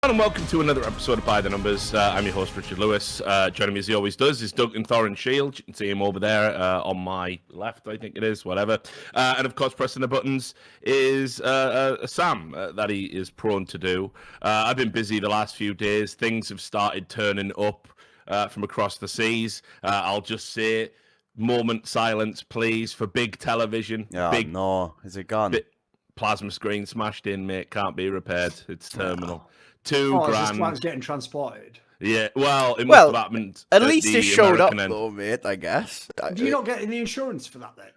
And welcome to another episode of By the Numbers. I'm your host, Richard Lewis. Joining me as he always does is Duncan Thorin Shield. You can see him over there on my left, I think it is, whatever. And of course, pressing the buttons is Sam, that he is prone to do. I've been busy the last few days. Things have started turning up from across the seas. I'll just say, moment silence, please, for big television. Oh, big, no. Is it gone? Plasma screen smashed in, mate. Can't be repaired. It's terminal. Oh. $2,000. It's just getting transported. Yeah, well, it must have happened. At least it showed American up, end. though, mate, I guess. Do you not get any insurance for that then?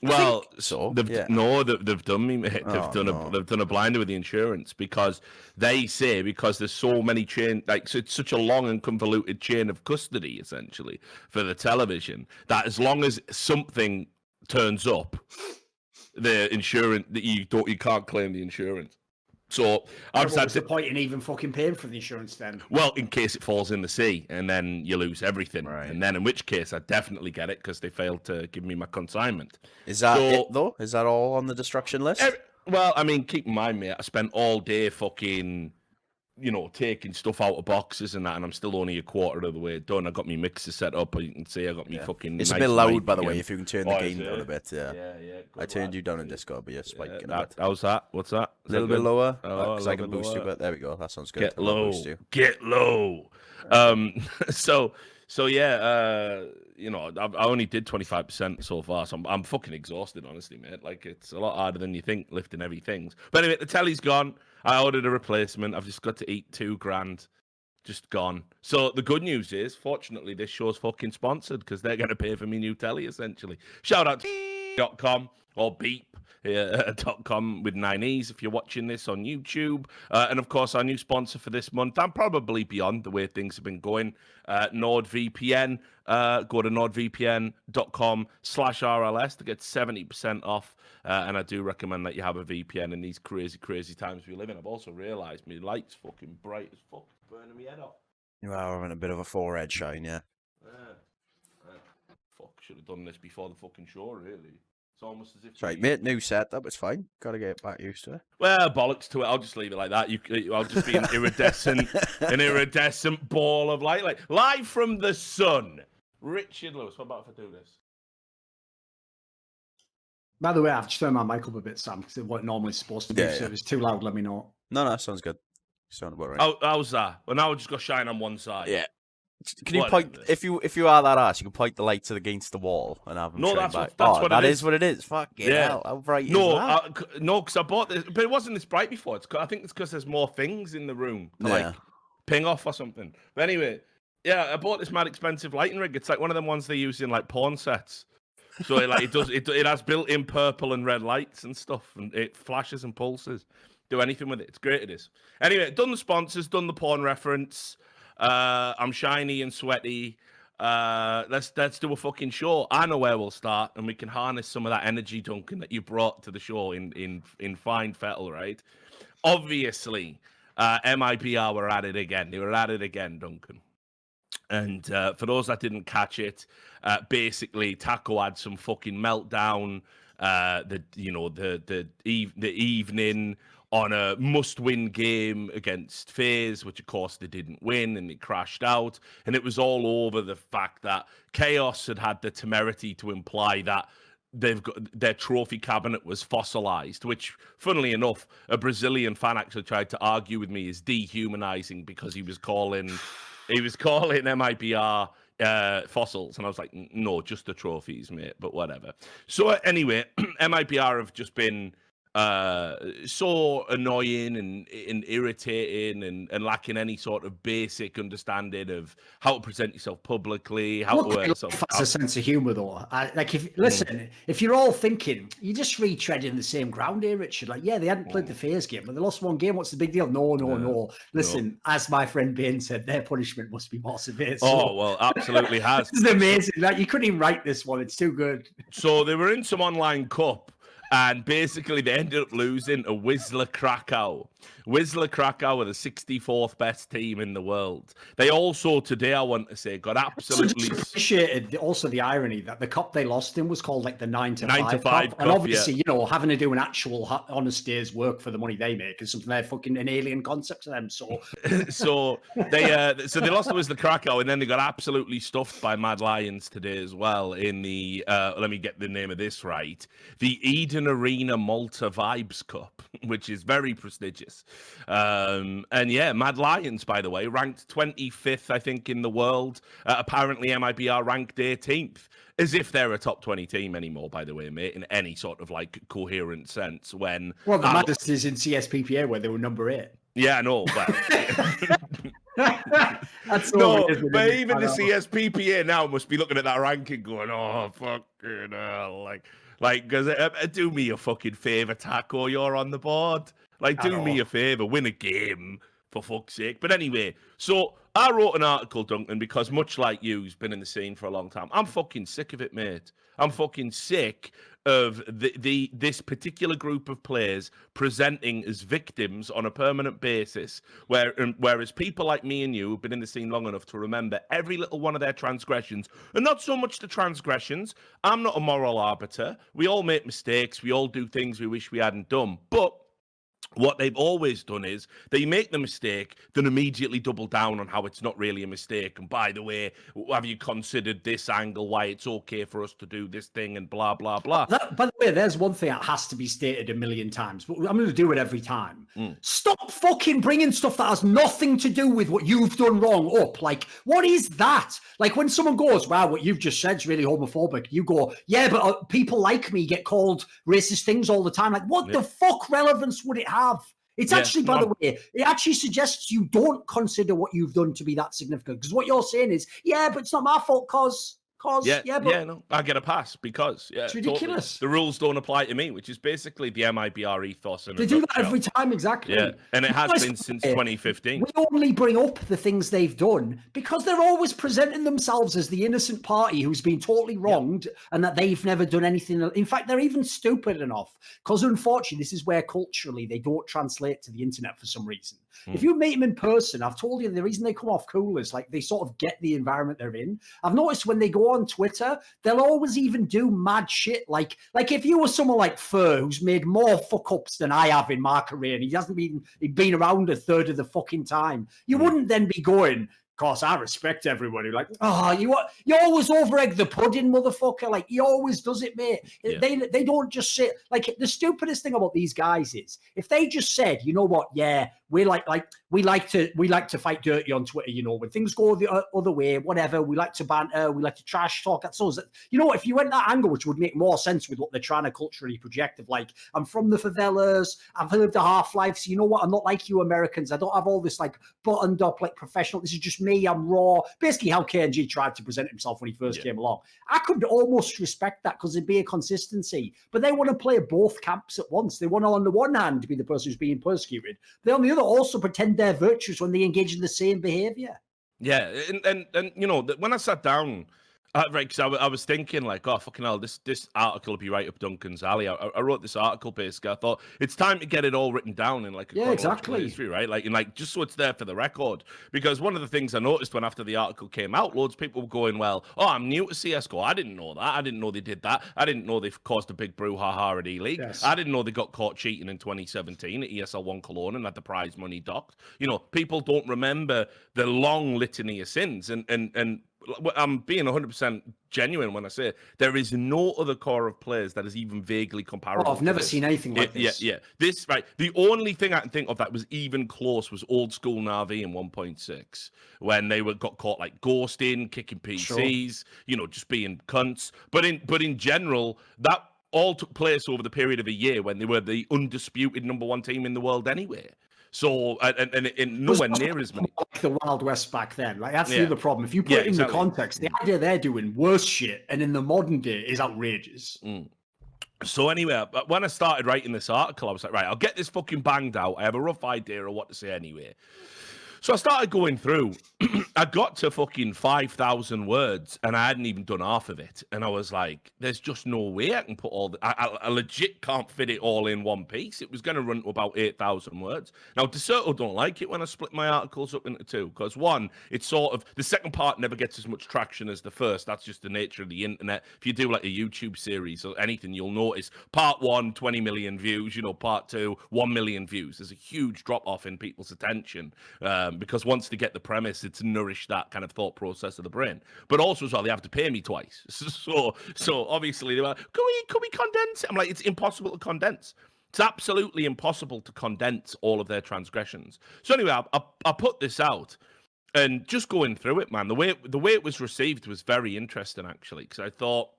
Well, so. They've done me, mate. Oh, They've done a blinder with the insurance because they say because there's so many so it's such a long and convoluted chain of custody essentially for the television that as long as something turns up, the insurance that you can't claim the insurance. So I've had the point in even fucking paying for the insurance then. Well, in case it falls in the sea and then you lose everything, right. And then in which case I definitely get it because they failed to give me my consignment. Is that it though? Is that all on the destruction list? Well, I mean, keep in mind, mate, I spent all day fucking, taking stuff out of boxes and that, and I'm still only a quarter of the way done. I got my mixer set up. You can see I got me fucking. It's nice a bit loud, by the again. way. If you can turn the gain down a bit, yeah. I turned you down in Discord, but you're spiking a bit. How's that? What's that? A little bit lower, because I can boost you. But there we go. That sounds good. Get low. Get low. So yeah, I only did 25% so far, so I'm fucking exhausted, honestly, mate. Like, it's a lot harder than you think lifting heavy things. But anyway, the telly's gone. I ordered a replacement. I've just got to eat $2,000. Just gone. So the good news is, fortunately, this show's fucking sponsored because they're going to pay for me new telly, essentially. Shout out to .com or Beep.com with 9 E's if you're watching this on YouTube. And of course, our new sponsor for this month and probably beyond the way things have been going, NordVPN. Go to nordvpn.com/RLS to get 70% off. And I do recommend that you have a VPN in these crazy, crazy times we live in. I've also realised my light's fucking bright as fuck. Burning me head off. You are having a bit of a forehead shine, yeah. Fuck, should have done this before the fucking show, really. It's almost as if... It's right, mate, new setup, it's fine. Got to get back used to it. Well, bollocks to it. I'll just leave it like that. I'll just be an iridescent ball of light. Like, live from the sun. Richard Lewis, what about if I do this? By the way, I've just turned my mic up a bit, Sam, because it's what normally supposed to be. So if it's too loud, let me know. No, sounds good. Sound about right. How's that? Well, now I've just got shine on one side. Yeah. Can you point, if you are that ass, you can point the lights against the wall and have them shine back. That is what it is. Fucking hell. How bright is that? No, because I bought this, but it wasn't this bright before. I think it's because there's more things in the room to like ping off or something. But anyway, yeah, I bought this mad expensive lighting rig. It's like one of them ones they use in like porn sets. So it has built-in purple and red lights and stuff, and it flashes and pulses. Do anything with it. It's great, it is. Anyway, done the sponsors, done the porn reference. I'm shiny and sweaty. Let's do a fucking show. I know where we'll start, and we can harness some of that energy, Duncan, that you brought to the show in fine fettle, right? Obviously, MIBR were at it again. They were at it again, Duncan. And for those that didn't catch it, basically Taco had some fucking meltdown. The evening on a must-win game against FaZe, which of course they didn't win, and they crashed out. And it was all over the fact that Chaos had the temerity to imply that they've got their trophy cabinet was fossilized, which, funnily enough, a Brazilian fan actually tried to argue with me is dehumanizing because he was calling MIBR fossils, and I was like, no, just the trophies, mate, but whatever. So anyway, MIBR have just been so annoying and irritating and lacking any sort of basic understanding of how to present yourself publicly, how to wear yourself. That's a sense of humor, though. If you're all thinking, you're just retreading the same ground here, Richard. Like, yeah, they hadn't played the FaZe game, but they lost one game. What's the big deal? No. Listen, as my friend Bain said, their punishment must be more severe. So, well, absolutely has. This is amazing. Like, you couldn't even write this one. It's too good. So they were in some online cup. And basically, they ended up losing to Wisla Krakow. Wisla Krakow are the 64th best team in the world. They also, today, I want to say, got absolutely... appreciated also the irony that the cup they lost in was called like the 9 to 5 cup. And obviously, you know, having to do an actual honest day's work for the money they make is something they're fucking an alien concept to them. So so they lost to Wisla Krakow, and then they got absolutely stuffed by Mad Lions today as well in the, let me get the name of this right, the Eden Arena Malta Vibes Cup, which is very prestigious. And yeah, Mad Lions, by the way, ranked 25th, I think, in the world. Apparently, MIBR ranked 18th. As if they're a top 20 team anymore, by the way, mate, in any sort of like coherent sense. When the maddest is in CSPPA where they were number 8. Yeah, I know, but that's no. But even the CSPPA now must be looking at that ranking, going, "Oh, fucking hell!" Like, because do me a fucking favor, Taco. You're on the board. Like, do me a favor, win a game for fuck's sake. But anyway, so I wrote an article, Duncan, because much like you, who's been in the scene for a long time, I'm fucking sick of it, mate. I'm fucking sick of this particular group of players presenting as victims on a permanent basis, whereas people like me and you have been in the scene long enough to remember every little one of their transgressions, and not so much the transgressions. I'm not a moral arbiter. We all make mistakes. We all do things we wish we hadn't done, but what they've always done is they make the mistake, then immediately double down on how it's not really a mistake. And by the way, have you considered this angle, why it's okay for us to do this thing, and blah, blah, blah. By the way, there's one thing that has to be stated a million times, but I'm going to do it every time. Stop fucking bringing stuff that has nothing to do with what you've done wrong up. Like, what is that? Like, when someone goes, wow, what you've just said is really homophobic, you go, yeah, but people like me get called racist things all the time. Like, what the fuck relevance would it have? It's actually, by the way, it actually suggests you don't consider what you've done to be that significant. Because what you're saying is, yeah, but it's not my fault because no, I get a pass because it's ridiculous. Totally. The rules don't apply to me, which is basically the MIBR ethos. They do that every time, exactly. Yeah, and it has been since 2015. We only bring up the things they've done because they're always presenting themselves as the innocent party who's been totally wronged and that they've never done anything. In fact, they're even stupid enough because, unfortunately, this is where culturally they don't translate to the internet for some reason. If you meet them in person, I've told you the reason they come off cool is like they sort of get the environment they're in. I've noticed when they go on Twitter, they'll always even do mad shit. Like if you were someone like Fur, who's made more fuck ups than I have in my career, and he'd been around a third of the fucking time, you wouldn't then be going, course, I respect everybody. Like, you always over-egg the pudding, motherfucker. Like, he always does it, mate. Yeah. They don't just say, like, the stupidest thing about these guys is if they just said, you know what, yeah, we like to fight dirty on Twitter, you know, when things go the other way, whatever, we like to banter, we like to trash talk. So, you know what, if you went that angle, which would make more sense with what they're trying to culturally project of like, I'm from the favelas, I've lived a half-life, so you know what, I'm not like you Americans. I don't have all this like buttoned up, like professional, this is just me, I'm raw. Basically how KNG tried to present himself when he first came along. I could almost respect that because it'd be a consistency, but they want to play both camps at once. They want to, on the one hand, be the person who's being persecuted, but on the other, also pretend they're virtuous when they engage in the same behavior. Yeah, and you know, when I sat down, right, because I was thinking like, oh, fucking hell, this article will be right up Duncan's alley. I wrote this article basically. I thought it's time to get it all written down in like a chronological history, right? Like, just so it's there for the record. Because one of the things I noticed when after the article came out, loads of people were going, well, oh, I'm new to CSGO. I didn't know that. I didn't know they did that. I didn't know they caused a big brouhaha at E-League. Yes. I didn't know they got caught cheating in 2017 at ESL1 Cologne and had the prize money docked. You know, people don't remember the long litany of sins, and I'm being 100% genuine when I say there is no other core of players that is even vaguely comparable. Oh, I've never seen anything like this. Yeah. This, right. The only thing I can think of that was even close was old school Na'Vi in 1.6 when they got caught like ghosting, kicking PCs, you know, just being cunts. But in general, that all took place over the period of a year when they were the undisputed #1 team in the world anyway. So, and nowhere near as many. Like the Wild West back then. Like, that's the other problem. If you put it in the context, the idea they're doing worse shit and in the modern day is outrageous. So anyway, when I started writing this article, I was like, right, I'll get this fucking banged out. I have a rough idea of what to say anyway. So I started going through, I got to fucking 5,000 words and I hadn't even done half of it. And I was like, there's just no way I can put all the... I legit can't fit it all in one piece. It was going to run to about 8,000 words. Now, DeSoto don't like it when I split my articles up into two, because one, it's sort of... The second part never gets as much traction as the first. That's just the nature of the internet. If you do like a YouTube series or anything, you'll notice part 1, 20 million views, you know, part 2, 1 million views. There's a huge drop-off in people's attention because once they get the premise, it's nourished that kind of thought process of the brain. But also as well, they have to pay me twice. So obviously they were like, can we condense it? I'm like, it's impossible to condense. It's absolutely impossible to condense all of their transgressions. So anyway, I put this out, and just going through it, man, the way it was received was very interesting, actually, because I thought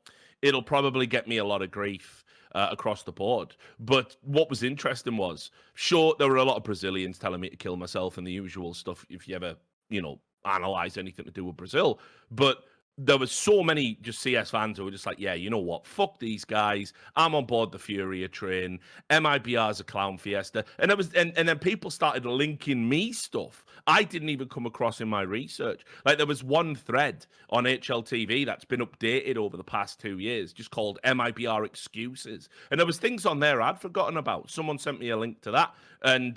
it'll probably get me a lot of grief across the board. But what was interesting was, sure, there were a lot of Brazilians telling me to kill myself and the usual stuff if you ever, you know, analyze anything to do with Brazil. But there was so many just CS fans who were just like, yeah, you know what? Fuck these guys. I'm on board the Furia train. MIBR's a clown fiesta. And then people started linking me stuff I didn't even come across in my research. Like, there was one thread on HLTV that's been updated over the past 2 years, just called MIBR Excuses. And there was things on there I'd forgotten about. Someone sent me a link to that. And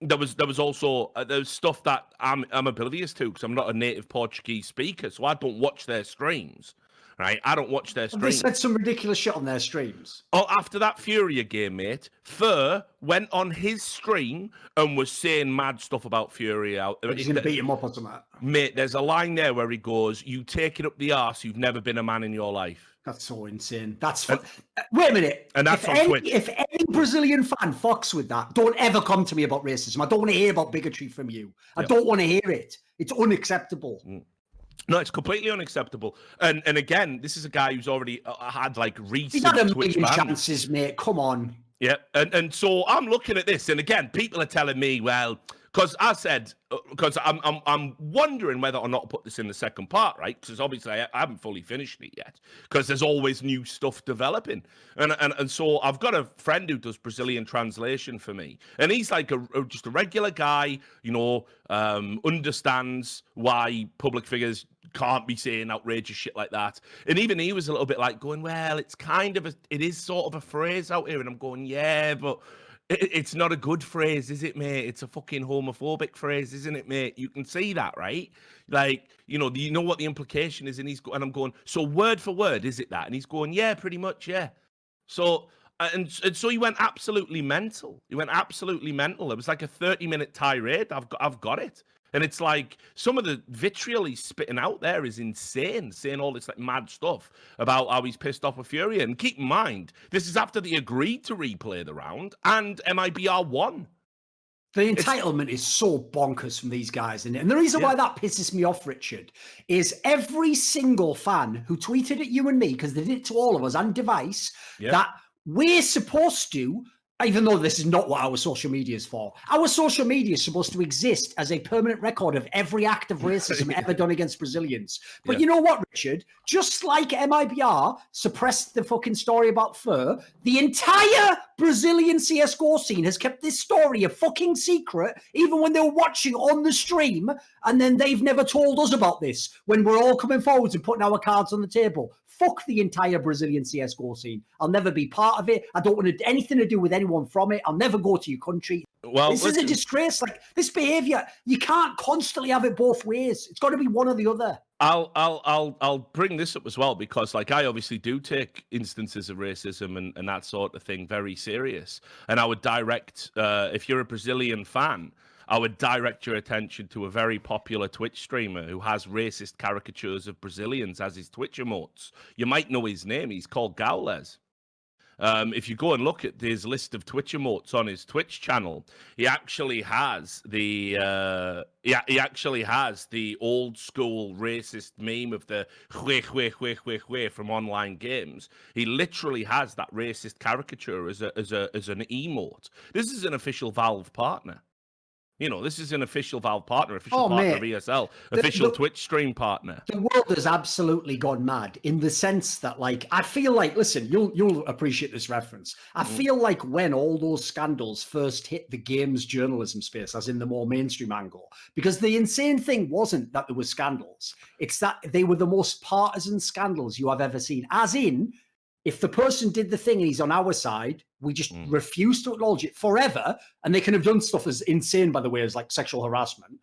there was also there's stuff that I'm oblivious to because I'm not a native Portuguese speaker, so I don't watch their streams. Right, I don't watch their streams. They said some ridiculous shit on their streams. Oh, after that Furia game, mate, Fur went on his stream and was saying mad stuff about Furia. He's going to beat him up or something. Mate, there's a line there where he goes, "You take it up the arse, you've never been a man in your life." That's so insane. That's fun. Wait a minute. And that's on Twitch. If any Brazilian fan fucks with that, don't ever come to me about racism. I don't want to hear about bigotry from you. I don't want to hear it. It's unacceptable. No, it's completely unacceptable. And again, this is a guy who's already had like recent He's had a Twitch million bans. chances, mate. Come on. Yeah, and so I'm looking at this, and again, people are telling me, well, because I said, because I'm wondering whether or not to put this in the second part, right? Because obviously I haven't fully finished it yet, because there's always new stuff developing, and so I've got a friend who does Brazilian translation for me, and he's like just a regular guy, you know, understands why public figures can't be saying outrageous shit like that. And even he was a little bit like going, well, it's kind of it is sort of a phrase out here. And I'm going, yeah, but it's not a good phrase, is it, mate? It's a fucking homophobic phrase, isn't it, mate? You can see that, right? Like, you know what the implication is. And I'm going, so word for word, is it that? And he's going, yeah, pretty much, yeah. So, and so he went absolutely mental. He went absolutely mental. It was like a 30-minute tirade. I've got it. And it's like some of the vitriol he's spitting out there is insane, saying all this like mad stuff about how he's pissed off with Furia. And keep in mind, this is after they agreed to replay the round and MIBR won. The entitlement is so bonkers from these guys. And the reason why that pisses me off, Richard, is every single fan who tweeted at you and me, because they did it to all of us and Device, that we're supposed to, even though this is not what our social media is for. Our social media is supposed to exist as a permanent record of every act of racism ever done against Brazilians. But you know what, Richard? Just like MIBR suppressed the fucking story about Fur, the entire Brazilian CSGO scene has kept this story a fucking secret, even when they were watching on the stream, and then they've never told us about this when we're all coming forwards and putting our cards on the table. Fuck the entire Brazilian CSGO scene. I'll never be part of it. I don't want anything to do with anyone from it. I'll never go to your country. Well, this is a disgrace. Like, this behavior, you can't constantly have it both ways. It's got to be one or the other. I'll bring this up as well, because like I obviously do take instances of racism and that sort of thing very serious. And I would direct, if you're a Brazilian fan, I would direct your attention to a very popular Twitch streamer who has racist caricatures of Brazilians as his Twitch emotes. You might know his name. He's called Gaules. If you go and look at his list of Twitch emotes on his Twitch channel, he actually has the old school racist meme of the hue from online games. He literally has that racist caricature as an emote. This is an official Valve partner. You know, this is an official Valve partner, official partner of ESL, official Twitch stream partner. The world has absolutely gone mad in the sense that, like, I feel like, listen, you'll appreciate this reference. I feel like when all those scandals first hit the games journalism space, as in the more mainstream angle, because the insane thing wasn't that there were scandals. It's that they were the most partisan scandals you have ever seen. As in, if the person did the thing and he's on our side, we just refuse to acknowledge it forever. And they can have done stuff as insane, by the way, as like sexual harassment.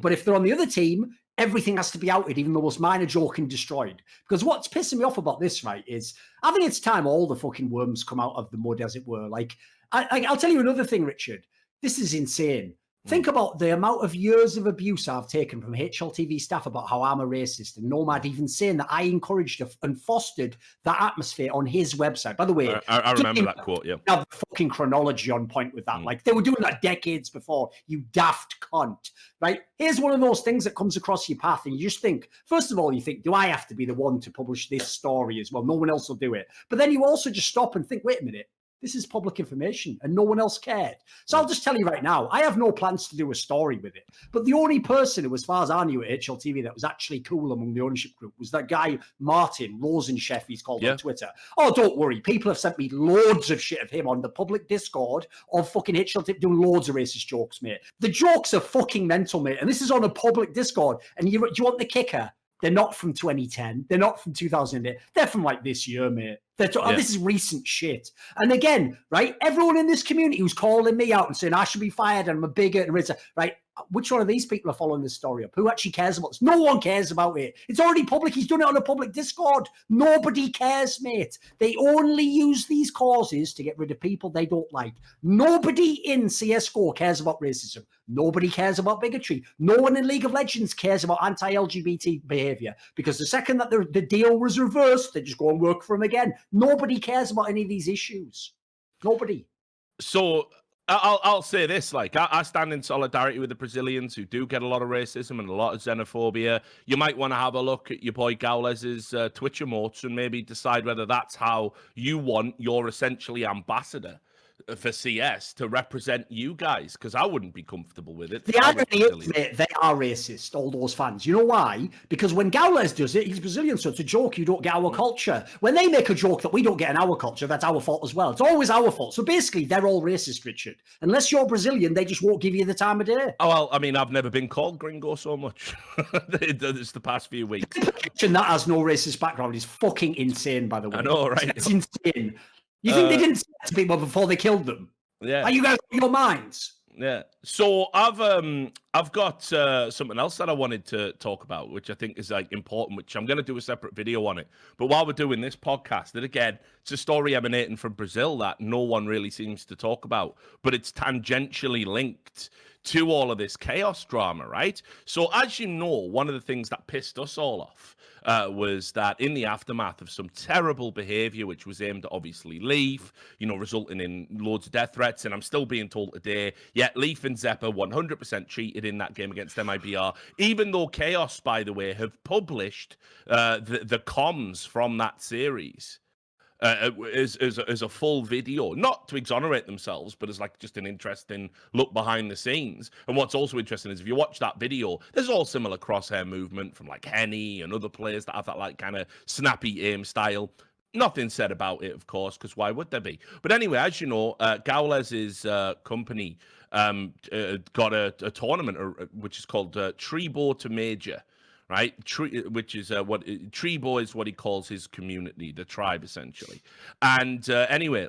But if they're on the other team, everything has to be outed, even the most minor joke and destroyed. Because what's pissing me off about this, right, is I think it's time all the fucking worms come out of the mud, as it were. Like, I'll tell you another thing, Richard. This is insane. Think about the amount of years of abuse I've taken from HLTV staff about how I'm a racist, and Nomad even saying that I encouraged and fostered that atmosphere on his website. By the way, I remember that quote, yeah. Have the fucking chronology on point with that. Like, they were doing that decades before, you daft cunt, right? Here's one of those things that comes across your path, and you just think, first of all, you think, do I have to be the one to publish this story as well? No one else will do it. But then you also just stop and think, wait a minute. This is public information and no one else cared. So I'll just tell you right now, I have no plans to do a story with it. But the only person who, as far as I knew at HLTV, that was actually cool among the ownership group was that guy, Martin Rosenchef, he's called on Twitter. Oh, don't worry. People have sent me loads of shit of him on the public Discord of fucking HLTV doing loads of racist jokes, mate. The jokes are fucking mental, mate. And this is on a public Discord. And do you want the kicker? They're not from 2010. They're not from 2008. They're from like this year, mate. This is recent shit. And again, right, everyone in this community who's calling me out and saying I should be fired and I'm a bigot and right, which one of these people are following this story up? Who actually cares about this? No one cares about it. It's already public. He's done it on a public Discord. Nobody cares, mate. They only use these causes to get rid of people they don't like. Nobody in CSGO cares about racism. Nobody cares about bigotry. No one in League of Legends cares about anti-LGBT behavior, because the second that the deal was reversed, they just go and work for him again. Nobody cares about any of these issues. Nobody. So I'll say this, like, I stand in solidarity with the Brazilians who do get a lot of racism and a lot of xenophobia. You might want to have a look at your boy Gaules' Twitch emotes and maybe decide whether that's how you want your essentially ambassador for CS to represent you guys, because I wouldn't be comfortable with it. The irony is, mate, they are racist, all those fans. You know why? Because when Gaules does it, he's Brazilian, so it's a joke. You don't get our culture. When they make a joke that we don't get in our culture, that's our fault as well. It's always our fault. So basically, they're all racist, Richard. Unless you're Brazilian, they just won't give you the time of day. Oh, well, I mean, I've never been called gringo so much. It's the past few weeks. And that has no racist background is fucking insane, by the way. I know, right? It's insane. You think they didn't say that to people before they killed them? Yeah. Are you guys in your minds? Yeah. So I've got something else that I wanted to talk about, which I think is like important, which I'm going to do a separate video on it. But while we're doing this podcast, and again, it's a story emanating from Brazil that no one really seems to talk about, but it's tangentially linked to all of this chaos drama, right? So as you know, one of the things that pissed us all off was that in the aftermath of some terrible behavior, which was aimed at obviously Leaf, resulting in loads of death threats, and I'm still being told today, Leaf and Zeppa 100% cheated in that game against MIBR, even though Chaos, by the way, have published the comms from that series. As a full video, not to exonerate themselves, but as like just an interesting look behind the scenes. And what's also interesting is if you watch that video, there's all similar crosshair movement from like Henny and other players that have that like kind of snappy aim style. Nothing said about it, of course, because why would there be? But anyway, as you know, Gaules' company got a tournament which is called Tribotomajor. Right, which is Tribo is what he calls his community, the tribe, essentially. And anyway,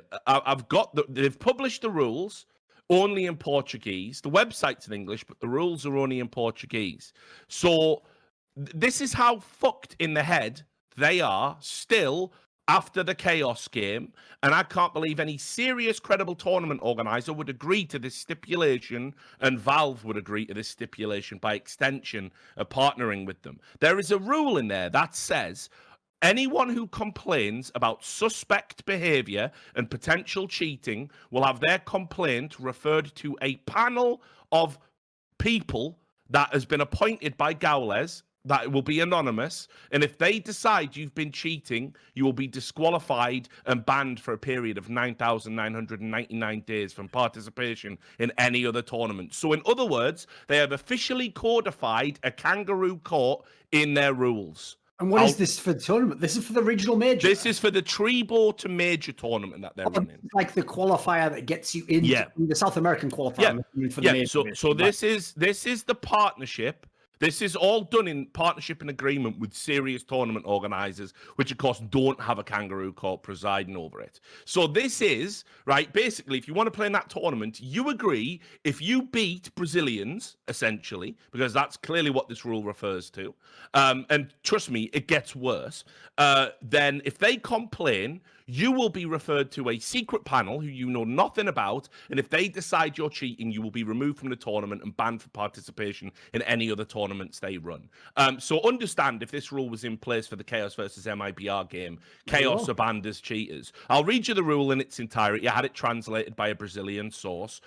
they've published the rules only in Portuguese. The website's in English, but the rules are only in Portuguese. So this is how fucked in the head they are still after the Chaos game, and I can't believe any serious, credible tournament organizer would agree to this stipulation, and Valve would agree to this stipulation by extension of partnering with them. There is a rule in there that says anyone who complains about suspect behavior and potential cheating will have their complaint referred to a panel of people that has been appointed by Gaules, that will be anonymous, and if they decide you've been cheating, you will be disqualified and banned for a period of 9,999 days from participation in any other tournament. So in other words, they have officially codified a kangaroo court in their rules. And what is this for the tournament? This is for the regional major? This is for the Tribotomajor tournament that they're running. Like the qualifier that gets you into the South American qualifier. For the major. So this is the partnership. This is all done in partnership and agreement with serious tournament organisers, which, of course, don't have a kangaroo court presiding over it. So this is, right, basically, if you want to play in that tournament, you agree if you beat Brazilians, essentially, because that's clearly what this rule refers to, and trust me, it gets worse, then if they complain, you will be referred to a secret panel who you know nothing about, and if they decide you're cheating, you will be removed from the tournament and banned for participation in any other tournaments they run. So understand, if this rule was in place for the Chaos versus MIBR game, Chaos are banned as cheaters. I'll read you the rule in its entirety. I had it translated by a Brazilian source.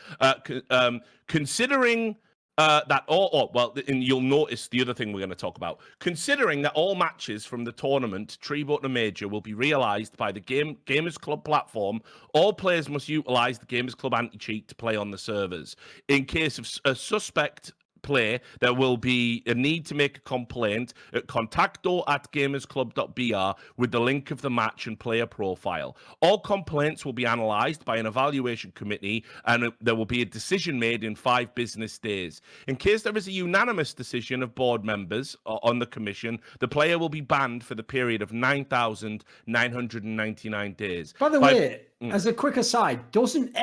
Considering... and you'll notice the other thing we're going to talk about. Considering that all matches from the tournament Tribotomajor will be realised by the Gamers Club platform, all players must utilise the Gamers Club anti-cheat to play on the servers. In case of a suspect play, there will be a need to make a complaint at contacto@gamersclub.br with the link of the match and player profile. All complaints will be analysed by an evaluation committee, and there will be a decision made in 5 business days. In case there is a unanimous decision of board members on the commission, the player will be banned for the period of 9,999 days. By the way, as a quick aside, doesn't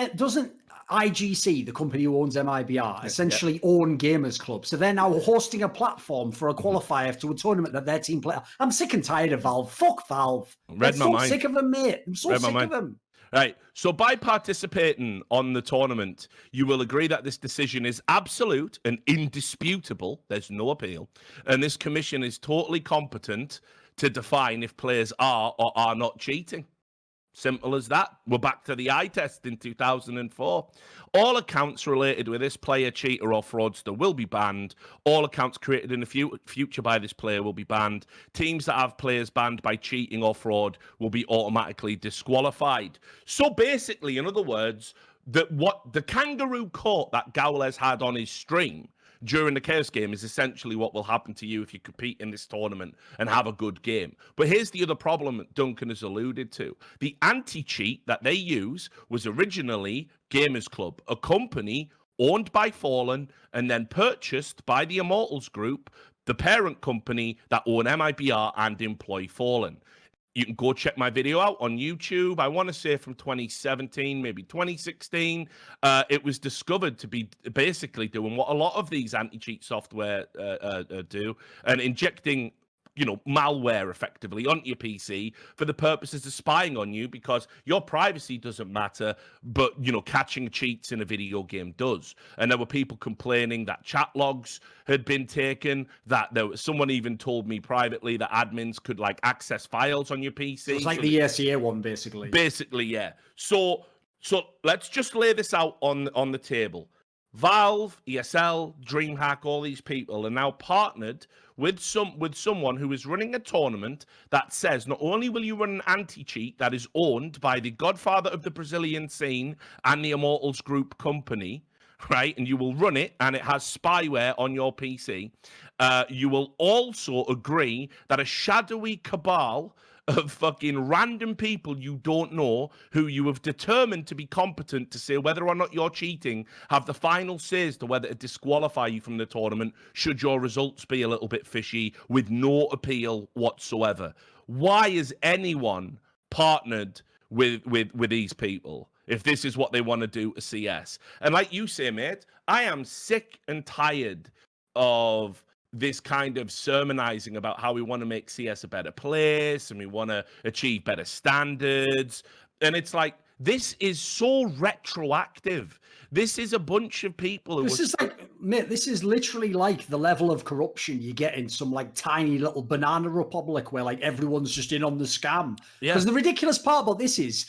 IGC, the company who owns MIBR, essentially own Gamers Club? So they're now hosting a platform for a qualifier to a tournament that their team play. I'm sick and tired of Valve. Fuck Valve. I'm so sick of them, mate. I'm so sick of them. Right. So by participating on the tournament, you will agree that this decision is absolute and indisputable. There's no appeal. And this commission is totally competent to define if players are or are not cheating. Simple as that. We're back to the eye test in 2004. All accounts related with this player, cheater, or fraudster will be banned. All accounts created in the future by this player will be banned. Teams that have players banned by cheating or fraud will be automatically disqualified. So basically, in other words, what the kangaroo court that Gaules had on his stream during the Chaos game is essentially what will happen to you if you compete in this tournament and have a good game. But here's the other problem that Duncan has alluded to. The anti-cheat that they use was originally Gamers Club, a company owned by Fallen and then purchased by the Immortals Group, the parent company that own MIBR and employ Fallen. You can go check my video out on YouTube. I want to say from 2017, maybe 2016. It was discovered to be basically doing what a lot of these anti-cheat software do, and injecting, malware effectively onto your PC for the purposes of spying on you, because your privacy doesn't matter, but, catching cheats in a video game does. And there were people complaining that chat logs had been taken, that someone even told me privately that admins could, access files on your PC. So it's like the ESEA one, basically. Basically, yeah. So let's just lay this out on the table. Valve, ESL, DreamHack, all these people are now partnered with someone who is running a tournament that says not only will you run an anti-cheat that is owned by the godfather of the Brazilian scene and the Immortals Group company, right, and you will run it and it has spyware on your PC, you will also agree that a shadowy cabal of fucking random people you don't know, who you have determined to be competent to say whether or not you're cheating, have the final say as to whether to disqualify you from the tournament should your results be a little bit fishy, with no appeal whatsoever. Why is anyone partnered with these people if this is what they want to do to CS? And like you say, mate, I am sick and tired of this kind of sermonizing about how we want to make CS a better place and we want to achieve better standards. And it's like, this is so retroactive. This is a bunch of people who this is literally like the level of corruption you get in some tiny little banana republic where everyone's just in on the scam. Because the ridiculous part about this is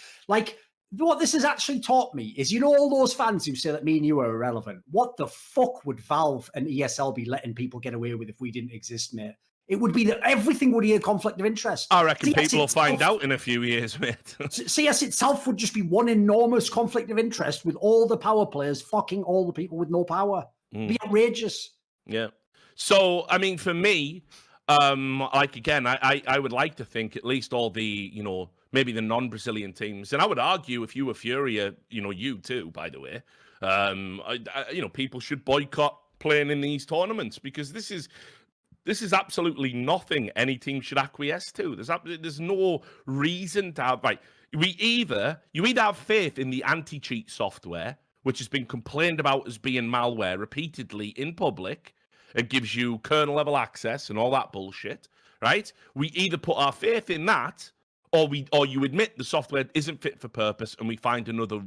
what this has actually taught me is, all those fans who say that me and you are irrelevant, what the fuck would Valve and ESL be letting people get away with if we didn't exist, mate? It would be that everything would be a conflict of interest. I reckon people will find out in a few years, mate. CS itself would just be one enormous conflict of interest with all the power players fucking all the people with no power. It'd be outrageous. Yeah. So, I mean, for me, like, again, I would like to think at least all the, maybe the non-Brazilian teams, and I would argue if you were Furia, you too, by the way, people should boycott playing in these tournaments because this is absolutely nothing any team should acquiesce to. There's no reason to have, you either have faith in the anti-cheat software, which has been complained about as being malware repeatedly in public, and gives you kernel level access and all that bullshit, right? We either put our faith in that, or you admit the software isn't fit for purpose, and we find another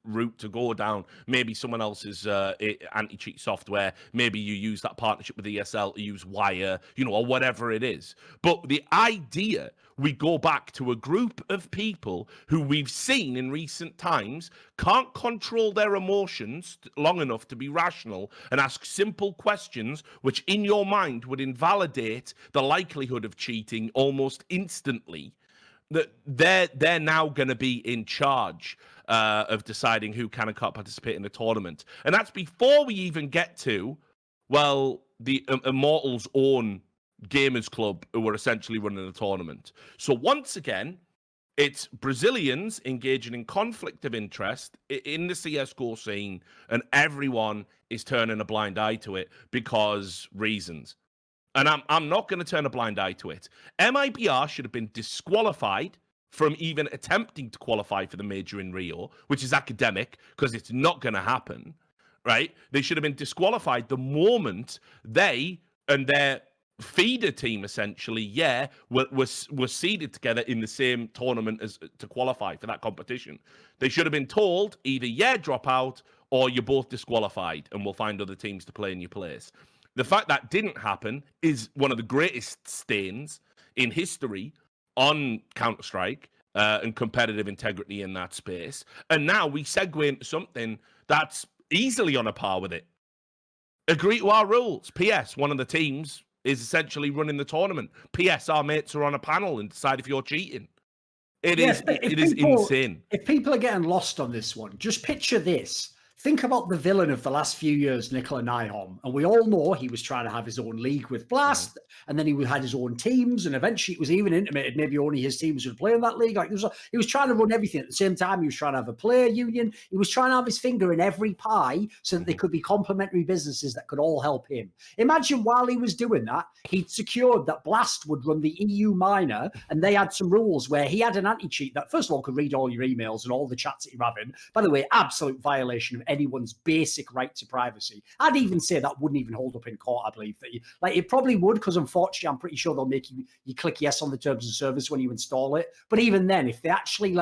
route to go down. Maybe someone else's anti-cheat software. Maybe you use that partnership with ESL, you use Wire, or whatever it is. But the idea we go back to a group of people who we've seen in recent times can't control their emotions long enough to be rational and ask simple questions, which in your mind would invalidate the likelihood of cheating almost instantly. That they're now going to be in charge of deciding who can and can't participate in the tournament. And that's before we even get to, the Immortals' own gamers club who were essentially running the tournament. So once again, it's Brazilians engaging in conflict of interest in the CSGO scene, and everyone is turning a blind eye to it because reasons. And I'm not going to turn a blind eye to it. MIBR should have been disqualified from even attempting to qualify for the major in Rio, which is academic because it's not going to happen, right? They should have been disqualified the moment they and their feeder team essentially, were seeded together in the same tournament as to qualify for that competition. They should have been told either drop out or you're both disqualified and we'll find other teams to play in your place. The fact that didn't happen is one of the greatest stains in history on Counter-Strike and competitive integrity in that space. And now we segue into something that's easily on a par with it. Agree to our rules. P.S. One of the teams is essentially running the tournament. P.S. Our mates are on a panel and decide if you're cheating. It is insane. If people are getting lost on this one, just picture this. Think about the villain of the last few years, Nicola Nyholm. And we all know he was trying to have his own league with Blast, and then he had his own teams, and eventually it was even intimated maybe only his teams would play in that league. He was trying to run everything. At the same time, he was trying to have a player union. He was trying to have his finger in every pie so that they could be complementary businesses that could all help him. Imagine while he was doing that, he'd secured that Blast would run the EU minor, and they had some rules where he had an anti-cheat that, first of all, could read all your emails and all the chats that you're having. By the way, absolute violation of anyone's basic right to privacy. I'd even say that wouldn't even hold up in court, I believe. That it probably would, because unfortunately, I'm pretty sure they'll make you click yes on the terms of service when you install it. But even then, if they actually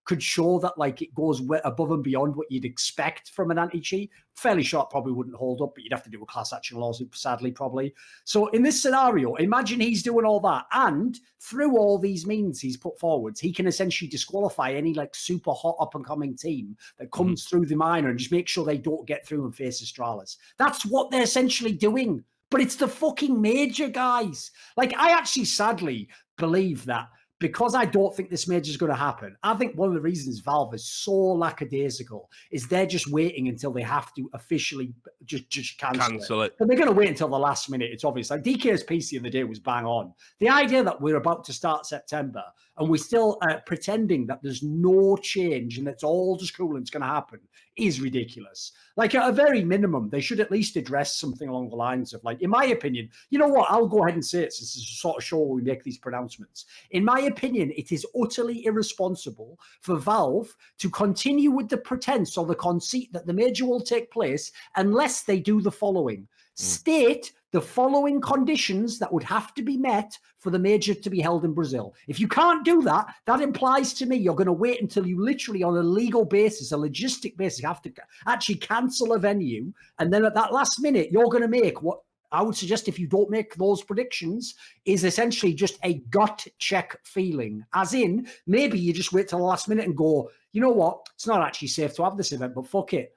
could show that it goes above and beyond what you'd expect from an anti-cheat, fairly sure it probably wouldn't hold up, but you'd have to do a class action lawsuit, sadly, probably. So in this scenario, imagine he's doing all that, and through all these means he's put forwards, he can essentially disqualify any super hot up-and-coming team that comes through the minor and just make sure they don't get through and face Astralis. That's what they're essentially doing. But it's the fucking major, guys. I actually sadly believe that because I don't think this major is going to happen, I think one of the reasons Valve is so lackadaisical is they're just waiting until they have to officially just cancel it. But they're going to wait until the last minute. It's obvious. DK's PC of the day was bang on. The idea that we're about to start September and we're still pretending that there's no change and it's all just cool and it's going to happen is ridiculous. At a very minimum, they should at least address something along the lines of, in my opinion, you know what? I'll go ahead and say it since this is a sort of show where we make these pronouncements. In my opinion, it is utterly irresponsible for Valve to continue with the pretense or the conceit that the major will take place unless they do the following. State the following conditions that would have to be met for the major to be held in Brazil. If you can't do that, that implies to me you're going to wait until you literally on a legal basis, a logistic basis, have to actually cancel a venue. And then at that last minute, you're going to make what I would suggest, if you don't make those predictions, is essentially just a gut check feeling. As in, maybe you just wait till the last minute and go, you know what? It's not actually safe to have this event, but fuck it.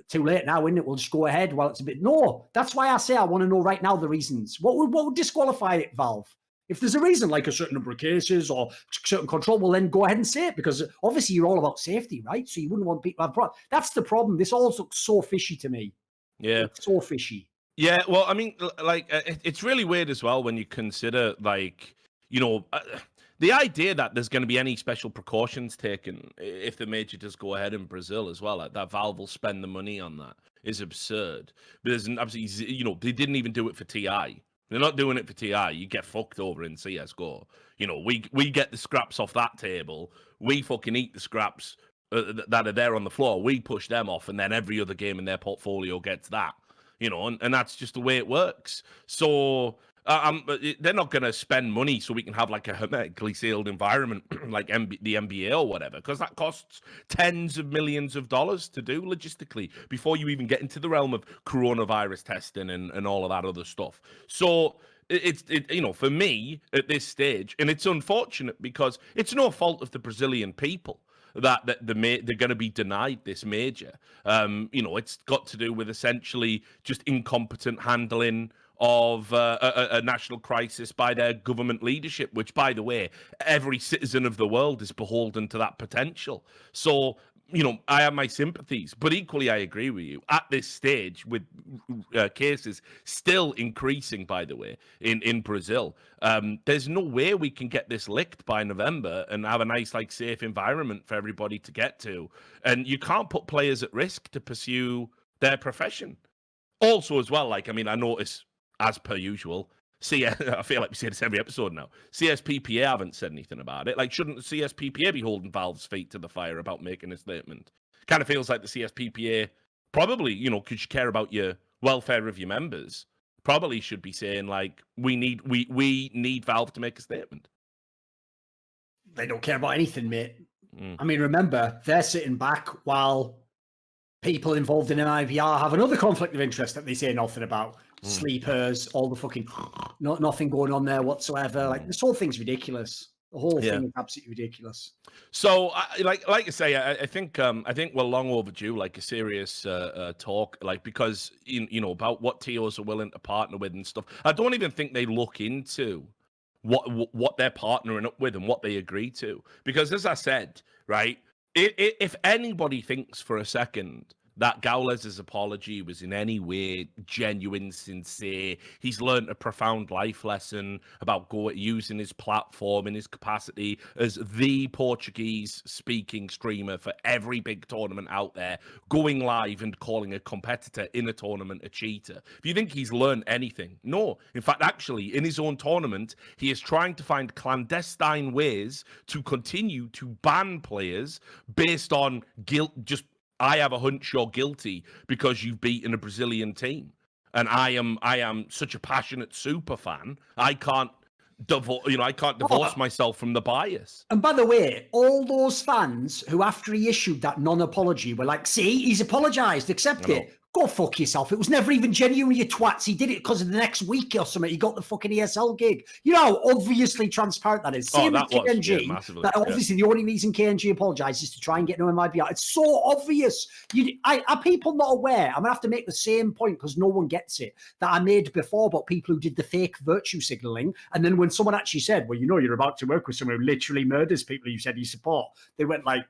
too late now, isn't it? We'll just go ahead while it's a bit. No, that's why I say I want to know right now the reasons. What would disqualify it, Valve? If there's a reason, like a certain number of cases or certain control, well, then go ahead and say it, because obviously you're all about safety, right? So you wouldn't want people to have That's the problem. This all looks so fishy to me. Yeah. It's so fishy. Yeah, well, I mean, like, it's really weird as well when you consider, like, you know, the idea that there's going to be any special precautions taken if the major does go ahead in Brazil as well, like that Valve will spend the money on that is absurd. But there's absolutely, you know, they didn't even do it for TI. They're not doing it for TI. You get fucked over in CSGO. You know, we get the scraps off that table. We fucking eat the scraps that are there on the floor. We push them off, and then every other game in their portfolio gets that. You know, and that's just the way it works. So they're not going to spend money so we can have like a hermetically sealed environment like the NBA or whatever, because that costs tens of millions of dollars to do logistically before you even get into the realm of coronavirus testing and all of that other stuff. So it's you know, for me at this stage, and it's unfortunate because it's no fault of the Brazilian people that they're going to be denied this major. You know, it's got to do with essentially just incompetent handling of a national crisis by their government leadership, which, by the way, every citizen of the world is beholden to that potential. So, you know, I have my sympathies, but equally I agree with you. At this stage, with cases still increasing, by the way, in Brazil, there's no way we can get this licked by November and have a nice, like, safe environment for everybody to get to. And you can't put players at risk to pursue their profession. Also, as well, like, I mean, I notice, as per usual, I feel like we say this every episode now, CSPPA haven't said anything about it. Like, shouldn't the CSPPA be holding Valve's feet to the fire about making a statement? Kind of feels like the CSPPA probably, you know, because you care about your welfare of your members, probably should be saying, like, we need Valve to make a statement. They don't care about anything, mate. I mean, remember, they're sitting back while people involved in MIBR have another conflict of interest that they say nothing about. Sleepers, all the fucking nothing going on there whatsoever. Like, this whole thing's ridiculous. The whole thing is absolutely ridiculous. So, like I say, I think we're long overdue, like a serious talk, like, because you know, about what TOs are willing to partner with and stuff. I don't even think they look into what they're partnering up with and what they agree to, because as I said, right, if anybody thinks for a second that Gaules' apology was in any way genuine, sincere, he's learned a profound life lesson about using his platform and his capacity as the Portuguese-speaking streamer for every big tournament out there, going live and calling a competitor in a tournament a cheater. If you think he's learned anything, no. In fact, actually, in his own tournament, he is trying to find clandestine ways to continue to ban players based on guilt, just I have a hunch you're guilty because you've beaten a Brazilian team, and I am such a passionate super fan. I can't divorce myself from the bias. And by the way, all those fans who, after he issued that non-apology, were like, "See, he's apologized. Accept it." Go fuck yourself. It was never even genuine, you twats. He did it because of the next week or something. He got the fucking ESL gig. You know how obviously transparent that is. Same with KNG. That obviously the only reason KNG apologized is to try and get no MIBR. It's so obvious. Are people not aware? I'm going to have to make the same point because no one gets it that I made before about people who did the fake virtue signaling. And then when someone actually said, well, you know, you're about to work with someone who literally murders people you said you support, they went like,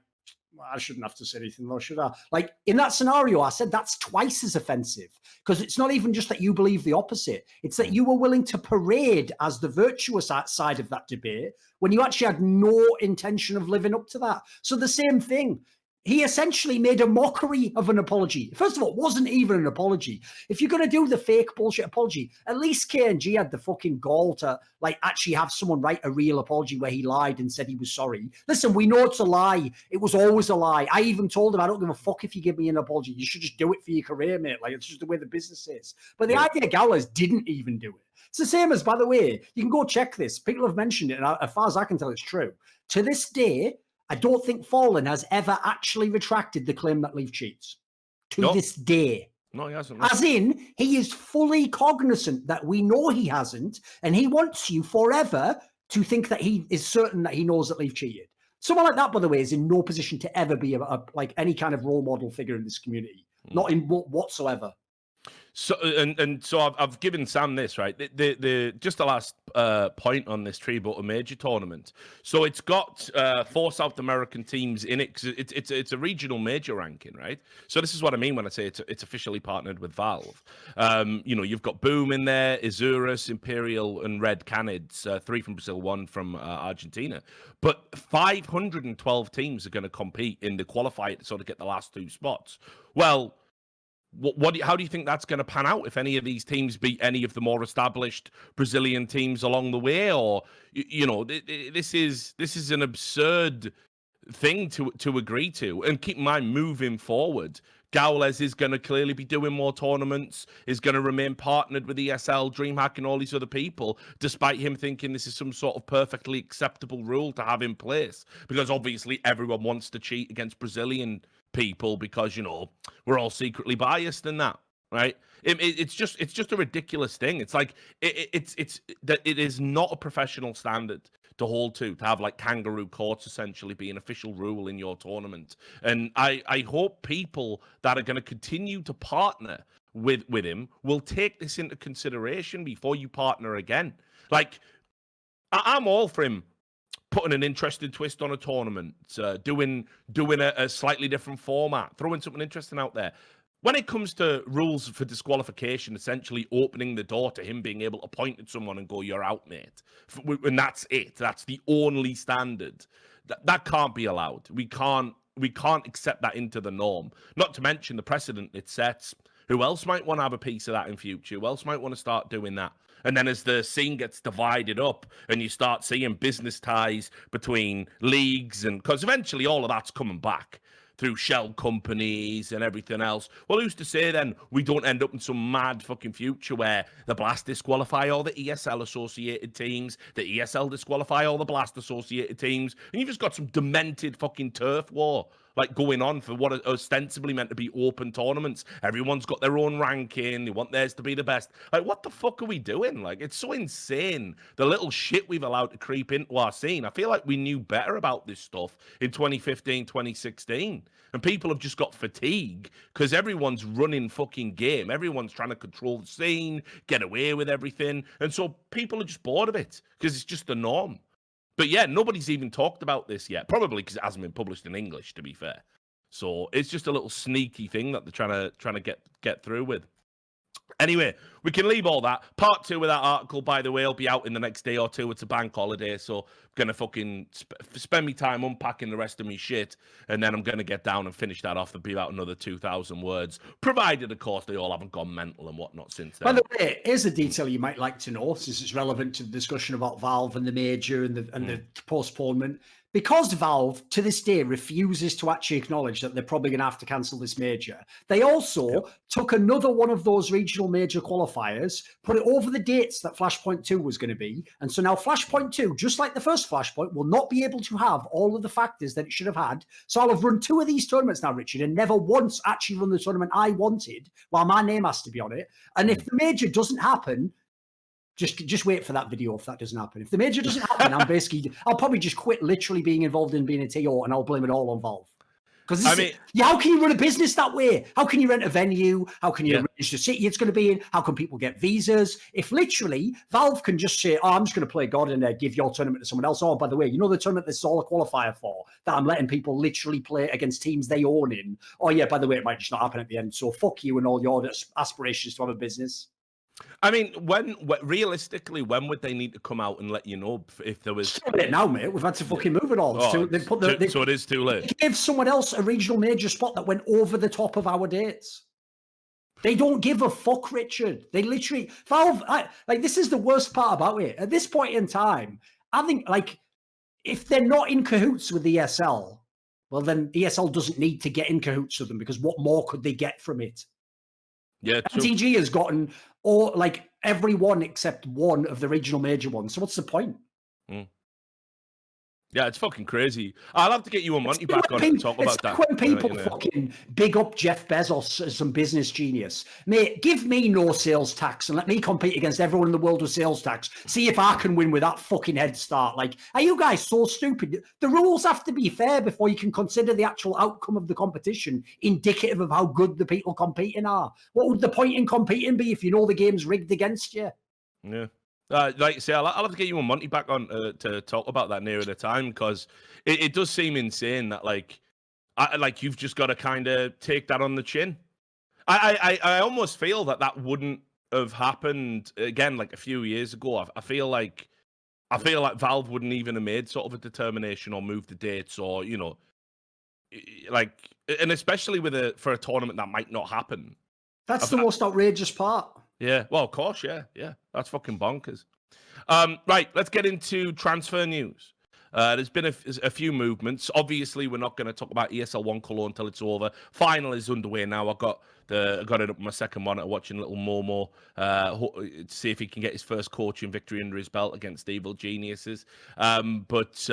I shouldn't have to say anything, though, should I? Like, in that scenario, I said that's twice as offensive, because it's not even just that you believe the opposite. It's that you were willing to parade as the virtuous side of that debate when you actually had no intention of living up to that. So the same thing. He essentially made a mockery of an apology. First of all, it wasn't even an apology. If you're going to do the fake bullshit apology, at least KNG had the fucking gall to like actually have someone write a real apology where he lied and said he was sorry. Listen, we know it's a lie. It was always a lie. I even told him, I don't give a fuck if you give me an apology. You should just do it for your career, mate. Like, it's just the way the business is. But the idea Gaules didn't even do it. It's the same as, by the way, you can go check this. People have mentioned it, and as far as I can tell, it's true. To this day, I don't think Fallen has ever actually retracted the claim that Leaf cheats. To this day. No, he hasn't. As in, he is fully cognizant that we know he hasn't, and he wants you forever to think that he is certain that he knows that Leaf cheated. Someone like that, by the way, is in no position to ever be like any kind of role model figure in this community. not in whatsoever. So so I've given Sam this, right. The just the last point on this Tribotomajor tournament. So it's got 4 South American teams in it because it's a regional major ranking, right? So this is what I mean when I say it's officially partnered with Valve. You've got Boom in there, Isurus, Imperial, and Red Canids, 3 from Brazil, 1 from Argentina. But 512 teams are going to compete in the qualifier to sort of get the last 2 spots. Well, how do you think that's going to pan out if any of these teams beat any of the more established Brazilian teams along the way? Or this is an absurd thing to agree to. And keep in mind, moving forward, Gaules is going to clearly be doing more tournaments, is going to remain partnered with ESL, DreamHack, and all these other people, despite him thinking this is some sort of perfectly acceptable rule to have in place. Because obviously everyone wants to cheat against Brazilian people because we're all secretly biased in that, right? It's just a ridiculous thing. It's like it is not a professional standard to hold to have like kangaroo courts essentially be an official rule in your tournament. And I hope people that are going to continue to partner with him will take this into consideration before you partner again. Like, I'm all for him putting an interesting twist on a tournament, doing a slightly different format, throwing something interesting out there. When it comes to rules for disqualification, essentially opening the door to him being able to point at someone and go, "You're out, mate," and that's it. That's the only standard. That can't be allowed. We can't accept that into the norm. Not to mention the precedent it sets. Who else might want to have a piece of that in future? Who else might want to start doing that? And then as the scene gets divided up and you start seeing business ties between leagues, and because eventually all of that's coming back through shell companies and everything else. Well, who's to say then we don't end up in some mad fucking future where the Blast disqualify all the ESL associated teams, the ESL disqualify all the Blast associated teams, and you've just got some demented fucking turf war like going on for what are ostensibly meant to be open tournaments. Everyone's got their own ranking. They want theirs to be the best. Like, what the fuck are we doing? Like, it's so insane. The little shit we've allowed to creep into our scene. I feel like we knew better about this stuff in 2015, 2016. And people have just got fatigue because everyone's running fucking game. Everyone's trying to control the scene, get away with everything. And so people are just bored of it because it's just the norm. But yeah, nobody's even talked about this yet. Probably because it hasn't been published in English, to be fair. So it's just a little sneaky thing that they're trying to get through with. Anyway, we can leave all that. Part 2 of that article, by the way, will be out in the next day or 2. It's a bank holiday, so I'm going to fucking spend me time unpacking the rest of me shit, and then I'm going to get down and finish that off. There'll be about another 2,000 words, provided, of course, they all haven't gone mental and whatnot since then. By the way, here's a detail you might like to know, since it's relevant to the discussion about Valve and the major and the postponement. Because Valve, to this day, refuses to actually acknowledge that they're probably going to have to cancel this major, they also took another one of those regional major qualifiers, put it over the dates that Flashpoint 2 was going to be. And so now Flashpoint 2, just like the first Flashpoint, will not be able to have all of the factors that it should have had. So I'll have run 2 of these tournaments now, Richard, and never once actually run the tournament I wanted, while my name has to be on it. And if the major doesn't happen, just wait for that video if that doesn't happen. If the major doesn't happen, I'll probably just quit literally being involved in being a TO, and I'll blame it all on Valve. Because how can you run a business that way? How can you rent a venue? How can you arrange the city it's going to be in? How can people get visas? If literally Valve can just say, "Oh, I'm just going to play God and give your tournament to someone else." Oh, by the way, you know the tournament this is all a qualifier for, that I'm letting people literally play against teams they own in. Oh yeah, by the way, it might just not happen at the end. So fuck you and all your aspirations to have a business. I mean, realistically, when would they need to come out and let you know if there was? Now, mate, we've had to fucking move it all. So it is too late. They gave someone else a regional major spot that went over the top of our dates. They don't give a fuck, Richard. They literally Valve. This is the worst part about it. At this point in time, I think if they're not in cahoots with ESL, well, then ESL doesn't need to get in cahoots with them, because what more could they get from it? Yeah, MTG has gotten every one except one of the regional major ones. So what's the point? Yeah, it's fucking crazy. I'll have to get you and Monty back on to talk about that. When people fucking big up Jeff Bezos as some business genius. Mate, give me no sales tax and let me compete against everyone in the world with sales tax. See if I can win with that fucking head start. Like, are you guys so stupid? The rules have to be fair before you can consider the actual outcome of the competition indicative of how good the people competing are. What would the point in competing be if you know the game's rigged against you? Yeah. Like I say, I'll have to get you and Monty back on to talk about that nearer the time, because it does seem insane that like you've just got to kind of take that on the chin. I almost feel that wouldn't have happened again like a few years ago. I feel like Valve wouldn't even have made sort of a determination or moved the dates, or like, and especially for a tournament that might not happen. That's the most outrageous part. Yeah, well, of course, yeah. That's fucking bonkers. Right, let's get into transfer news. There's been a few movements. Obviously, we're not going to talk about ESL 1 Cologne until it's over. Final is underway now. I got it up on my second monitor, watching little Momo to see if he can get his first coaching victory under his belt against Evil Geniuses. But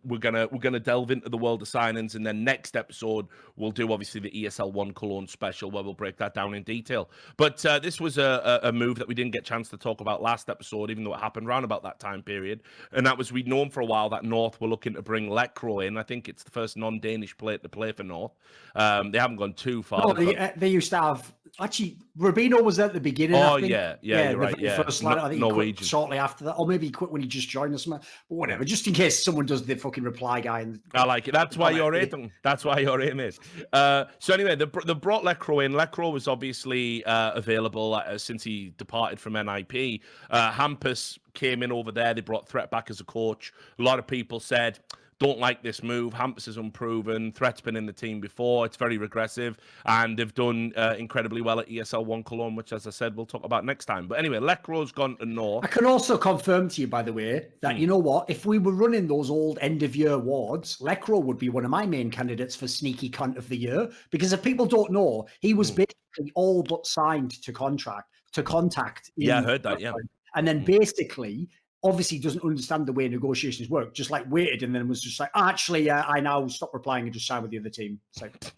we're gonna delve into the world of signings, and then next episode we'll do obviously the ESL 1 Cologne special where we'll break that down in detail. But this was a move that we didn't get a chance to talk about last episode, even though it happened around about that time period. And that was, we'd known for a while that North were looking to bring Lekro in. I think it's the first non-Danish player to play for North. They haven't gone too far. No, they used to have, actually, Rubino was at the beginning. Oh, I think. yeah, you're right. Yeah, first line, I think Norwegian. He quit shortly after that, or maybe he quit when he just joined us. But whatever, just in case someone does the fucking reply guy. I like it. That's why you're in. That's why you're in, mate. So anyway, they brought Lekro in. Lekro was obviously available since he departed from NIP. Hampus came in over there. They brought Threat back as a coach. A lot of people said, don't like this move. Hampus is unproven. Threat's been in the team before. It's very regressive. And they've done incredibly well at ESL 1 Cologne, which, as I said, we'll talk about next time. But anyway, Lekro's gone to North. I can also confirm to you, by the way, that, you know what? If we were running those old end-of-year awards, Lekro would be one of my main candidates for Sneaky Cunt of the Year. Because if people don't know, he was basically all but signed to contact. Yeah, I heard that, yeah. And then basically, obviously doesn't understand the way negotiations work, just like waited and then was just like, actually, I now stop replying and just sign with the other team. It's like,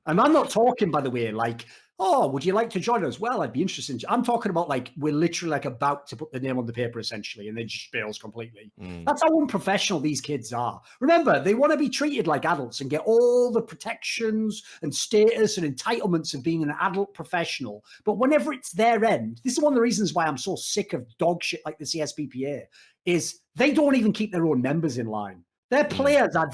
and I'm not talking, by the way, like, oh, would you like to join us? Well, I'd be interested. I'm talking about like, we're literally like about to put the name on the paper essentially, and then just bails completely. That's how unprofessional these kids are. Remember, they want to be treated like adults and get all the protections and status and entitlements of being an adult professional. But whenever it's their end, this is one of the reasons why I'm so sick of dog shit like the CSBPA, is they don't even keep their own members in line. Their players are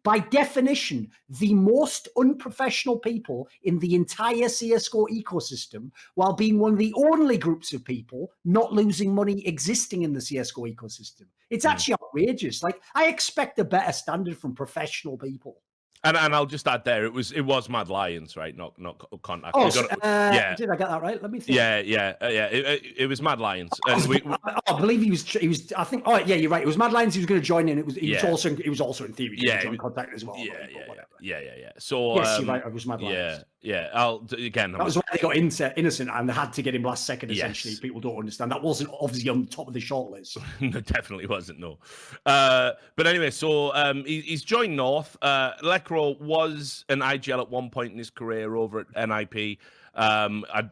by definition, the most unprofessional people in the entire CSGO ecosystem, while being one of the only groups of people not losing money existing in the CSGO ecosystem. It's actually outrageous. Like, I expect a better standard from professional people. And I'll just add there, it was Mad Lions, right? Not Contact. Oh, yeah. Did I get that right? Let me think. Yeah. It was Mad Lions. I believe he was. I think. Oh, yeah, you're right. It was Mad Lions. He was going to join in. He was also in theory. Yeah, join Contact as well. Yeah. So yes, you're right. It was Mad Lions. Yeah. That was why they got innocent, and they had to get him last second. Essentially, yes. People don't understand that wasn't obviously on the top of the short list. No, definitely wasn't. No. But anyway, so he's joined North. Lekro was an IGL at one point in his career over at NIP.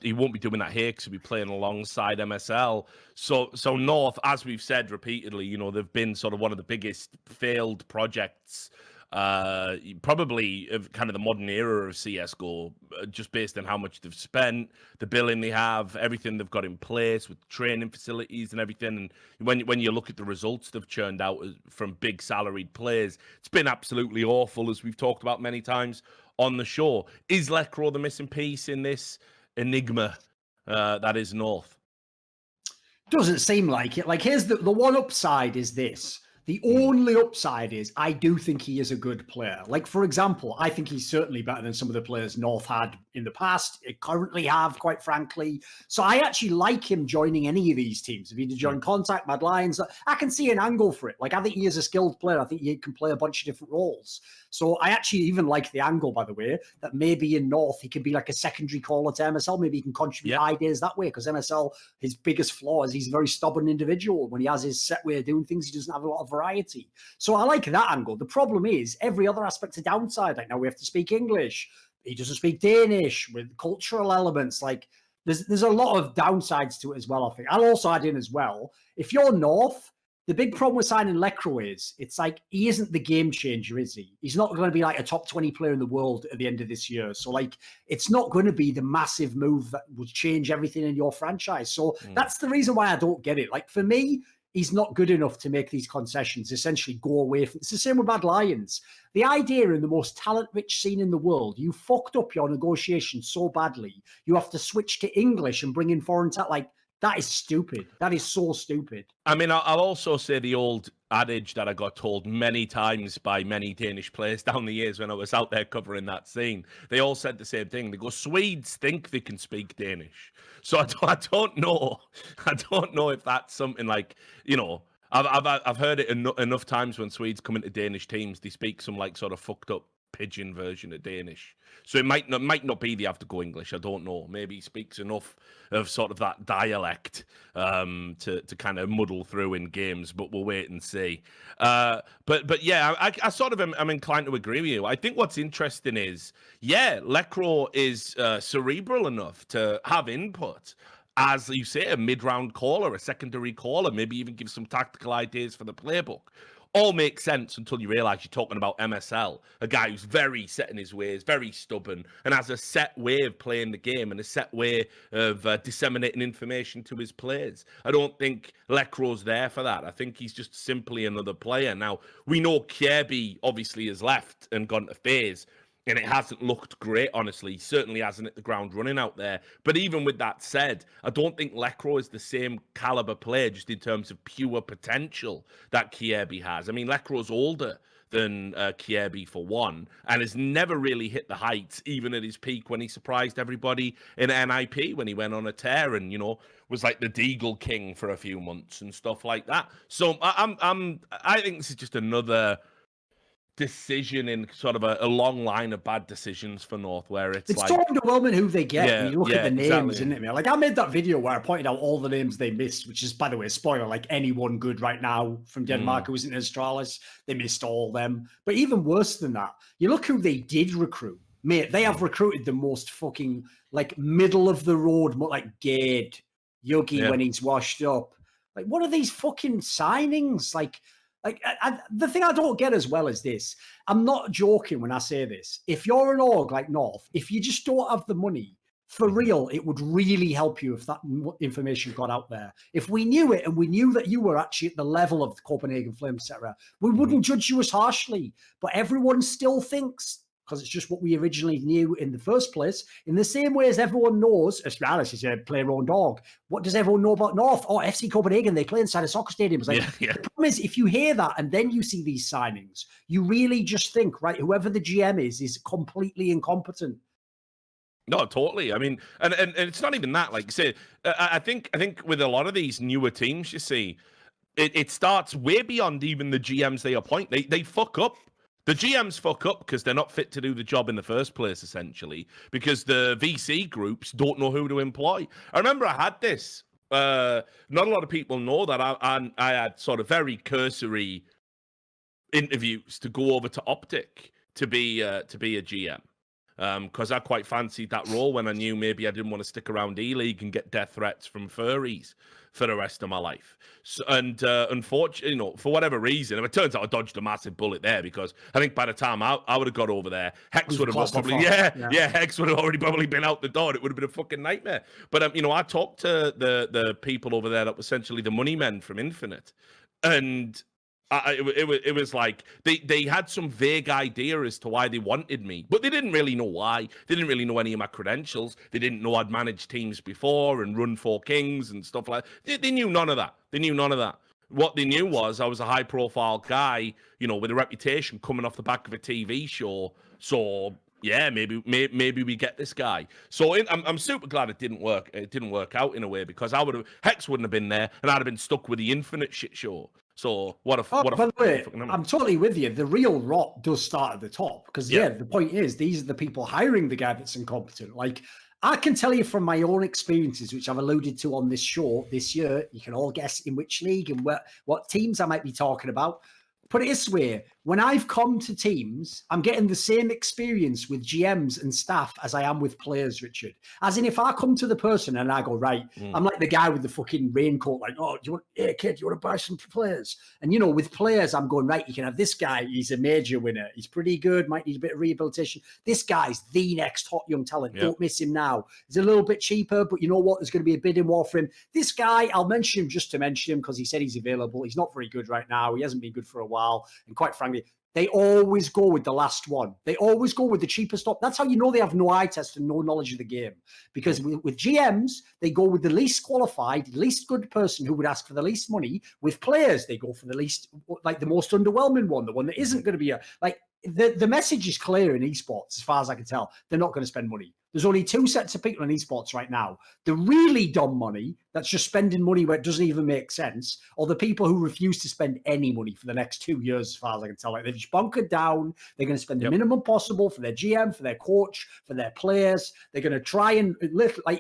He won't be doing that here because he'll be playing alongside MSL. So North, as we've said repeatedly, they've been sort of one of the biggest failed projects, probably of kind of the modern era of CSGO, just based on how much they've spent, the billing they have, everything they've got in place with training facilities and everything. And when you look at the results they've churned out from big salaried players, it's been absolutely awful, as we've talked about many times on the show. Is Lekro the missing piece in this enigma that is North? Doesn't seem like it. Like, here's the one upside is this. The only upside is I do think he is a good player. Like, for example, I think he's certainly better than some of the players North had in the past, currently have, quite frankly. So I actually like him joining any of these teams. If he did join Contact, Mad Lions, I can see an angle for it. Like, I think he is a skilled player. I think he can play a bunch of different roles. So I actually even like the angle, by the way, that maybe in North he can be like a secondary caller to MSL. Maybe he can contribute ideas that way, because MSL, his biggest flaw is he's a very stubborn individual. When he has his set way of doing things, he doesn't have a lot of variety. So I like that angle. The problem is every other aspect's a downside. Like now we have to speak English. He doesn't speak Danish with cultural elements. Like there's a lot of downsides to it as well, I think. I'll also add in as well, if you're North, the big problem with signing Lekro is it's like he isn't the game changer, is he? He's not going to be like a top 20 player in the world at the end of this year. So like it's not going to be the massive move that would change everything in your franchise. So that's the reason why I don't get it. Like for me, he's not good enough to make these concessions, essentially go away from. It's the same with Bad Lions. The idea in the most talent-rich scene in the world, you fucked up your negotiations so badly, you have to switch to English and bring in foreign talent. Like, that is stupid. That is so stupid. I mean, I'll also say the old adage that I got told many times by many Danish players down the years when I was out there covering that scene. They all said the same thing. They go, Swedes think they can speak Danish. So I don't know. I don't know if that's something like, you know, I've heard it enough times when Swedes come into Danish teams, they speak some like sort of fucked up pidgin version of Danish. So it might not be they have to go English. I don't know. Maybe he speaks enough of sort of that dialect to kind of muddle through in games, but we'll wait and see. But yeah, I sort of am inclined to agree with you. I think what's interesting is, yeah, Lekro is cerebral enough to have input. As you say, a mid-round caller, a secondary caller, maybe even give some tactical ideas for the playbook. All makes sense until you realise you're talking about MSL, a guy who's very set in his ways, very stubborn, and has a set way of playing the game and a set way of disseminating information to his players. I don't think Lekro's there for that. I think he's just simply another player. Now, we know Kjærby obviously has left and gone to FaZe, and it hasn't looked great, honestly. Certainly hasn't hit the ground running out there. But even with that said, I don't think Lekro is the same caliber player just in terms of pure potential that Kjærby has. I mean, Lekro's older than Kjærby for one, and has never really hit the heights, even at his peak when he surprised everybody in NIP when he went on a tear and, you know, was like the Deagle King for a few months and stuff like that. So I think this is just another decision in sort of a long line of bad decisions for North, where it's like, so underwhelming who they get when you look at the names, exactly. isn't it? Like I made that video where I pointed out all the names they missed, which is, by the way, a spoiler, like anyone good right now from Denmark who isn't in Astralis, they missed all them. But even worse than that, you look who they did recruit. Mate, they have recruited the most fucking like middle of the road, like Gade, Yogi when he's washed up. Like, what are these fucking signings? Like the thing I don't get as well is this. I'm not joking when I say this. If you're an org like North, if you just don't have the money, for real, it would really help you if that information got out there. If we knew it and we knew that you were actually at the level of the Copenhagen Flames, etc., we wouldn't judge you as harshly. But everyone still thinks, because it's just what we originally knew in the first place, in the same way as everyone knows, Astralis is a player-owned org. What does everyone know about North? Oh, FC Copenhagen, they play inside a soccer stadium. It's like, the problem is, if you hear that and then you see these signings, you really just think, right, whoever the GM is completely incompetent. No, totally. I mean, and it's not even that. Like, say, I think with a lot of these newer teams, you see, it starts way beyond even the GMs they appoint. They fuck up. The GMs fuck up because they're not fit to do the job in the first place, essentially, because the VC groups don't know who to employ. I remember I had this. Not a lot of people know that I had sort of very cursory interviews to go over to Optic to be a GM. Because I quite fancied that role when I knew maybe I didn't want to stick around E-League and get death threats from furries for the rest of my life. So, and unfortunately, you know, for whatever reason, it turns out I dodged a massive bullet there, because I think by the time I would have got over there, Hex would have probably, Hex would have already probably been out the door. It would have been a fucking nightmare. But, you know, I talked to the people over there that were essentially the money men from Infinite, and it was like they had some vague idea as to why they wanted me, but they didn't really know why. They didn't really know any of my credentials. They didn't know I'd managed teams before and run 4 Kings and stuff like that. They knew none of that. They knew none of that. What they knew was I was a high-profile guy, you know, with a reputation coming off the back of a TV show. So yeah, maybe we get this guy. So I'm super glad it didn't work. It didn't work out in a way, because Hex wouldn't have been there, and I'd have been stuck with the Infinite shit show. So by the way, I'm totally with you. The real rot does start at the top, because the point is, these are the people hiring the guy that's incompetent. Like, I can tell you from my own experiences, which I've alluded to on this show this year, you can all guess in which league and what teams I might be talking about. Put it this way, when I've come to teams, I'm getting the same experience with GMs and staff as I am with players, Richard. As in, if I come to the person and I go, right, I'm like the guy with the fucking raincoat, like, oh, hey, kid, you want to buy some players? And, with players, I'm going, right, you can have this guy. He's a major winner. He's pretty good, might need a bit of rehabilitation. This guy's the next hot young talent. Don't miss him now. He's a little bit cheaper, but you know what? There's going to be a bidding war for him. This guy, I'll mention him just to mention him because he said he's available. He's not very good right now. He hasn't been good for a while. And quite frankly, they always go with the last one. They always go with the cheapest option. That's how you know they have no eye test and no knowledge of the game. Because with GMs, they go with the least qualified, least good person who would ask for the least money. With players, they go for the least, like the most underwhelming one, the one that isn't going to be the message is clear in esports, as far as I can tell. They're not going to spend money. There's only two sets of people in esports right now. The really dumb money, that's just spending money where it doesn't even make sense, or the people who refuse to spend any money for the next 2 years, as far as I can tell. Like, they've just bunkered down. They're going to spend the minimum possible for their GM, for their coach, for their players. They're going to try and,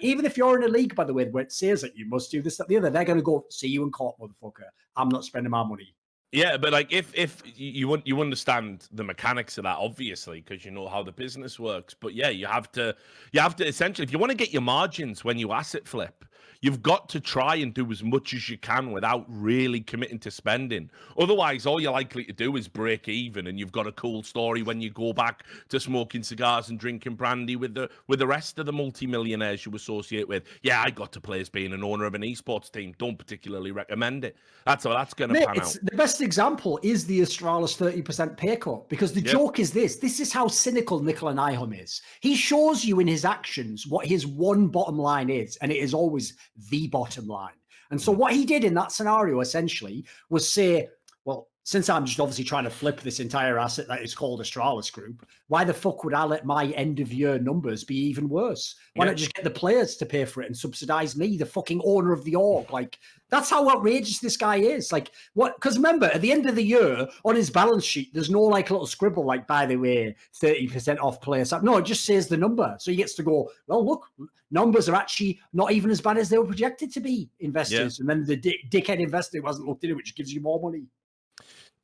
even if you're in a league, by the way, where it says that you must do this, that, the other, they're going to go, see you in court, motherfucker. I'm not spending my money. Yeah, but like if you understand the mechanics of that, obviously, because you know how the business works. But yeah, you have to essentially, if you want to get your margins when you asset flip, you've got to try and do as much as you can without really committing to spending. Otherwise, all you're likely to do is break even, and you've got a cool story when you go back to smoking cigars and drinking brandy with the rest of the multimillionaires you associate with. Yeah, I got to play as being an owner of an esports team. Don't particularly recommend it. That's how that's going to pan out. The best example is the Astralis 30% pay cut, because the joke is this is how cynical Nicola Nyholm is. He shows you in his actions what his one bottom line is, and it is always the bottom line. And so what he did in that scenario essentially was say, well, since I'm just obviously trying to flip this entire asset that is called Astralis Group, why the fuck would I let my end of year numbers be even worse? Why not just get the players to pay for it and subsidize me, the fucking owner of the org? Like, that's how outrageous this guy is. Like, what? Because remember, at the end of the year, on his balance sheet, there's no like little scribble like, by the way, 30% off players. No, it just says the number. So he gets to go, well, look, numbers are actually not even as bad as they were projected to be, investors. And then the dickhead investor who hasn't looked at it, which gives you more money.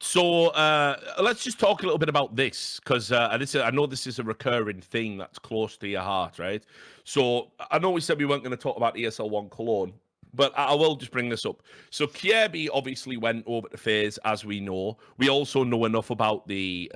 So let's just talk a little bit about this, because I know this is a recurring thing that's close to your heart, right? So I know we said we weren't going to talk about ESL 1 Cologne, but I will just bring this up. So Kjaerbye obviously went over to FaZe, as we know. We also know enough about the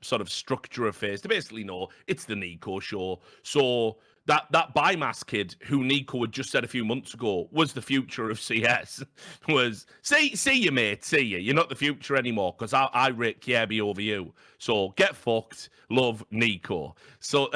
sort of structure of FaZe to basically know it's the Nico show. So that Bymas kid, who Nico had just said a few months ago was the future of CS, was, see you, mate, see you. You're not the future anymore, because I rate Kjaerbye over you. So get fucked, love, Nico. So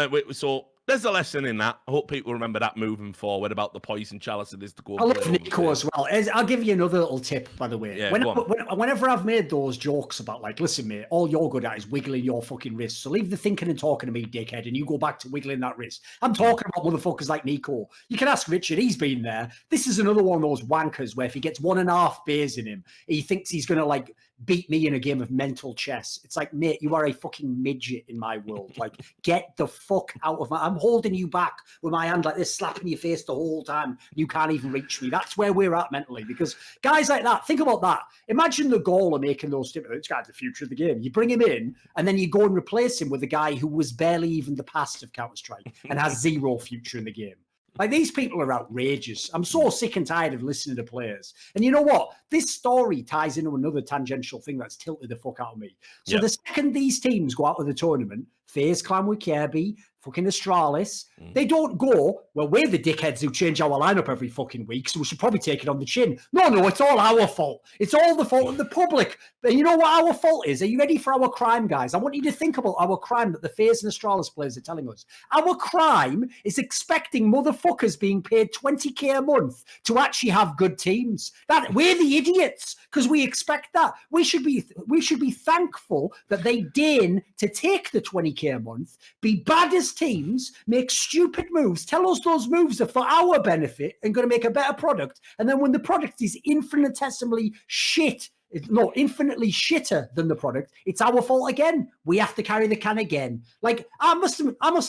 there's a lesson in that. I hope people remember that moving forward, about the poison chalice it is to go. I love Nico as well. I'll give you another little tip, by the way. Yeah, whenever I've made those jokes about, like, listen, mate, all you're good at is wiggling your fucking wrist. So leave the thinking and talking to me, dickhead, and you go back to wiggling that wrist. I'm talking about motherfuckers like Nico. You can ask Richard. He's been there. This is another one of those wankers where if he gets 1.5 beers in him, he thinks he's going to, like, beat me in a game of mental chess. It's like, mate, you are a fucking midget in my world. Like, get the fuck out of I'm holding you back with my hand like this, slapping your face the whole time. You can't even reach me. That's where we're at mentally, because guys like that, think about that. Imagine the goal of making those statements. This guy's the future of the game. You bring him in, and then you go and replace him with a guy who was barely even the past of Counter-Strike and has zero future in the game. Like, these people are outrageous. I'm so sick and tired of listening to players. And you know what? This story ties into another tangential thing that's tilted the fuck out of me. So the second these teams go out of the tournament, FaZe clan with Kjaerbye, fucking Astralis, they don't go, well, we're the dickheads who change our lineup every fucking week, so we should probably take it on the chin. No, it's all our fault. It's all the fault of the public. And you know what our fault is? Are you ready for our crime, guys? I want you to think about our crime that the FaZe and Astralis players are telling us. Our crime is expecting motherfuckers being paid 20k a month to actually have good teams. That we're the idiots, because we expect that. We should be thankful that they deign to take the 20k a month, be bad as teams, make stupid moves, tell us those moves are for our benefit and going to make a better product. And then when the product is infinitesimally shit no, infinitely shitter than the product. It's our fault again. We have to carry the can again. Like, I must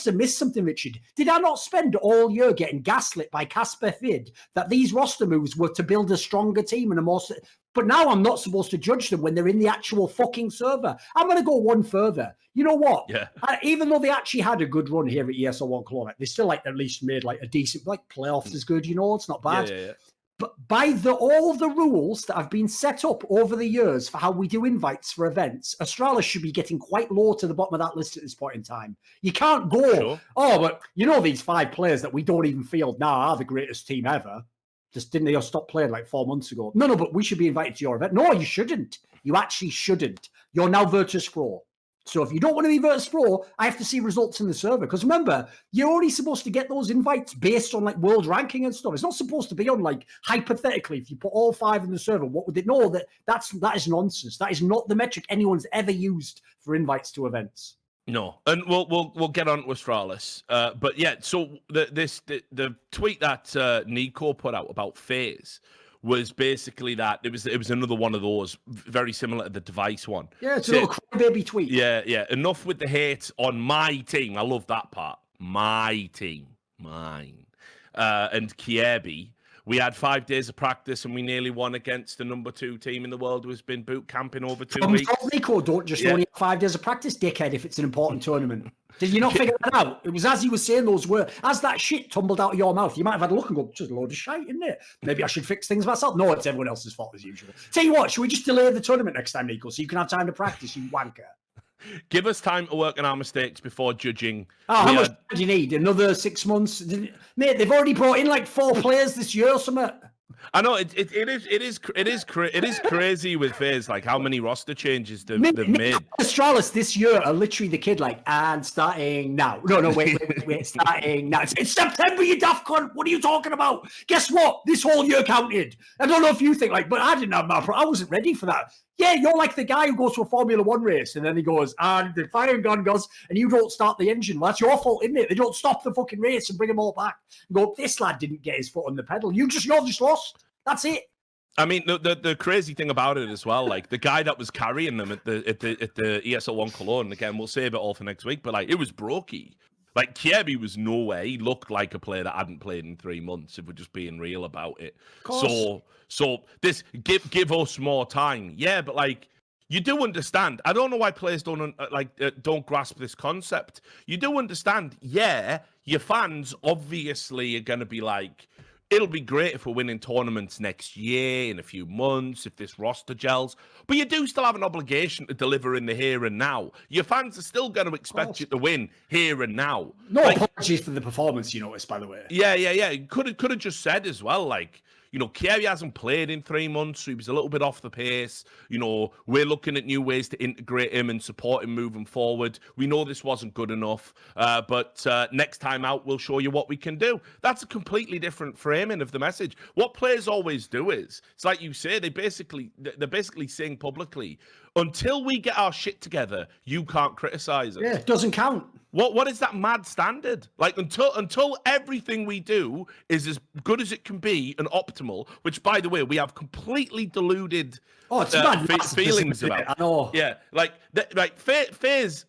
have missed something, Richard. Did I not spend all year getting gaslit by Casper Fid that these roster moves were to build a stronger team and a more... But now I'm not supposed to judge them when they're in the actual fucking server. I'm going to go one further. You know what? Yeah. Even though they actually had a good run here at ESL1 Cologne, they still like at least made like a decent, like playoffs is good, you know, it's not bad. Yeah. But by all the rules that have been set up over the years for how we do invites for events, Australis should be getting quite low to the bottom of that list at this point in time. You can't go, but you know these 5 players that we don't even field now are the greatest team ever. Just didn't they stop playing like 4 months ago? No, but we should be invited to your event. No, you shouldn't. You actually shouldn't. You're now Virtus Pro. So if you don't want to be Virtus Pro, I have to see results in the server. Because remember, you're only supposed to get those invites based on like world ranking and stuff. It's not supposed to be on like, hypothetically, if you put all 5 in the server, what would they know? That is nonsense. That is not the metric anyone's ever used for invites to events. No, and we'll get on to Australis. But yeah, so the tweet that Nico put out about FaZe was basically that it was another one of those very similar to the device one. Yeah, it's a little crybaby tweet. Yeah. Enough with the hate on my team. I love that part. My team, mine, and Kiebi. We had 5 days of practice and we nearly won against the number 2 team in the world who's been boot camping over 2 weeks. Nico, don't just only have 5 days of practice, dickhead, if it's an important tournament. Did you not figure that out? It was as he was saying those words, as that shit tumbled out of your mouth, you might have had a look and go, just a load of shite, isn't it? Maybe I should fix things myself. No, it's everyone else's fault as usual. Tell you what, should we just delay the tournament next time, Nico, so you can have time to practice, you wanker? Give us time to work on our mistakes before judging. How much do you need? Another 6 months? Mate, they've already brought in like 4 players this year or something. I know it is crazy with FaZe, like how many roster changes they've made. Australis this year are literally the kid like, and starting now. No, wait, starting now. It's September, you daft cunt. What are you talking about? Guess what? This whole year counted. I don't know if you think like, but I didn't have I wasn't ready for that. Yeah, you're like the guy who goes to a Formula 1 race and then he goes, and the firing gun goes, and you don't start the engine. Well, that's your fault, isn't it? They don't stop the fucking race and bring them all back. And go, this lad didn't get his foot on the pedal. You're just lost. That's it. I mean, the crazy thing about it as well, like the guy that was carrying them at the ESL1 Cologne, again, we'll save it all for next week, but like it was Brokey. Like Kiebi was nowhere. He looked like a player that hadn't played in 3 months, if we're just being real about it. So this give us more time. Yeah, but like you do understand. I don't know why players don't grasp this concept. You do understand. Yeah, your fans obviously are going to be like, it'll be great if we're winning tournaments next year, in a few months, if this roster gels. But you do still have an obligation to deliver in the here and now. Your fans are still going to expect you to win here and now. No apologies for the performance, you noticed, by the way. Yeah. Could have just said as well, like, you know, Kievi hasn't played in 3 months, so he was a little bit off the pace. You know, we're looking at new ways to integrate him and support him moving forward. We know this wasn't good enough, but next time out, we'll show you what we can do. That's a completely different framing of the message. What players always do is, it's like you say, they're basically saying publicly, until we get our shit together, you can't criticize us. Yeah, it doesn't count. What is that mad standard? Like until everything we do is as good as it can be and optimal, which by the way, we have completely deluded feelings about. I know. Yeah, FaZe,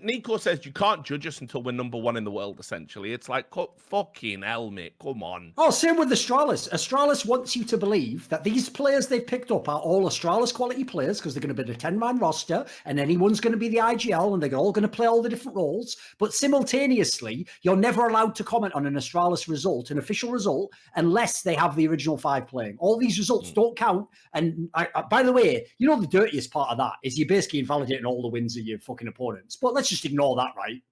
Nico says you can't judge us until we're number 1 in the world, essentially. It's like, fucking hell, mate, come on. Oh, same with Australis. Australis wants you to believe that these players they've picked up are all Australis quality players because they're going to be the 10-man roster and anyone's going to be the IGL and they're all going to play all the different roles. But simultaneously, you're never allowed to comment on an Australis result, an official result, unless they have the original 5 playing. All these results don't count. And by the way, you know the dirtiest part of that is you're basically invalidating all the wins of your fucking opponents. But let's just ignore that, right?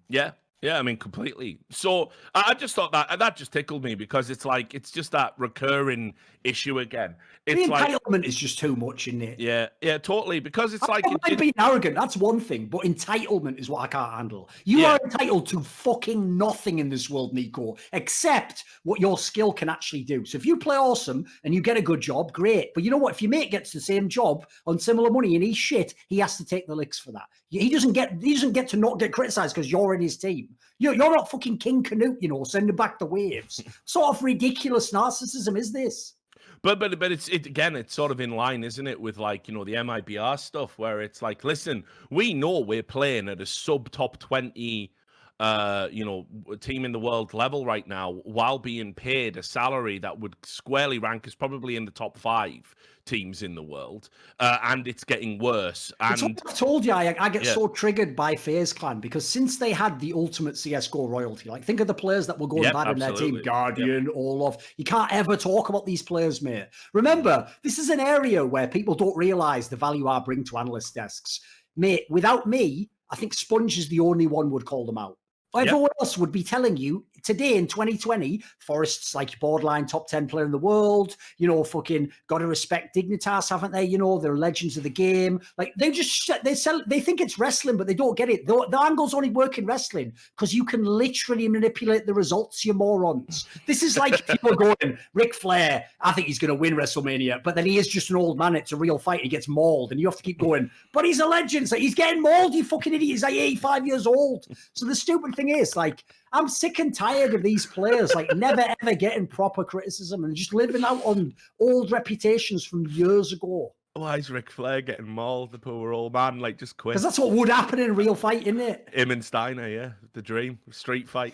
Yeah, I mean, completely. So I just thought that just tickled me because it's like, it's just that recurring issue again. It's the entitlement is just too much, isn't it? Yeah, totally. Because it's like... being arrogant, that's one thing, but entitlement is what I can't handle. You are entitled to fucking nothing in this world, Nico, except what your skill can actually do. So if you play awesome and you get a good job, great. But you know what? If your mate gets the same job on similar money and he's shit, he has to take the licks for that. He doesn't get to not get criticised because you're in his team. You're not fucking King Canute, you know, sending back the waves. Sort of ridiculous narcissism is this? But it's again, it's sort of in line, isn't it, with like, you know, the MIBR stuff, where it's like, listen, we know we're playing at a sub top 20 you know, team in the world level right now, while being paid a salary that would squarely rank us probably in the top 5 teams in the world, and it's getting worse. And I've told you, I get so triggered by FaZe Clan, because since they had the ultimate CS:GO royalty, like think of the players that were going bad in their team, Guardian, Olaf. You can't ever talk about these players, mate. Remember, this is an area where people don't realize the value I bring to analyst desks, mate. Without me, I think Sponge is the only one would call them out. Everyone else would be telling you today in 2020, Forest's like borderline top 10 player in the world, you know, fucking got to respect Dignitas, haven't they? You know, they're legends of the game. Like they think it's wrestling, but they don't get it. The angles only work in wrestling because you can literally manipulate the results, you morons. This is like people going, Ric Flair, I think he's going to win WrestleMania, but then he is just an old man. It's a real fight. He gets mauled and you have to keep going, but he's a legend. So he's getting mauled, you fucking idiot. He's like 85 years old. So the stupid thing is, like, I'm sick and tired of these players, like, never ever getting proper criticism and just living out on old reputations from years ago. Why is Ric Flair getting mauled, the poor old man? Like, just quit. Because that's what would happen in a real fight, isn't it? Him and Steiner, yeah. The dream. Street fight.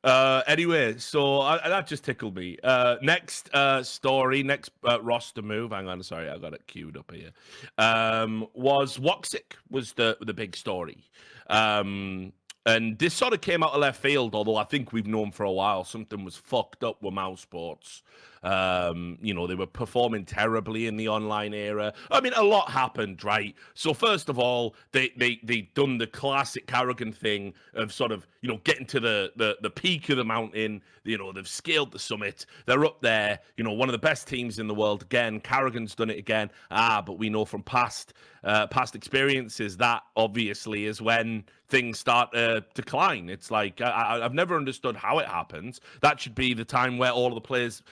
Anyway, so that just tickled me. Next story, next roster move. Hang on, sorry, I got it queued up here. Was Woxic was the big story. And this sort of came out of left field, although I think we've known for a while something was fucked up with mouse sports. You know, they were performing terribly in the online era. I mean, a lot happened, right? So first of all, they done the classic Karrigan thing of sort of, you know, getting to the peak of the mountain. You know, they've scaled the summit. They're up there, you know, one of the best teams in the world again. Karrigan's done it again. But we know from past experiences that obviously is when things start to decline. It's like, I've never understood how it happens. That should be the time where all of the players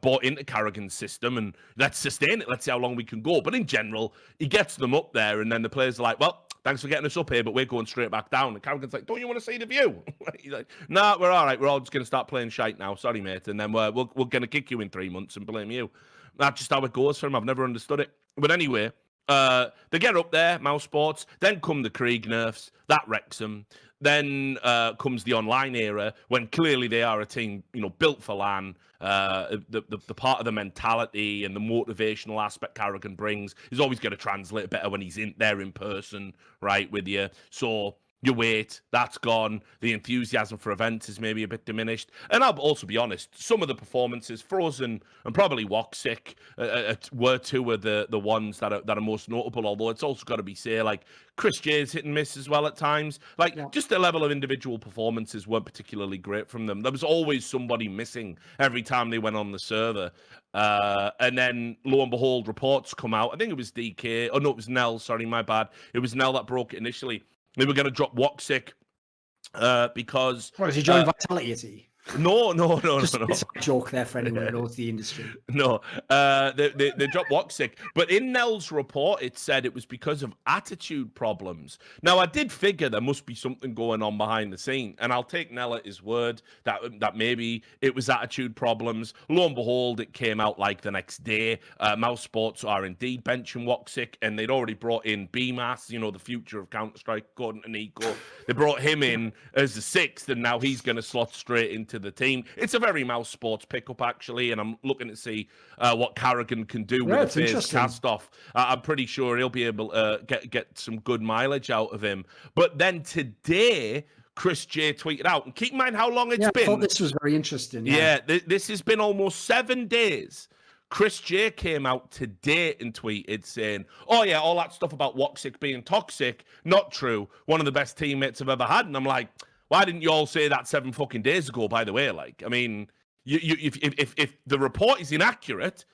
bought into Karrigan's system and let's sustain it. Let's see how long we can go. But in general, he gets them up there and then the players are like, well, thanks for getting us up here, but we're going straight back down. And Karrigan's like, don't you want to see the view? He's like, nah, we're all right. We're all just going to start playing shite now. Sorry, mate. And then we're going to kick you in 3 months and blame you. That's just how it goes for him. I've never understood it. But anyway, they get up there, mouse sports. Then come the Krieg nerfs. That wrecks them. Then comes the online era when clearly they are a team, you know, built for LAN. The part of the mentality and the motivational aspect Karrigan brings is always going to translate better when he's in there in person, right, with you. So you wait, that's gone. The enthusiasm for events is maybe a bit diminished. And I'll also be honest, some of the performances, Frozen and probably Woxic, were two of the ones that are most notable, although it's also got to be said, like, Chris J's hit and miss as well at times. Like, just the level of individual performances weren't particularly great from them. There was always somebody missing every time they went on the server. And then, lo and behold, reports come out. I think it was DK. Oh, no, it was Nell. Sorry, my bad. It was Nell that broke it initially. They were going to drop Woxic because... What, is he joined Vitality, is he? No. It's a joke there for anyone who knows the industry. No, they dropped Woxic. But in Nell's report, it said it was because of attitude problems. Now, I did figure there must be something going on behind the scene, and I'll take Nell at his word that maybe it was attitude problems. Lo and behold, it came out like the next day. Mouse Sports are indeed benching Woxic, and they'd already brought in Bymas, you know, the future of Counter-Strike, according to Ehco. They brought him in as the 6th, and now he's going to slot straight into the team. It's a very Mouse Sports pickup, actually, and I'm looking to see what Karrigan can do with the FaZe cast-off. I'm pretty sure he'll be able to get some good mileage out of him. But then today, Chris J tweeted out, and keep in mind how long it's been. I thought this was very interesting. Yeah, this has been almost 7 days. Chris J came out today and tweeted saying, oh yeah, all that stuff about Woxic being toxic, not true. One of the best teammates I've ever had. And I'm like, why didn't you all say that 7 fucking days ago, by the way? Like, I mean, if the report is inaccurate,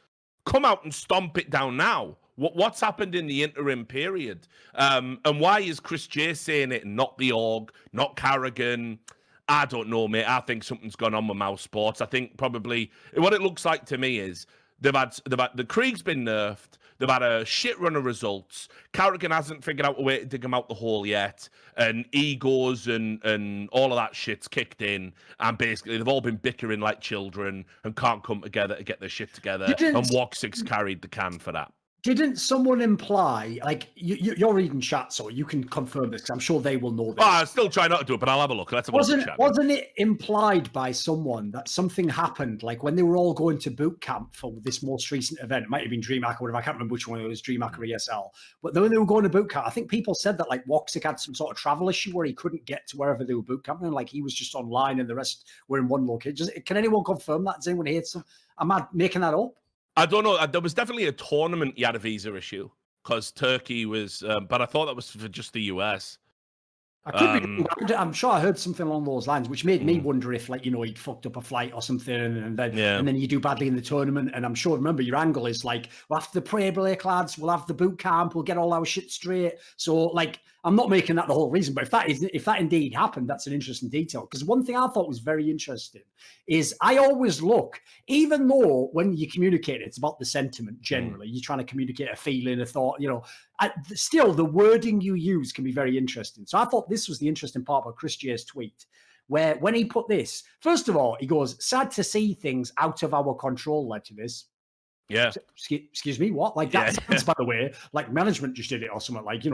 come out and stomp it down now. What's happened in the interim period? And why is Chris J saying it and not the org, not Karrigan? I don't know, mate. I think something's gone on with Mouse Sports. I think probably what it looks like to me is the Krieg's been nerfed. They've had a shit run of results. Carrigan hasn't figured out a way to dig him out the hole yet, and egos and all of that shit's kicked in, and basically they've all been bickering like children and can't come together to get their shit together. And Woxic's carried the can for that. Didn't someone imply, like, you're reading chat, so you can confirm this, because I'm sure they will know this. Oh, I still try not to do it, but I'll have a look. Let's have a look at chat. Wasn't it implied by someone that something happened, like when they were all going to boot camp for this most recent event? It might have been DreamHack or whatever. I can't remember which one it was, DreamHack or ESL. But when they were going to boot camp, I think people said that, like, Woxic had some sort of travel issue where he couldn't get to wherever they were boot camping, and, like, he was just online and the rest were in one location. Can anyone confirm that? Does anyone hear some? Am I making that up? I don't know. There was definitely a tournament he had a visa issue because Turkey was, but I thought that was for just the US. I could be. I'm sure I heard something along those lines, which made me wonder if, like, he'd fucked up a flight or something, and then you do badly in the tournament. And I'm sure, remember, your angle is like, well, after the prayer break, lads, we'll have the boot camp, we'll get all our shit straight. So, like, I'm not making that the whole reason, but if that indeed happened, that's an interesting detail. Because one thing I thought was very interesting is I always look, even though when you communicate, it's about the sentiment generally, you're trying to communicate a feeling, a thought, still the wording you use can be very interesting. So I thought this was the interesting part about Chris J's tweet, where when he put this, first of all, he goes, sad to see things out of our control led to this. Yeah. Excuse me, what? Like, that sounds, by the way, like management just did it or something, like,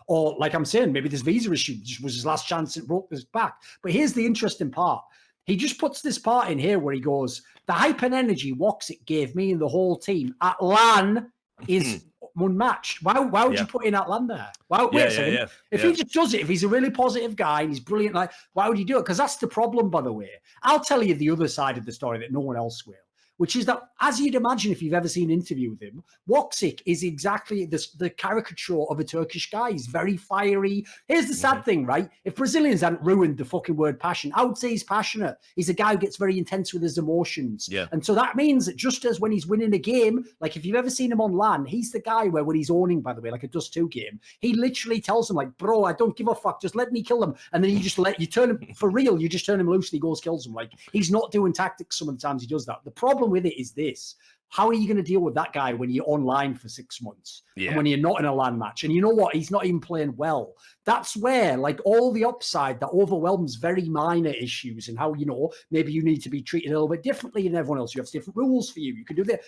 or like I'm saying, maybe this visa issue just was his last chance and broke his back. But here's the interesting part. He just puts this part in here where he goes, the hype and energy Woxic gave me and the whole team at LAN is unmatched. Why would you put in at LAN there? Wait a second. If he just does it, if he's a really positive guy and he's brilliant, like, why would he do it? Because that's the problem, by the way. I'll tell you the other side of the story that no one else will, which is that, as you'd imagine if you've ever seen an interview with him, Woxic is exactly the caricature of a Turkish guy. He's very fiery. Here's the sad thing, right? If Brazilians hadn't ruined the fucking word passion, I would say he's passionate. He's a guy who gets very intense with his emotions. Yeah. And so that means that just as when he's winning a game, like if you've ever seen him on LAN, he's the guy where when he's owning, by the way, like a Dust 2 game, he literally tells him, like, bro, I don't give a fuck. Just let me kill them. And then you turn him, for real, you just turn him loose and he goes, kills him. Like, he's not doing tactics some of the times he does that. The problem with it is this. How are you going to deal with that guy when you're online for 6 months and when you're not in a LAN match? And you know what? He's not even playing well. That's where, like, all the upside that overwhelms very minor issues and how, maybe you need to be treated a little bit differently than everyone else. You have different rules for you. You can do that.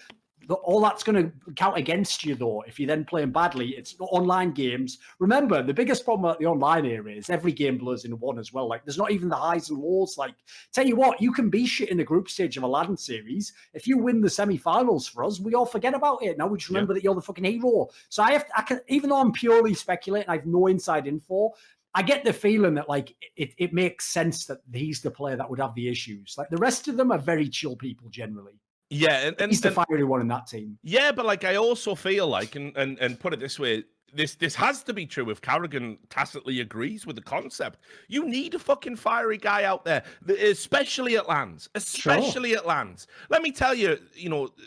All that's going to count against you, though, if you're then playing badly. It's online games. Remember, the biggest problem at the online area is every game blurs into one as well. Like, there's not even the highs and lows. Like, tell you what, you can be shit in the group stage of a LAN series. If you win the semi-finals for us, we all forget about it. Now we just remember that you're the fucking hero. So I can, even though I'm purely speculating, I have no inside info, I get the feeling that, like, it makes sense that he's the player that would have the issues. Like, the rest of them are very chill people generally. Yeah, and he's the fiery one in that team. Yeah, but, like, I also feel like, and put it this way, this has to be true if Carrigan tacitly agrees with the concept. You need a fucking fiery guy out there, especially at LANs. Especially at LANs. Let me tell you,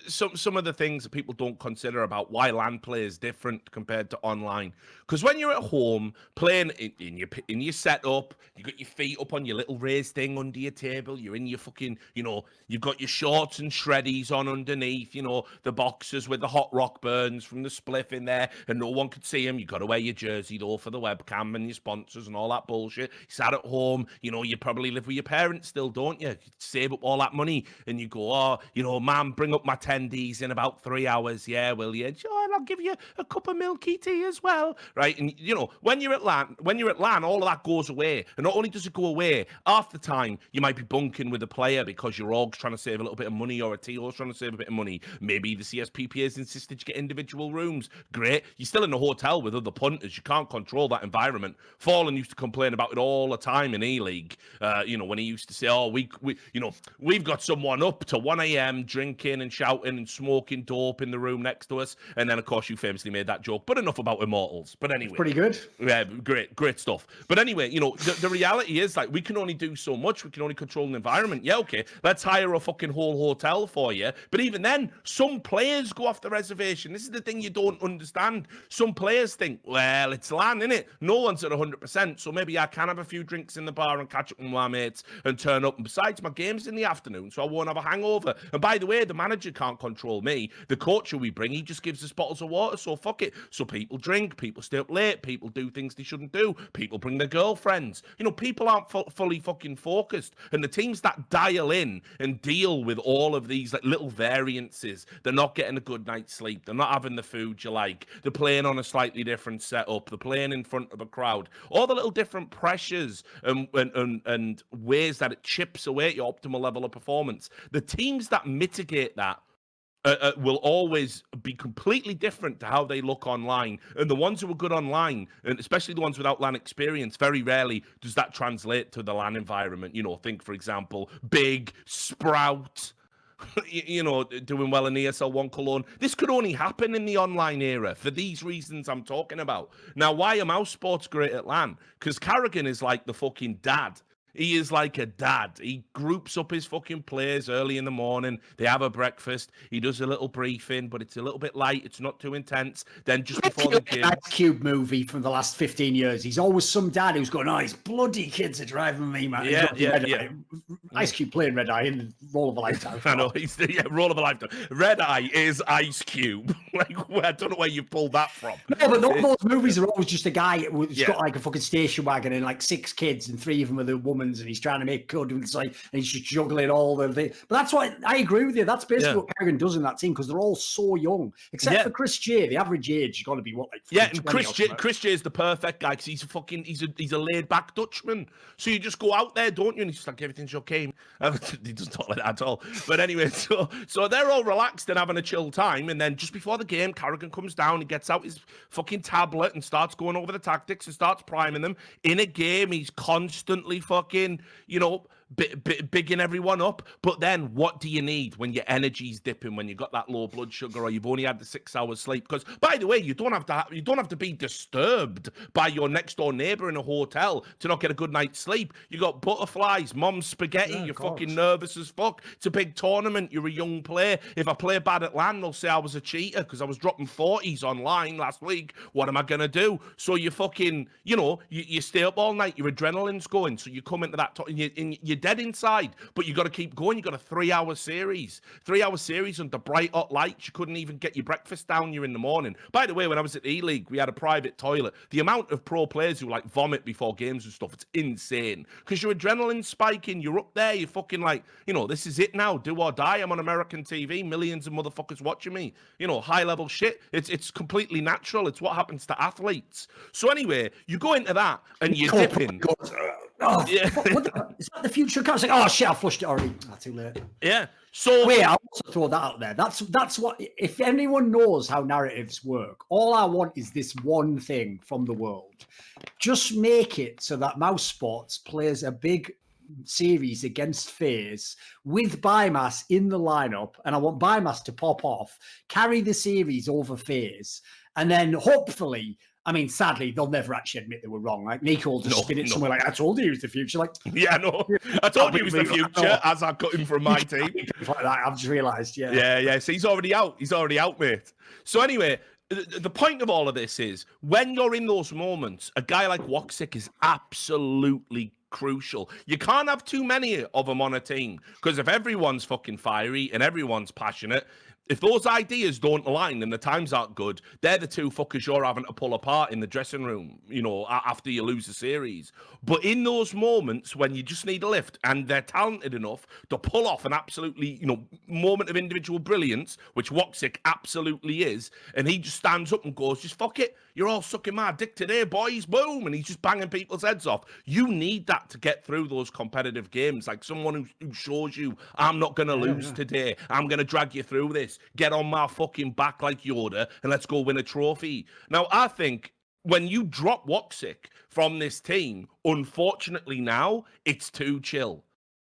some of the things that people don't consider about why LAN play is different compared to online. Because when you're at home playing in your setup, you got your feet up on your little raised thing under your table. You're in your fucking, you've got your shorts and shreddies on underneath. The boxers with the hot rock burns from the spliff in there, and no one could see him. You got to wear your jersey though for the webcam and your sponsors and all that bullshit. You sat at home, you probably live with your parents still, don't you? You save up all that money and you go, Mum, bring up my tendies in about 3 hours. Yeah, will you? Sure, I'll give you a cup of milky tea as well, right? And when you're at LAN, all of that goes away. And not only does it go away, half the time you might be bunking with a player because you're all trying to save a little bit of money, or a TO's trying to save a bit of money. Maybe the CSPPA has insisted you get individual rooms. Great. You're still in a hotel with other punters. You can't control that environment. Fallen used to complain about it all the time in E-League. When he used to say, "Oh, we've got someone up to 1 a.m. drinking and shouting and smoking dope in the room next to us," and then of course, you famously made that joke, but enough about Immortals. But anyway. Pretty good. Yeah, great stuff. But anyway, you know, the reality is, like, we can only do so much. We can only control an environment. Yeah, okay, let's hire a fucking whole hotel for you. But even then, some players go off the reservation. This is the thing you don't understand. Some players think, well, it's LAN, innit? No one's at 100%, so maybe I can have a few drinks in the bar and catch up with my mates and turn up. And besides, my game's in the afternoon, so I won't have a hangover. And by the way, the manager can't control me. The coach who we bring, he just gives us bottles of water, so fuck it. So people drink, people stay up late, people do things they shouldn't do, people bring their girlfriends. You know, people aren't fully fucking focused. And the teams that dial in and deal with all of these like little variances, they're not getting a good night's sleep, they're not having the food you like, they're playing on a slightly different setup, they're playing in front of a crowd, all the little different pressures and ways that it chips away at your optimal level of performance. The teams that mitigate that will always be completely different to how they look online. And the ones who are good online, and especially the ones without LAN experience, very rarely does that translate to the LAN environment. You know, think, for example, Big, Sprout, you know, doing well in ESL 1 Cologne. This could only happen in the online era for these reasons I'm talking about. Now, why are Mouse Sports great at LAN? Because Carrigan is like the fucking dad. He is like a dad. He groups up his fucking players early in the morning. They have a breakfast. He does a little briefing, but it's a little bit light. It's not too intense. Then just before the game... Ice Cube movie from the last 15 years. He's always some dad who's going, oh, these bloody kids are driving me, man. Yeah. Ice Cube playing Red Eye in the Role of a Lifetime. I know. He's Role of a Lifetime. Red Eye is Ice Cube. Like, I don't know where you pulled that from. No, but those movies are always just a guy who's got like a fucking station wagon and like 6 kids and 3 of them are the woman. And he's trying to make good and he's just juggling all the things. But that's why I agree with you. That's basically what Carrigan does in that team because they're all so young. Except for Chris J, the average age has got to be what, like and Chris J is the perfect guy because he's a laid back Dutchman. So you just go out there, don't you? And he's just like everything's okay. He doesn't talk like that at all. But anyway, so they're all relaxed and having a chill time. And then just before the game, Carrigan comes down, he gets out his fucking tablet and starts going over the tactics and starts priming them. In a game, he's constantly fucking, you know, bigging everyone up. But then what do you need when your energy's dipping, when you've got that low blood sugar or you've only had the 6 hours sleep? Because by the way, you don't have to be disturbed by your next door neighbor in a hotel to not get a good night's sleep. You got butterflies, mom's spaghetti, you're fucking nervous as fuck. It's a big tournament, you're a young player. If I play bad at LAN, they'll say I was a cheater because I was dropping 40s online last week. What am I gonna do? So you fucking, you know, you stay up all night, your adrenaline's going, so you come into that and you're dead inside, but you got to keep going. You got a 3-hour series under bright hot lights. You couldn't even get your breakfast down. You're in the morning. By the way, when I was at E-League, we had a private toilet. The amount of pro players who like vomit before games and stuff, it's insane because your adrenaline's spiking. You're up there. You're fucking like, you know, this is it now. Do or die. I'm on American TV. Millions of motherfuckers watching me. You know, high level shit. It's completely natural. It's what happens to athletes. So anyway, you go into that and you're dipping. Oh, yeah. Is that the future? Like, oh shit, I flushed it already. Too late. Yeah. So wait, I'll also throw that out there. That's what. If anyone knows how narratives work, all I want is this one thing from the world. Just make it so that Mouse Sports plays a big series against FaZe with Bymas in the lineup, and I want Bymas to pop off, carry the series over FaZe, and then hopefully. I mean, sadly, they'll never actually admit they were wrong. Like Nico will just spin it somewhere like, I told you he was the future. Like, yeah, no, I told you he was the future as I cut him from my team. Like that, I've just realised, Yeah. So he's already out. He's already out, mate. So anyway, the point of all of this is when you're in those moments, a guy like Woxic is absolutely crucial. You can't have too many of them on a team because if everyone's fucking fiery and everyone's passionate, if those ideas don't align and the times aren't good, they're the two fuckers you're having to pull apart in the dressing room, you know, after you lose the series. But in those moments when you just need a lift and they're talented enough to pull off an absolutely, you know, moment of individual brilliance, which Woxic absolutely is, and he just stands up and goes, just fuck it, you're all sucking my dick today, boys, boom, and he's just banging people's heads off. You need that to get through those competitive games, like someone who shows you, I'm not going to lose today, I'm going to drag you through this. Get on my fucking back like Yoda and let's go win a trophy. Now, I think when you drop Woxic from this team, unfortunately now, it's too chill.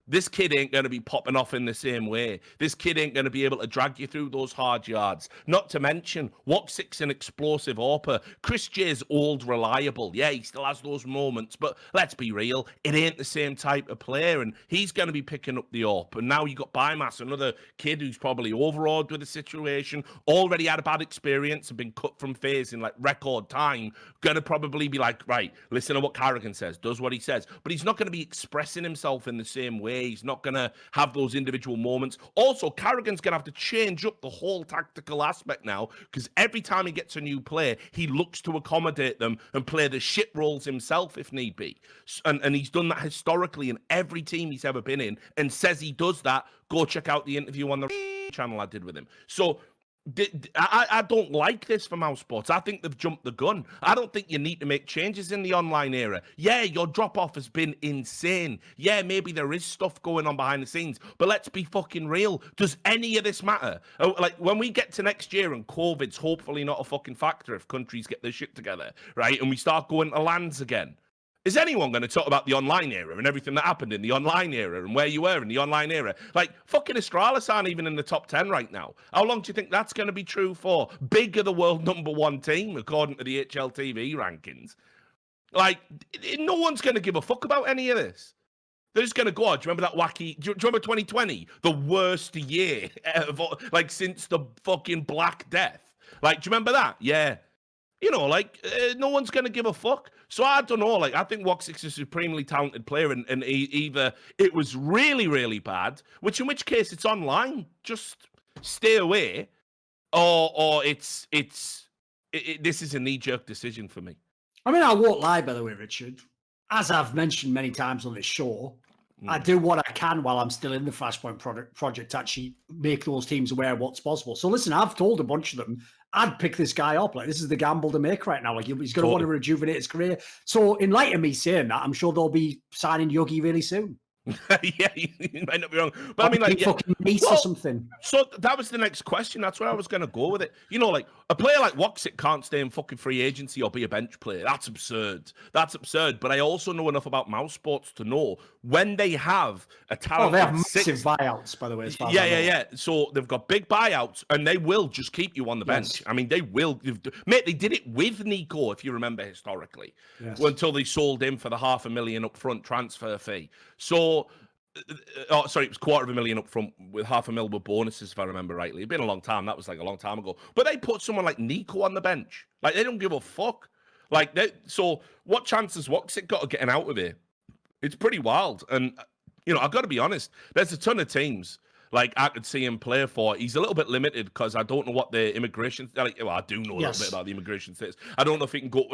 This kid ain't going to be popping off in the same way. This kid ain't going to be able to drag you through those hard yards. Not to mention, Woxic's an explosive AWPer. Chris J's old reliable. Yeah, he still has those moments, but let's be real, it ain't the same type of player, and he's going to be picking up the AWP. And now you got Bymas, another kid who's probably overawed with the situation, already had a bad experience and been cut from phase in like record time, going to probably be like, right, listen to what Carrigan says, does what he says, but he's not going to be expressing himself in the same way. He's not going to have those individual moments. Also, Carrigan's going to have to change up the whole tactical aspect now, because every time he gets a new player, he looks to accommodate them and play the shit roles himself if need be. And he's done that historically in every team he's ever been in, and says he does that. Go check out the interview on the channel I did with him. So I don't like this for Mouse Sports. I think they've jumped the gun. I don't think you need to make changes in the online era. Yeah, your drop-off has been insane. Yeah, maybe there is stuff going on behind the scenes, but let's be fucking real. Does any of this matter? Like, when we get to next year and COVID's hopefully not a fucking factor if countries get their shit together, right, and we start going to lands again, is anyone going to talk about the online era and everything that happened in the online era and where you were in the online era? Like, fucking Astralis aren't even in the top 10 right now. How long do you think that's going to be true for? Big are the world #1 team, according to the HLTV rankings. Like, no one's going to give a fuck about any of this. They're just going to go, oh, do you remember that wacky... Do you remember 2020? The worst year ever, like, since the fucking Black Death. Like, do you remember that? Yeah. You know, like, no one's going to give a fuck. So I don't know. Like, I think Woxic's a supremely talented player, and either it was really, really bad, in which case it's online, just stay away, or this is a knee-jerk decision for me. I mean, I won't lie, by the way, Richard. As I've mentioned many times on this show, I do what I can while I'm still in the Flashpoint project to actually make those teams aware of what's possible. So listen, I've told a bunch of them, I'd pick this guy up. Like, this is the gamble to make right now. Like, he's going to want to rejuvenate his career. So in light of me saying that, I'm sure they'll be signing Yogi really soon. Yeah, you might not be wrong, but I mean, like, fucking meat or something. So that was the next question. That's where I was going to go with it. You know, like, a player like Woxic can't stay in fucking free agency or be a bench player. That's absurd. That's absurd. But I also know enough about Mouse Sports to know when they have a talent. Oh, they have massive buyouts, by the way. As far as yeah. So they've got big buyouts, and they will just keep you on the bench. I mean, they will. Mate, they did it with Nico, if you remember historically, until they sold him for the $500,000 upfront transfer fee. So. Oh, sorry, it was $250,000 up front with $500,000 with bonuses, if I remember rightly. It's been a long time. That was like a long time ago. But they put someone like Nico on the bench. Like, they don't give a fuck. Like, so what chance has Woxic got of getting out of here? It's pretty wild. And, you know, I've got to be honest, there's a ton of teams like I could see him play for. He's a little bit limited because I don't know what the immigration... Well, I do know a little bit about the immigration status. I don't know if he can go...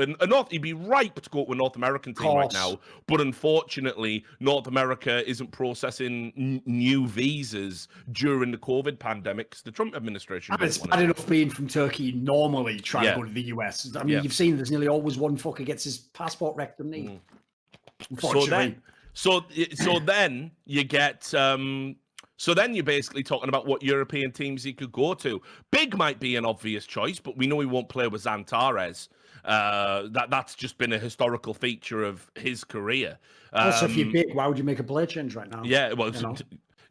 He'd be ripe to go to a North American team right now, but unfortunately, North America isn't processing new visas during the COVID pandemic because the Trump administration... It's bad enough being from Turkey normally trying to go to the US. I mean, you've seen there's nearly always one fucker gets his passport wrecked and knee. Unfortunately. So then you get... So then you're basically talking about what European teams he could go to. Big might be an obvious choice, but we know he won't play with Zantares. That's just been a historical feature of his career. Also, if you're big, why would you make a play change right now? Yeah, well,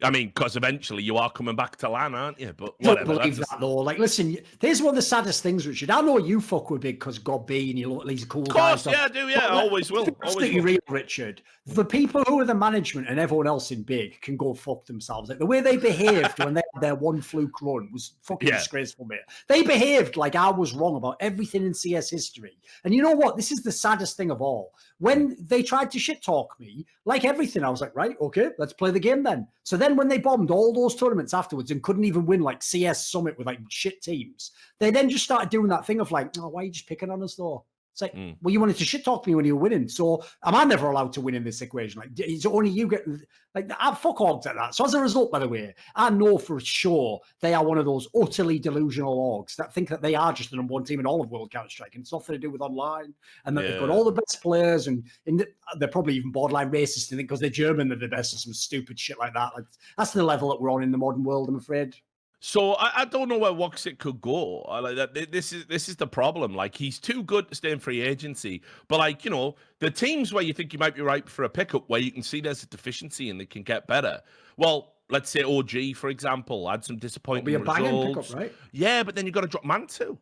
I mean, because eventually you are coming back to LAN, aren't you? But whatever. Don't believe that, though. Like, listen, here's one of the saddest things, Richard. I know you fuck with Big because God B and he's a cool guy. Of course, yeah, I do, yeah. I always will. Absolutely real, Richard. The people who are the management and everyone else in Big can go fuck themselves. Like, the way they behaved when they had their one fluke run was fucking disgraceful, mate. They behaved like I was wrong about everything in CS history. And you know what? This is the saddest thing of all. When they tried to shit talk me, like everything, I was like, right, okay, let's play the game then. So then when they bombed all those tournaments afterwards and couldn't even win like CS Summit with like shit teams, they then just started doing that thing of like, oh, why are you just picking on us though? It's like, well, you wanted to shit talk me when you were winning. So am I never allowed to win in this equation? Like, it's only you getting, like, I fuck hogs at that. So as a result, by the way, I know for sure they are one of those utterly delusional orgs that think that they are just the #1 team in all of World Counter-Strike. And it's nothing to do with online. And that they've got all the best players. And they're probably even borderline racist to think because they're German, they're the best or some stupid shit like that. Like, that's the level that we're on in the modern world, I'm afraid. So I don't know where Woxic could go. This is the problem. Like, he's too good to stay in free agency. But, like, you know, the teams where you think you might be ripe for a pickup, where you can see there's a deficiency and they can get better. Well, let's say OG, for example, had some disappointing results. It'll be a banging pickup, right? Yeah, but then you've got to drop Mantu. So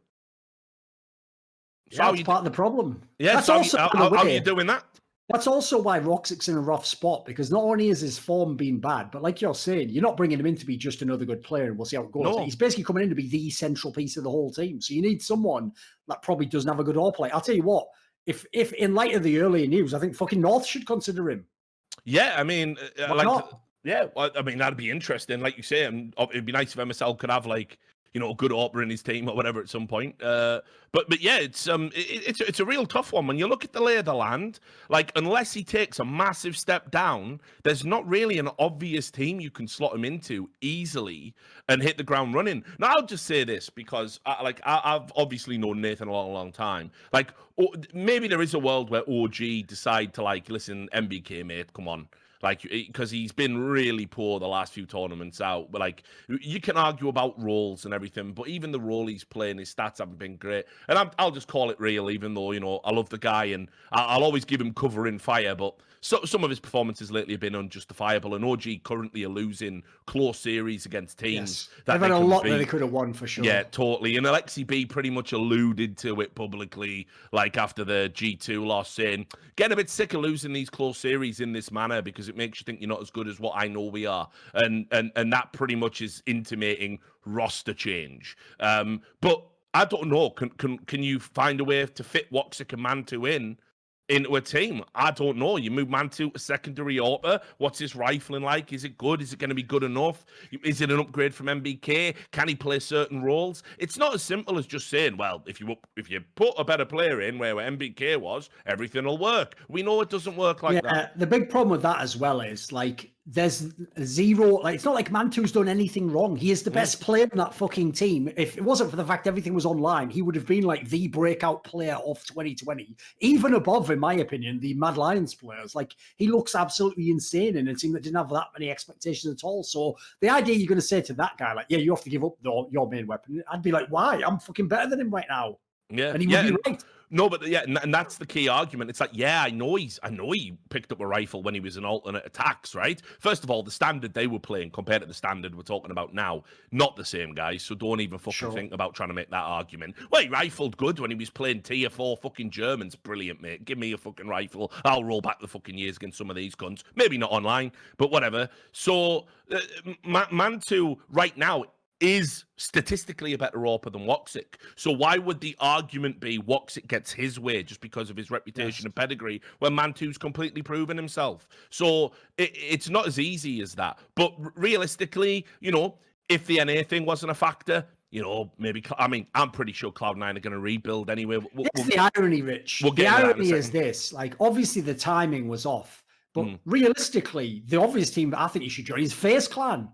yeah, that's part of the problem. Yeah, that's so also how are you doing that? That's also why Woxic's in a rough spot, because not only is his form being bad, but like you're saying, you're not bringing him in to be just another good player, and we'll see how it goes. No. He's basically coming in to be the central piece of the whole team. So you need someone that probably doesn't have a good all play. I'll tell you what, if in light of the earlier news, I think fucking North should consider him. Yeah, I mean, not? Yeah, I mean, that'd be interesting. Like you say, it'd be nice if MSL could have, like, you know, a good Orper in his team or whatever at some point. But yeah, it's a real tough one. When you look at the lay of the land, like, unless he takes a massive step down, there's not really an obvious team you can slot him into easily and hit the ground running. Now, I'll just say this, because I've obviously known Nathan a long time. Like, maybe there is a world where OG decide to, like, listen, MBK, mate, come on. Like, because he's been really poor the last few tournaments out. But, like, you can argue about roles and everything, but even the role he's playing, his stats haven't been great. And I'll just call it real, even though, you know, I love the guy and I'll always give him cover in fire. But some of his performances lately have been unjustifiable. And OG currently are losing close series against teams. Yes. They've had a lot that they could have won, for sure. Yeah, totally. And Alexi B pretty much alluded to it publicly, like, after the G2 loss, saying, getting a bit sick of losing these close series in this manner, because it makes you think you're not as good as what I know we are. And that pretty much is intimating roster change. But I don't know. Can you find a way to fit Woxic and Mantu into a team? I don't know. You move Mantu to secondary Orper. What's his rifling like? Is it good? Is it going to be good enough? Is it an upgrade from MBK? Can he play certain roles? It's not as simple as just saying, well, if you put a better player in where MBK was, everything will work. We know it doesn't work like that. The big problem with that as well is, like, there's zero, like, it's not like Mantu's done anything wrong. He is the best player in that fucking team. If it wasn't for the fact everything was online, he would have been like the breakout player of 2020, even above, in my opinion, the Mad Lions players. Like, he looks absolutely insane in a team that didn't have that many expectations at all. So the idea you're going to say to that guy, like, yeah, you have to give up your main weapon, I'd be like, why? I'm fucking better than him right now. Yeah, and he would be right. No, but yeah, and that's the key argument. It's like, yeah, I know he picked up a rifle when he was in alternate attacks, right? First of all, the standard they were playing compared to the standard we're talking about now, not the same, guys. So don't even fucking think about trying to make that argument. Well, he rifled good when he was playing tier 4 fucking Germans. Brilliant, mate. Give me a fucking rifle. I'll roll back the fucking years against some of these guns. Maybe not online, but whatever. So Mantu right now is statistically a better Orper than Woxic. So why would the argument be Woxic gets his way just because of his reputation and pedigree when Mantu's completely proven himself? So it's not as easy as that. But realistically, you know, if the NA thing wasn't a factor, you know, maybe, I mean, I'm pretty sure Cloud9 are going to rebuild anyway. That's the irony, Rich. The irony is this, like, obviously the timing was off, but realistically, the obvious team that I think you should join is FaZe Clan.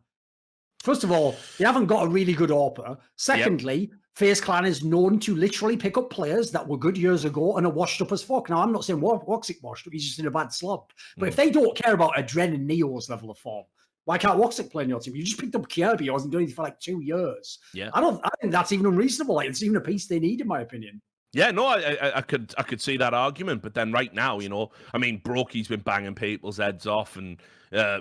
First of all, they haven't got a really good Orper. Secondly, FaZe Clan is known to literally pick up players that were good years ago and are washed up as fuck. Now, I'm not saying Woxic washed up, he's just in a bad slump. But if they don't care about Adren and Neo's level of form, why can't Woxic play in your team? You just picked up Kirby, who hasn't done anything for like 2 years. Yeah. I think that's even unreasonable. Like, it's even a piece they need, in my opinion. Yeah, no, I could see that argument, but then right now, you know, I mean, Brokey's been banging people's heads off, and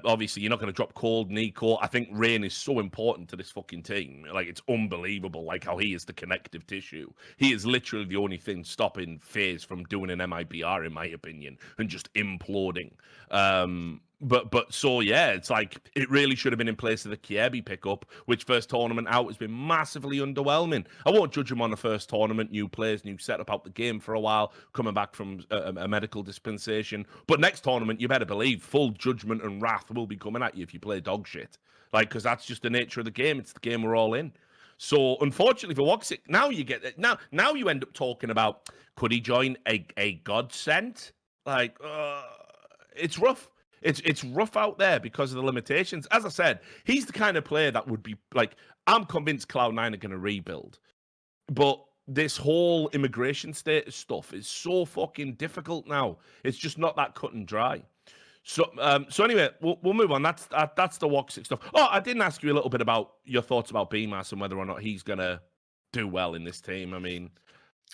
obviously you're not going to drop Cold, Nico. I think Rain is so important to this fucking team. Like, it's unbelievable, like, how he is the connective tissue. He is literally the only thing stopping FaZe from doing an MIBR, in my opinion, and just imploding. But so, yeah, it's like, it really should have been in place of the Kirby pickup, which first tournament out has been massively underwhelming. I won't judge him on the first tournament, new players, new setup out the game for a while, coming back from a medical dispensation. But next tournament, you better believe full judgment and wrath will be coming at you if you play dog shit. Like, because that's just the nature of the game. It's the game we're all in. So, unfortunately for Woxic, now you get it. Now you end up talking about, could he join a godsend? Like, it's rough. It's rough out there because of the limitations. As I said, he's the kind of player that would be like, I'm convinced Cloud9 are going to rebuild. But this whole immigration status stuff is so fucking difficult now. It's just not that cut and dry. So anyway, we'll move on. That's the Woxic stuff. Oh, I didn't ask you a little bit about your thoughts about Bymas and whether or not he's gonna do well in this team. I mean,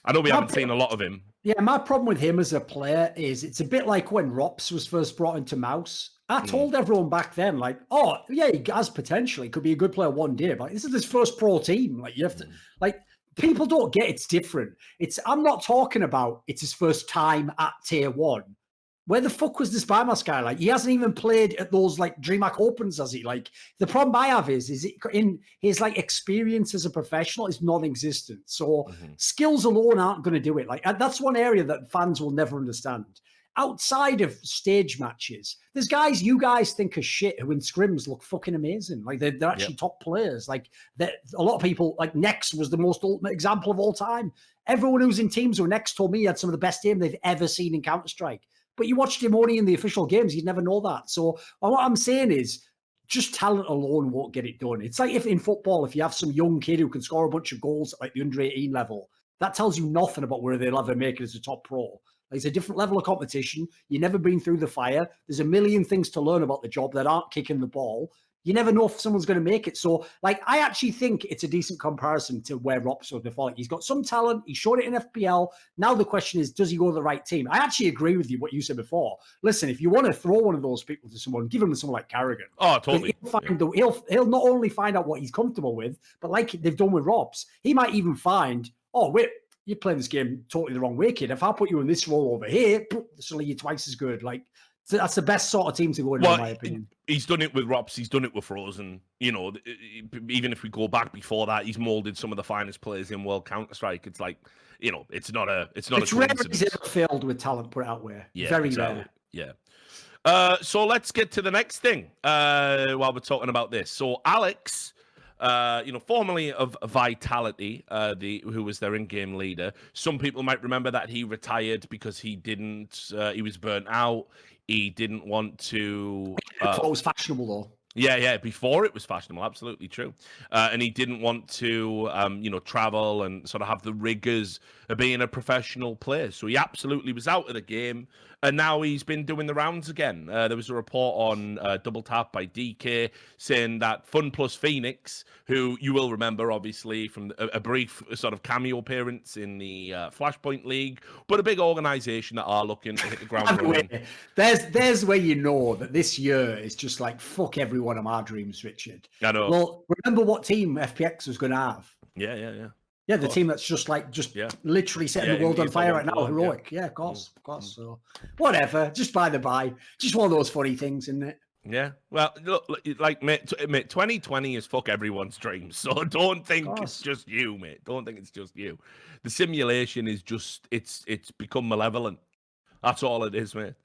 I know we haven't seen a lot of him. Yeah, my problem with him as a player is it's a bit like when Rops was first brought into Mouse. I told everyone back then, like, oh yeah, he has potential. He could be a good player one day, but this is his first pro team. Like, you have to, like, people don't get it's different. I'm not talking about it's his first time at tier 1. Where the fuck was this Bymas guy? Like, he hasn't even played at those like DreamHack Opens, has he? Like, the problem I have is in his like experience as a professional is non-existent. So skills alone aren't going to do it. Like, that's one area that fans will never understand. Outside of stage matches, there's guys you guys think are shit who in scrims look fucking amazing. Like, they're actually top players. Like, a lot of people, like Nex was the most ultimate example of all time. Everyone who's in teams who Nex told me he had some of the best aim they've ever seen in Counter-Strike. But you watched him only in the official games. You'd never know that. So what I'm saying is just talent alone won't get it done. It's like if in football, if you have some young kid who can score a bunch of goals at like the under 18 level, that tells you nothing about where they'll ever make it as a top pro. Like, it's a different level of competition. You've never been through the fire. There's a million things to learn about the job that aren't kicking the ball. You never know if someone's going to make it. So, like, I actually think it's a decent comparison to where Rops was before. Like, he's got some talent. He showed it in FPL. Now the question is, does he go to the right team? I actually agree with you, what you said before. Listen, if you want to throw one of those people to someone, give him to someone like Carrigan. Oh, totally. He'll not only find out what he's comfortable with, but like they've done with Rops, he might even find, oh, wait, you're playing this game totally the wrong way, kid. If I put you in this role over here, suddenly you're twice as good. Like, so that's the best sort of team to go in, in my opinion. He's done it with Rops. He's done it with Frozen. You know, even if we go back before that, he's molded some of the finest players in World Counter-Strike. It's like, you know, it's not a rare he's ever failed with talent, put it out there. Yeah, very exactly. rare. Yeah. So let's get to the next thing while we're talking about this. So Alex, formerly of Vitality, who was their in-game leader. Some people might remember that he retired because he was burnt out. He didn't want to. It was fashionable, though. Yeah. Before it was fashionable, absolutely true. And he didn't want to, travel and sort of have the rigors of being a professional player. So he absolutely was out of the game. And now he's been doing the rounds again. There was a report on Double Tap by DK saying that FunPlus Phoenix, who you will remember, obviously, from a brief sort of cameo appearance in the Flashpoint League, but a big organization that are looking to hit the ground running. There's where you know that this year is just like, fuck every one of our dreams, Richard. I know. Well, remember what team FPX was going to have? Yeah. Yeah, the team that's just literally setting the world on fire right now. Heroic. Yeah, of course. So, whatever. Just by the by. Just one of those funny things, isn't it? Yeah. Well, look, like, mate, 2020 is fuck everyone's dreams. So don't think it's just you, mate. Don't think it's just you. The simulation is just, it's become malevolent. That's all it is, mate.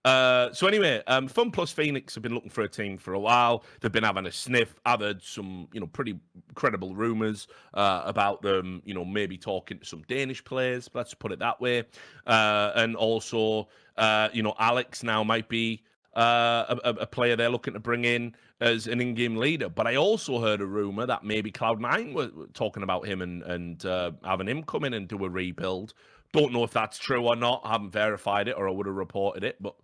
So anyway, FunPlus Phoenix have been looking for a team for a while. They've been having a sniff. I've heard some, pretty credible rumors about them, maybe talking to some Danish players, let's put it that way. And also, Alex now might be a player they're looking to bring in as an in-game leader. But I also heard a rumor that maybe Cloud9 were talking about him and having him come in and do a rebuild. Don't know if that's true or not. I haven't verified it, or I would have reported it. But,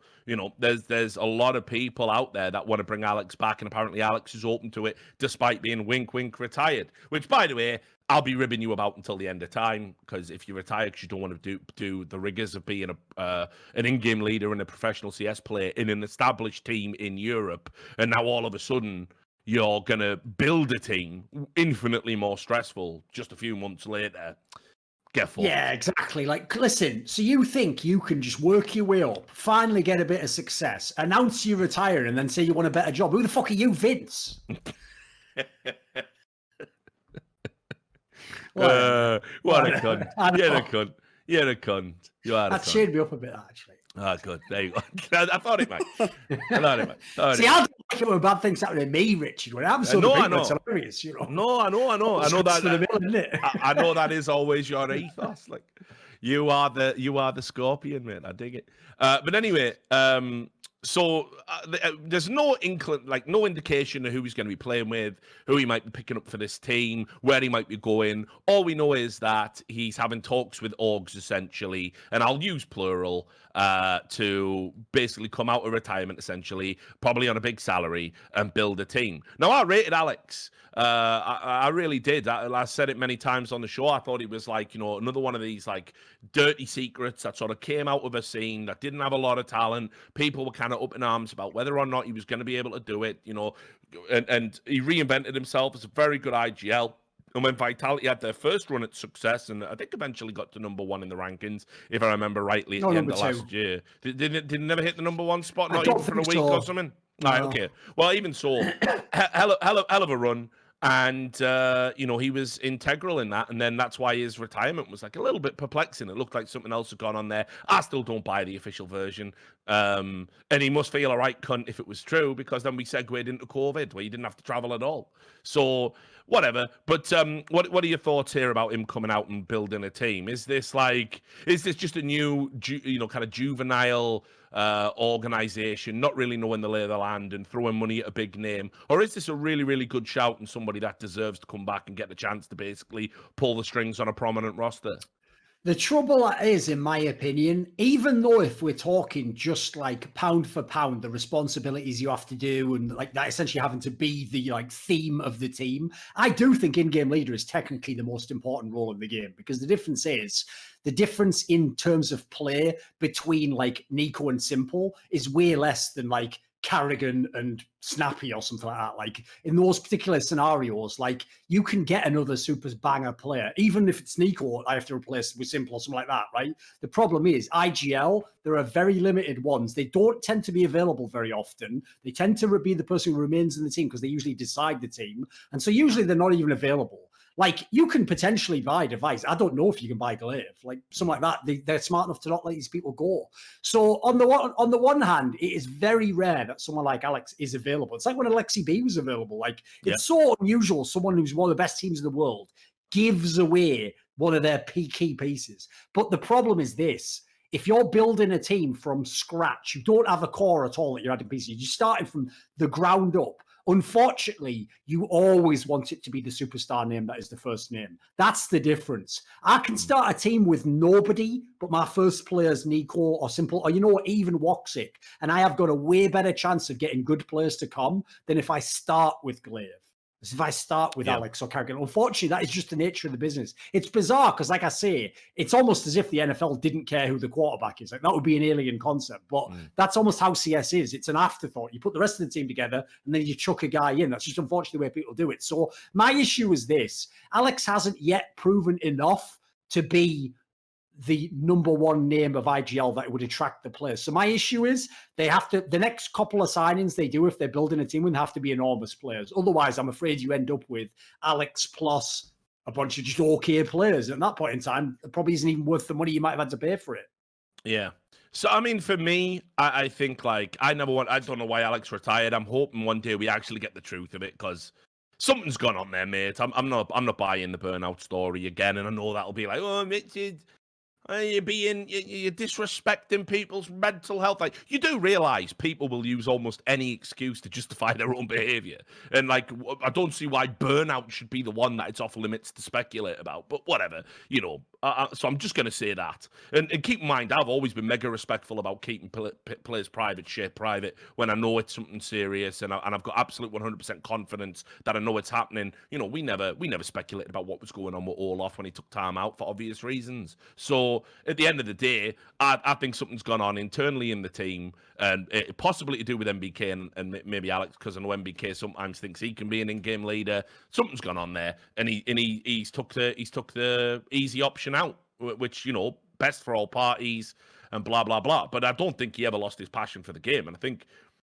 there's a lot of people out there that want to bring Alex back, and apparently Alex is open to it, despite being wink retired. Which, by the way, I'll be ribbing you about until the end of time, because if you retire because you don't want to do the rigors of being an in-game leader and a professional CS player in an established team in Europe, and now all of a sudden you're going to build a team infinitely more stressful just a few months later. Yeah, exactly. Like, listen, so you think you can just work your way up, finally get a bit of success, announce you retire, and then say you want a better job? Who the fuck are you, Vince? What a cunt. You're a cunt. You're a cunt. You are a cunt. That cheered me up a bit, actually. Oh, good. There you go. I thought it might. See, I don't like it when bad things happen to me, Richard. When I'm so hilarious, No, I know. I know that. I know that is always your ethos. Like, you are the scorpion, mate. I dig it. But anyway, there's no no indication of who he's going to be playing with, who he might be picking up for this team, where he might be going. All we know is that he's having talks with orgs, essentially, and I'll use plural, to basically come out of retirement, essentially, probably on a big salary, and build a team. Now, I rated Alex. I really did. I said it many times on the show. I thought he was another one of these dirty secrets that sort of came out of a scene that didn't have a lot of talent. People were kind of up in arms about whether or not he was going to be able to do it, and he reinvented himself as a very good IGL. And when Vitality had their first run at success, and I think eventually got to number 1 in the rankings, if I remember rightly, at the end of last year. Did it never hit the number 1 spot, not even for a week or something? No. Right, okay. Well, even so, hell of a run. And, he was integral in that. And then that's why his retirement was a little bit perplexing. It looked like something else had gone on there. I still don't buy the official version. And he must feel a right cunt if it was true, because then we segued into COVID, where you didn't have to travel at all. So, whatever. But what are your thoughts here about him coming out and building a team? Is this just a new, kind of juvenile organization, not really knowing the lay of the land and throwing money at a big name? Or is this a really, really good shout and somebody that deserves to come back and get the chance to basically pull the strings on a prominent roster? The trouble is, in my opinion, even though if we're talking just pound for pound, the responsibilities you have to do and that essentially having to be the theme of the team, I do think in-game leader is technically the most important role in the game, because the difference in terms of play between Nico and Simple is way less than Carrigan and Snappy or something like that. In those particular scenarios, you can get another super banger player, even if it's Nico, I have to replace with Simple or something like that, right? The problem is IGL, there are very limited ones. They don't tend to be available very often. They tend to be the person who remains in the team because they usually decide the team. And so usually they're not even available. You can potentially buy Device. I don't know if you can buy Glaive, something like that. They're smart enough to not let these people go. So on the one hand, it is very rare that someone like Alex is available. It's like when Alexi B was available. It's so unusual. Someone who's one of the best teams in the world gives away one of their key pieces. But the problem is this. If you're building a team from scratch, you don't have a core at all that you're adding pieces. You're starting from the ground up. Unfortunately, you always want it to be the superstar name that is the first name. That's the difference. I can start a team with nobody, but my first player's Nico or Simple, or even Woxic, and I have got a way better chance of getting good players to come than if I start with Glaive. If I start with Alex or Carrigan. Unfortunately, that is just the nature of the business. It's bizarre because, like I say, it's almost as if the NFL didn't care who the quarterback is. That would be an alien concept, but that's almost how CS is. It's an afterthought. You put the rest of the team together and then you chuck a guy in. That's just unfortunately the way people do it. So my issue is this. Alex hasn't yet proven enough to be the number 1 name of IGL that would attract the players. So my issue is the next couple of signings they do, if they're building a team, would have to be enormous players. Otherwise, I'm afraid you end up with Alex plus a bunch of just okay players. And at that point in time, it probably isn't even worth the money you might have had to pay for it. Yeah. So, I mean, for me, I think I don't know why Alex retired. I'm hoping one day we actually get the truth of it, because something's gone on there, mate. I'm not buying the burnout story again. And I know that'll be oh, Mitch, you're disrespecting people's mental health. You do realize people will use almost any excuse to justify their own behavior. And I don't see why burnout should be the one that it's off limits to speculate about, but whatever, so I'm just going to say that. And keep in mind, I've always been mega respectful about keeping players' private shit private when I know it's something serious, and I've got absolute 100% confidence that I know it's happening. We never speculated about what was going on with Olaf when he took time out for obvious reasons. So at the end of the day, I think something's gone on internally in the team, and possibly to do with MBK and maybe Alex, because I know MBK sometimes thinks he can be an in-game leader. Something's gone on there, and he's took the easy option out, which best for all parties and blah blah blah. But I don't think he ever lost his passion for the game, and I think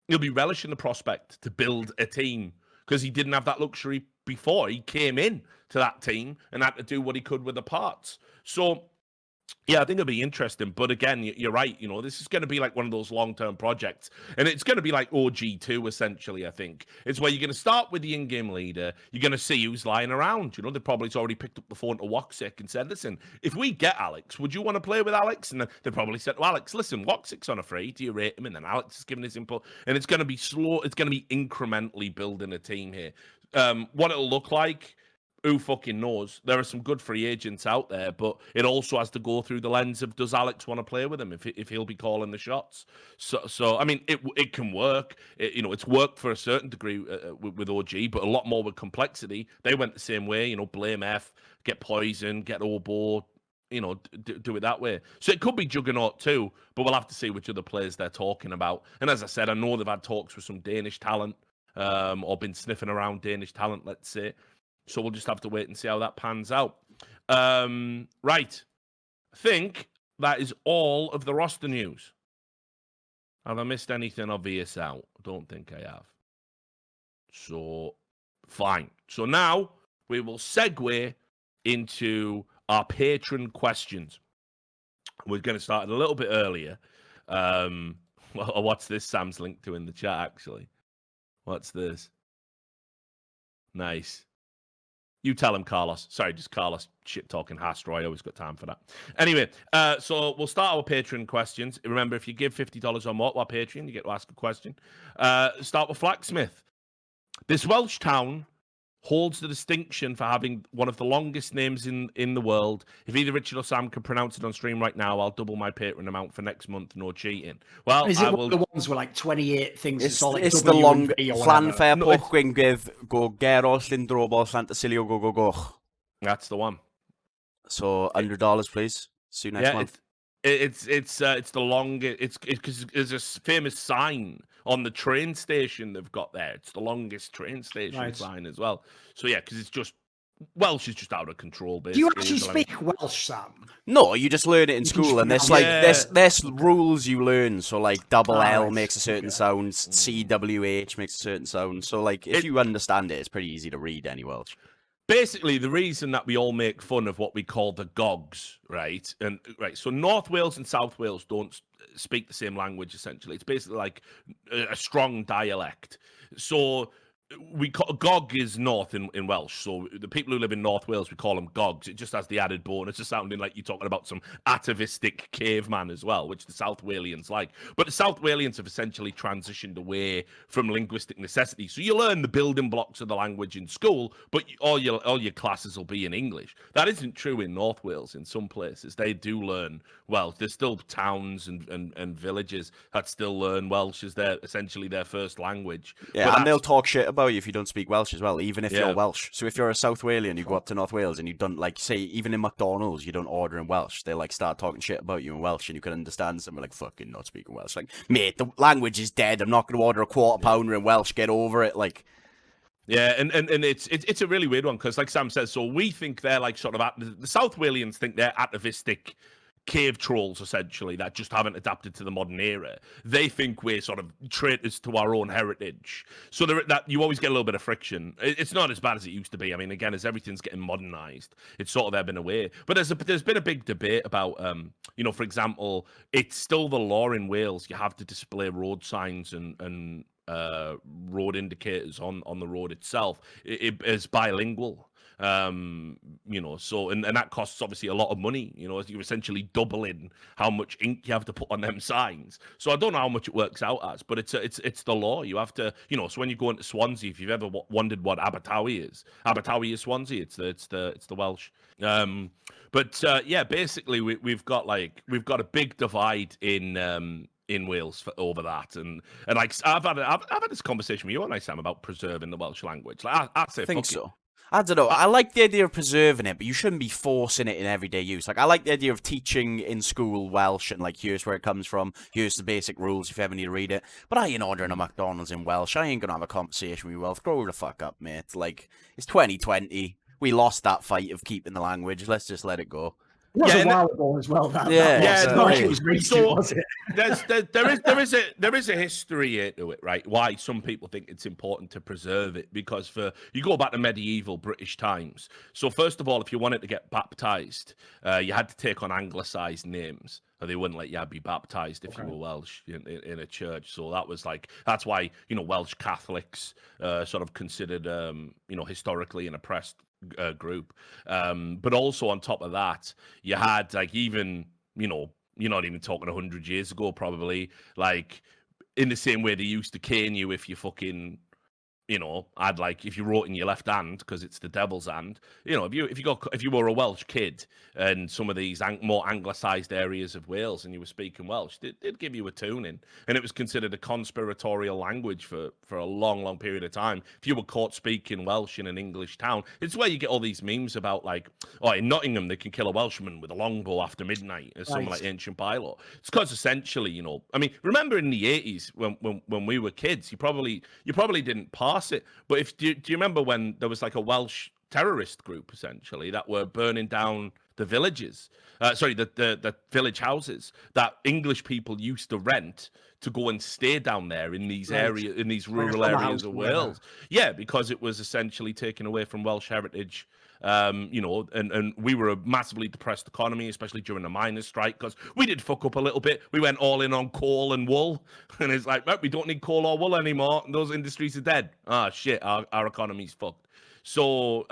he'll be relishing the prospect to build a team, because he didn't have that luxury before. He came in to that team and had to do what he could with the parts. So Yeah, I think it'll be interesting. But again, you're right. This is going to be like one of those long-term projects. And it's going to be like OG2, essentially, I think. It's where you're going to start with the in-game leader. You're going to see who's lying around. They probably already picked up the phone to Woxic and said, listen, if we get Alex, would you want to play with Alex? And they probably said to Alex, listen, Woxic's on a free. Do you rate him? And then Alex is giving his input. And it's going to be slow. It's going to be incrementally building a team here. What it'll look like, who fucking knows? There are some good free agents out there, but it also has to go through the lens of, does Alex want to play with him if he'll be calling the shots? So I mean, it can work. It's worked for a certain degree with OG, but a lot more with complexity. They went the same way. Blame F, get Poison, get Obo. Do it that way. So it could be Juggernaut too, but we'll have to see which other players they're talking about. And as I said, I know they've had talks with some Danish talent, or been sniffing around Danish talent, let's say. So we'll just have to wait and see how that pans out. Right. I think that is all of the roster news. Have I missed anything obvious out? I don't think I have. So, fine. So now we will segue into our patron questions. We're going to start a little bit earlier. What's this Sam's linked to in the chat, actually? What's this? Nice. You tell him, Carlos. Sorry, just Carlos shit-talking Hastro. I always got time for that. Anyway, so we'll start our Patreon questions. Remember, if you give $50 or more to our Patreon, you get to ask a question. Start with Flaksmith. This Welsh town holds the distinction for having one of the longest names in the world. If either Richard or Sam can pronounce it on stream right now, I'll double my Patreon amount for next month. No cheating. Well, is it one of the ones with like 28 things? It's the long plan fair gwyngydd go Gaules and Tribotomajor go. That's the one. So $100, please. See you next month. It's the longest. It's because there's a famous sign on the train station they've got there. It's the longest train station sign as well. So yeah, because it's just Welsh is just out of control. Basically. Do you actually speak Welsh, Sam? No, you just learn it in school, and there's rules you learn. So like double L makes a certain sound, CWH makes a certain sound. So like if you understand it, it's pretty easy to read any Welsh. Basically, the reason that we all make fun of what we call the GOGs, right? So North Wales and South Wales don't speak the same language, essentially. It's basically like a strong dialect. So GOG is north in Welsh. So the people who live in North Wales, we call them GOGs. It just has the added bonus of sounding like you're talking about some atavistic caveman as well, which the South Walians like. But the South Walians have essentially transitioned away from linguistic necessity. So you learn the building blocks of the language in school, but all your classes will be in English. That isn't true in North Wales. In some places, they do learn Welsh. There's still towns and villages that still learn Welsh as essentially their first language. Yeah, and they'll talk shit about you if you don't speak Welsh as well, even if you're Welsh. So if you're a South Walian, you go up to North Wales and you don't, like, say, even in McDonald's, you don't order in Welsh. They, like, start talking shit about you in Welsh and you can understand something like, fucking not speaking Welsh. Like, mate, the language is dead. I'm not going to order a quarter pounder in Welsh. Get over it. Like, yeah, and it's a really weird one because, like Sam says, so we think they're like sort of the South Walians think they're atavistic cave trolls, essentially, that just haven't adapted to the modern era. They think we're sort of traitors to our own heritage. So that you always get a little bit of friction. It's not as bad as it used to be. I mean, again, as everything's getting modernized, it's sort of ebbing away. But there's been a big debate about, for example, it's still the law in Wales. You have to display road signs and road indicators on the road itself. It is bilingual. So and that costs obviously a lot of money. You're essentially doubling how much ink you have to put on them signs. So I don't know how much it works out as, but it's the law. You have to, so when you go into Swansea, if you've ever wondered what Abertawe is Swansea. It's the Welsh. Basically we've got a big divide in Wales over that, and like I've had this conversation with you and Sam about preserving the Welsh language. Like I'd say, I think so. I don't know. I like the idea of preserving it, but you shouldn't be forcing it in everyday use. Like, I like the idea of teaching in school Welsh and, like, here's where it comes from. Here's the basic rules if you ever need to read it. But I ain't ordering a McDonald's in Welsh. I ain't going to have a conversation with you, Welsh. Grow the fuck up, mate. Like, it's 2020. We lost that fight of keeping the language. Let's just let it go. It was a while ago as well. That it was recent, was it? there is a history here to it, right? Why some people think it's important to preserve it, because you go back to medieval British times. So first of all, if you wanted to get baptized, you had to take on anglicized names, or they wouldn't let you be baptized if you were Welsh in a church. So that's why Welsh Catholics sort of considered historically an oppressed group, but also on top of that, you had even you're not even talking 100 years ago, probably, like in the same way they used to cane you if you fucking if you wrote in your left hand because it's the devil's hand. If you were a Welsh kid and some of these more anglicised areas of Wales and you were speaking Welsh, they'd give you a tuning, and it was considered a conspiratorial language for a long, long period of time. If you were caught speaking Welsh in an English town, it's where you get all these memes about in Nottingham they can kill a Welshman with a longbow after midnight or something like ancient bylaw. It's because essentially, remember in the 80s when we were kids, you probably didn't pass it, but do you remember when there was like a Welsh terrorist group essentially that were burning down the villages, the village houses that English people used to rent to go and stay down there in these areas, in these rural areas of Wales? Yeah, because it was essentially taken away from Welsh heritage. And we were a massively depressed economy, especially during the miners' strike, because we did fuck up a little bit. We went all in on coal and wool, and it's like, we don't need coal or wool anymore. And those industries are dead. Shit, our economy's fucked. So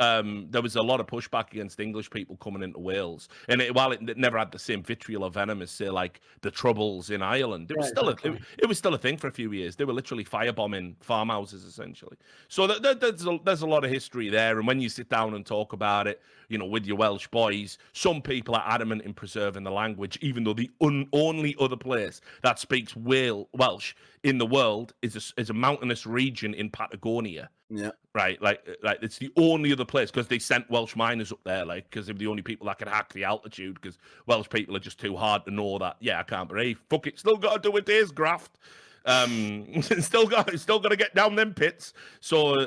there was a lot of pushback against English people coming into Wales, and while it never had the same vitriol or venom as, say, like the Troubles in Ireland, it was still a thing for a few years. They were literally firebombing farmhouses essentially. So there's a lot of history there, and when you sit down and talk about it, with your Welsh boys, some people are adamant in preserving the language, even though the only other place that speaks Welsh in the world is a mountainous region in Patagonia. Yeah. Right, like it's the only other place, because they sent Welsh miners up there, because they're the only people that can hack the altitude, because Welsh people are just too hard to know that, I can't breathe. Fuck it, still got to do a day's graft. Still got to get down them pits. So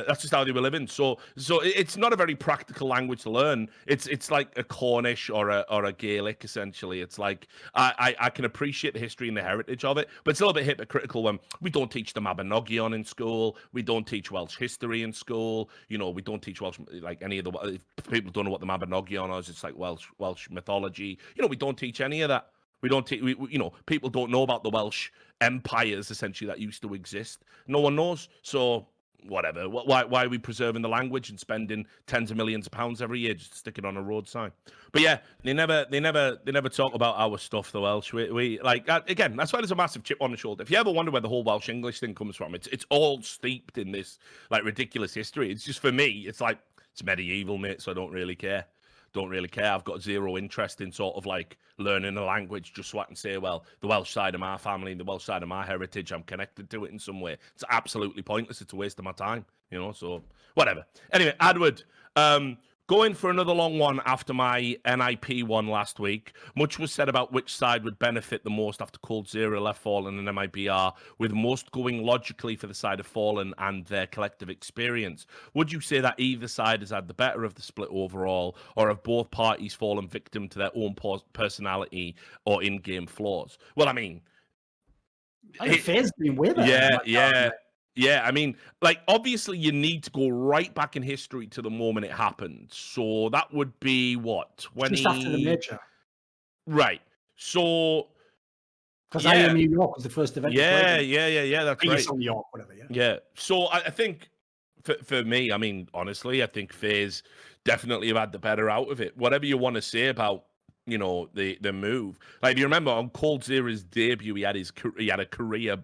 that's just how they were living. So it's not a very practical language to learn. It's like a Cornish or a Gaelic essentially. It's like I can appreciate the history and the heritage of it, but it's a little bit hypocritical when we don't teach the Mabinogion in school. We don't teach Welsh history in school. We don't teach Welsh, like any of the, if people don't know what the Mabinogion is, it's like Welsh mythology. We don't teach any of that. We don't people don't know about the Welsh empires essentially that used to exist. No one knows. So whatever. Why are we preserving the language and spending tens of millions of pounds every year just to stick it on a road sign? But yeah, they never talk about our stuff, the Welsh. We like, again, that's why there's a massive chip on the shoulder. If you ever wonder where the whole Welsh English thing comes from, it's all steeped in this like ridiculous history. It's just, for me, it's like, it's medieval, mate, so I don't really care. I've got zero interest in sort of like learning a language just so I can say, well, the Welsh side of my family, the Welsh side of my heritage, I'm connected to it in some way. It's absolutely pointless. It's a waste of my time, so whatever. Anyway, Adward, going for another long one after my NIP one last week. Much was said about which side would benefit the most after Cold Zero left Fallen and MIBR, with most going logically for the side of Fallen and their collective experience. Would you say that either side has had the better of the split overall, or have both parties fallen victim to their own personality or in-game flaws? Well, I mean, I think Fair's been way better. Yeah, I mean, like, obviously you need to go right back in history to the moment it happened. So that would be, what, 20... Just after the major. Right. So... Because I Am New York was the first event. Yeah, that's right. New York, whatever, Yeah. So I think, for me, I mean, honestly, I think Fair's definitely have had the better out of it. Whatever you want to say about, the move. Like, if you remember, on Cold Zero's debut, he had a career...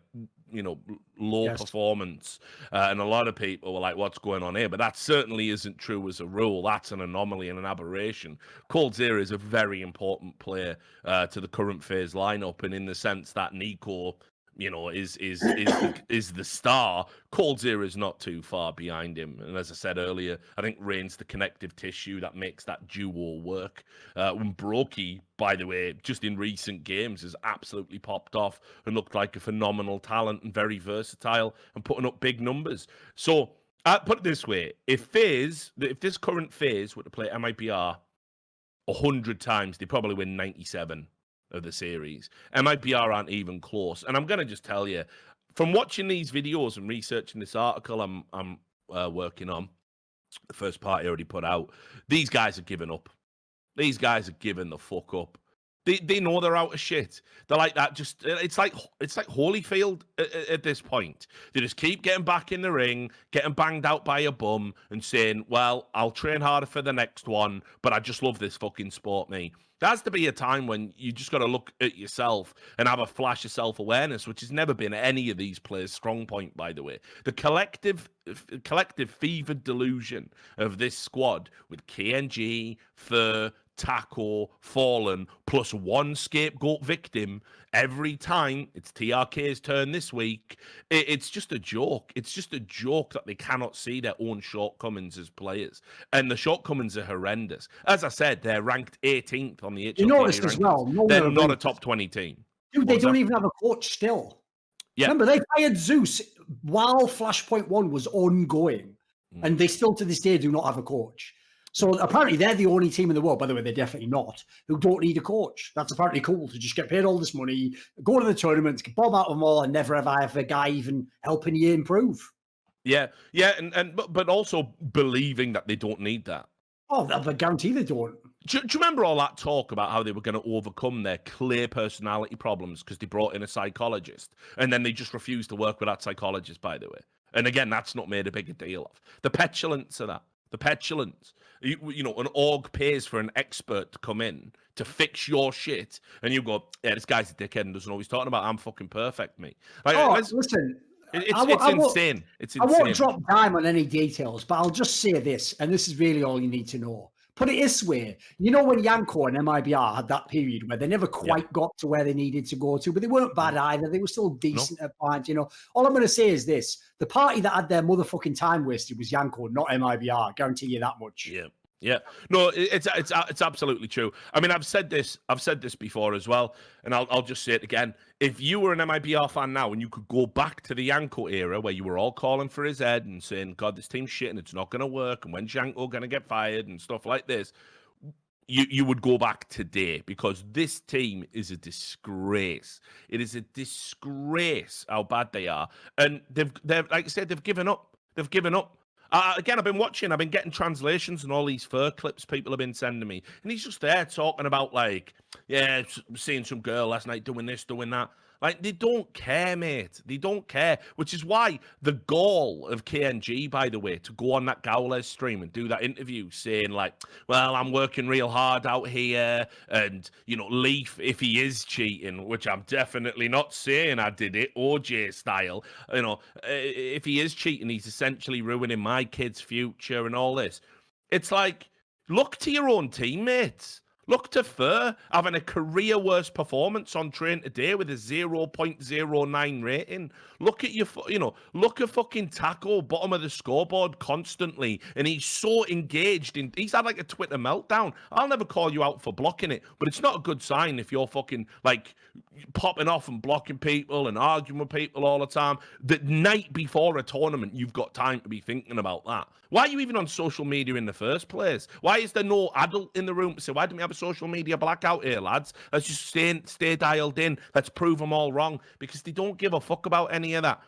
low performance, and a lot of people were like, what's going on here? But that certainly isn't true as a rule. That's an anomaly and an aberration. Cold Zero is a very important player to the current phase lineup, and in the sense that Nico is the star. Cold Zero is not too far behind him, and as I said earlier, I think Rain's the connective tissue that makes that duo work. When Brokey, by the way, just in recent games, has absolutely popped off and looked like a phenomenal talent and very versatile and putting up big numbers. So I put it this way: if this current phase were to play MIBR 100 times, they probably win 97 of the series. MIBR aren't even close. And I'm going to just tell you, from watching these videos and researching this article I'm working on, the first part I already put out, these guys are giving up. These guys are giving the fuck up. They know they're out of shit. They're like that. Just it's like Holyfield at this point. They just keep getting back in the ring, getting banged out by a bum, and saying, "Well, I'll train harder for the next one, but I just love this fucking sport." Me, there has to be a time when you just got to look at yourself and have a flash of self-awareness, which has never been any of these players' strong point. By the way, the collective fevered delusion of this squad with KNG, Fur, Taco, Fallen, plus one scapegoat victim every time it's TRK's turn this week. It's just a joke. It's just a joke that they cannot see their own shortcomings as players. And the shortcomings are horrendous. As I said, they're ranked 18th on the HLK. You noticed as well, they're not a top 20 team. Dude, they don't even have a coach still. Yeah. Remember, they fired Zeus while Flashpoint 1 was ongoing. And they still to this day do not have a coach. So apparently they're the only team in the world, by the way, they're definitely not, who don't need a coach. That's apparently cool to just get paid all this money, go to the tournaments, get bomb out of them all, and never have I have a guy even helping you improve. Yeah, but also believing that they don't need that. Oh, I guarantee they don't. Do you remember all that talk about how they were going to overcome their clear personality problems because they brought in a psychologist, and then they just refused to work with that psychologist, by the way? And again, that's not made a bigger deal of. The petulance of that. The petulance. You know, an org pays for an expert to come in to fix your shit, and you go, yeah, this guy's a dickhead and doesn't know what he's talking about. I'm fucking perfect, me. Like, listen. It's insane. It's insane. I won't drop dime on any details, but I'll just say this, and this is really all you need to know. Put it this way. You know when Janko and MIBR had that period where they never quite got to where they needed to go to, but they weren't bad either. They were still decent at points, you know. All I'm going to say is this. The party that had their motherfucking time wasted was Janko, not MIBR. Guarantee you that much. Yeah. No, it's absolutely true. I mean, I've said this before as well, and I'll just say it again. If you were an MIBR fan now and you could go back to the Janko era where you were all calling for his head and saying, God, this team's shit and it's not going to work, and when's Janko going to get fired and stuff like this, you would go back today, because this team is a disgrace. It is a disgrace how bad they are. And they've like I said, they've given up. They've given up. Again, I've been getting translations and all these fur clips people have been sending me. And he's just there talking about, like, yeah, seeing some girl last night doing this, doing that. Like, they don't care, mate. They don't care, which is why the gall of KNG, by the way, to go on that Gaules stream and do that interview saying, like, well, I'm working real hard out here, and, you know, Leaf, if he is cheating, which I'm definitely not saying I did it, OJ style, you know, if he is cheating, he's essentially ruining my kid's future and all this. It's like, look to your own teammates. Look to Fur having a career worst performance on train today with a 0.09 rating. Look at look at fucking Taco, bottom of the scoreboard constantly. And he's so engaged he's had like a Twitter meltdown. I'll never call you out for blocking it, but it's not a good sign if you're fucking like popping off and blocking people and arguing with people all the time. The night before a tournament, you've got time to be thinking about that. Why are you even on social media in the first place? Why is there no adult in the room to say, why don't we have a social media blackout here, lads? Let's just stay dialed in. Let's prove them all wrong, because they don't give a fuck about any of that.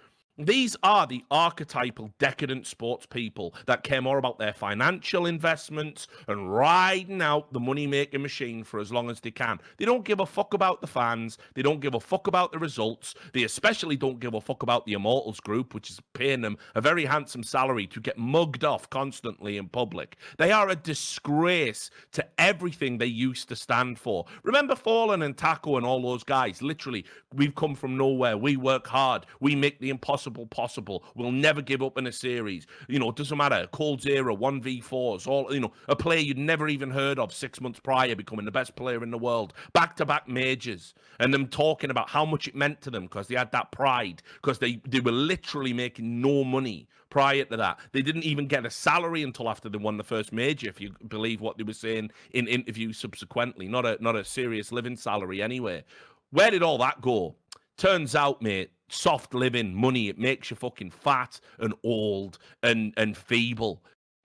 These are the archetypal decadent sports people that care more about their financial investments and riding out the money-making machine for as long as they can. They don't give a fuck about the fans. They don't give a fuck about the results. They especially don't give a fuck about the Immortals group, which is paying them a very handsome salary to get mugged off constantly in public. They are a disgrace to everything they used to stand for. Remember Fallen and Taco and all those guys? Literally, we've come from nowhere. We work hard. We make the impossible possible. We'll never give up in a series. You know, it doesn't matter. Cold Zero, 1v4s, all, you know, a player you'd never even heard of 6 months prior becoming the best player in the world. Back-to-back majors. And them talking about how much it meant to them because they had that pride, because they were literally making no money prior to that. They didn't even get a salary until after they won the first major, if you believe what they were saying in interviews subsequently. Not a serious living salary anyway. Where did all that go? Turns out, mate, soft living, money, it makes you fucking fat and old and feeble.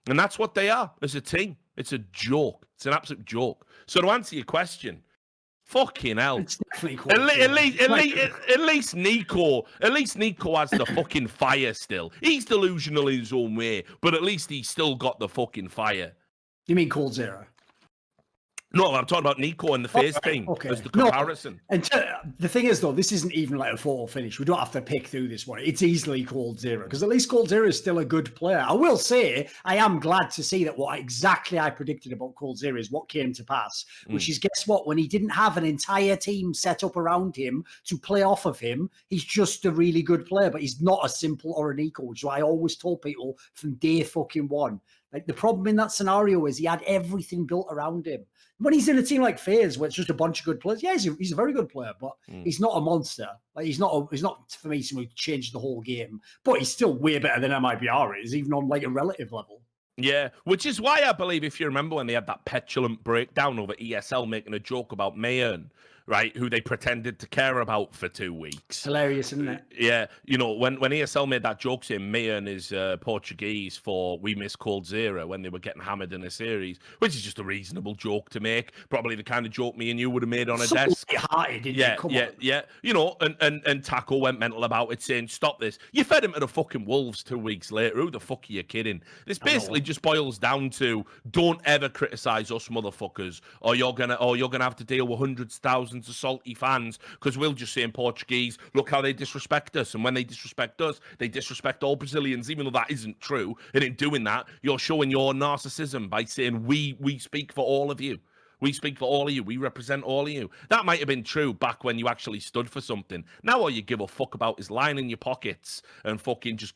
And that's what they are as a team. It's a joke. It's an absolute joke. So to answer your question, fucking hell. It's definitely cool. At least Nico has the fucking fire still. He's delusional in his own way, but at least he's still got the fucking fire. You mean Cold Zero? No, I'm talking about Nico and the FaZe team as the comparison. No, and the thing is, though, this isn't even like a photo finish. We don't have to pick through this one. It's easily Cold Zero, because at least Cold Zero is still a good player. I will say, I am glad to see that what exactly I predicted about Cold Zero is what came to pass, which is, guess what? When he didn't have an entire team set up around him to play off of him, he's just a really good player, but he's not a simple or an equal, which is what I always told people from day fucking one. Like, the problem in that scenario is he had everything built around him. When he's in a team like FaZe, where it's just a bunch of good players, yeah, he's a very good player, but he's not a monster. Like, he's not for me someone who changed the whole game. But he's still way better than MIBR is, even on like a relative level. Yeah, which is why I believe, if you remember when they had that petulant breakdown over ESL making a joke about Mayern, right, who they pretended to care about for 2 weeks. Hilarious, isn't it? Yeah, you know, when ESL made that joke saying Mayern is Portuguese for we miss Cold Zero when they were getting hammered in a series, which is just a reasonable joke to make. Probably the kind of joke me and you would have made on a desk. Yeah. You know, and Taco went mental about it, saying, stop this. You fed him to the fucking Wolves 2 weeks later. Who the fuck are you kidding? This basically just boils down to, don't ever criticize us motherfuckers, or you're gonna have to deal with hundreds of thousands of salty fans, because we'll just say in Portuguese, look how they disrespect us, and when they disrespect us, they disrespect all Brazilians, even though that isn't true. And in doing that, you're showing your narcissism by saying we speak for all of you. We speak for all of you. We represent all of you. That might have been true back when you actually stood for something. Now all you give a fuck about is lying in your pockets and fucking just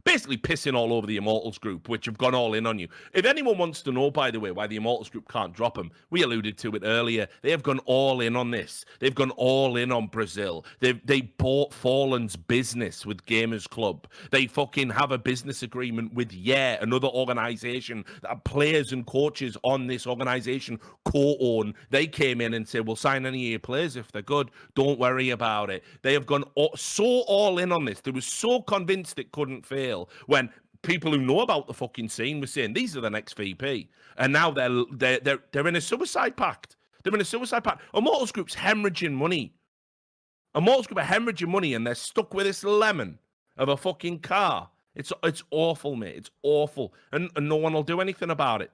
basically pissing all over the Immortals group, which have gone all in on you. If anyone wants to know, by the way, why the Immortals group can't drop them, we alluded to it earlier. They have gone all in on this. They've gone all in on Brazil. They bought Fallen's business with Gamers Club. They fucking have a business agreement with another organization that players and coaches on this organization co-own. They came in and said, we'll sign any of your players if they're good. Don't worry about it. They have gone so all in on this. They were so convinced it couldn't fail, when people who know about the fucking scene were saying these are the next VP. And now they're in a suicide pact. They're in a suicide pact. Immortals Group's hemorrhaging money. Immortals Group are hemorrhaging money, and they're stuck with this lemon of a fucking car. It's awful, mate. It's awful. And no one will do anything about it.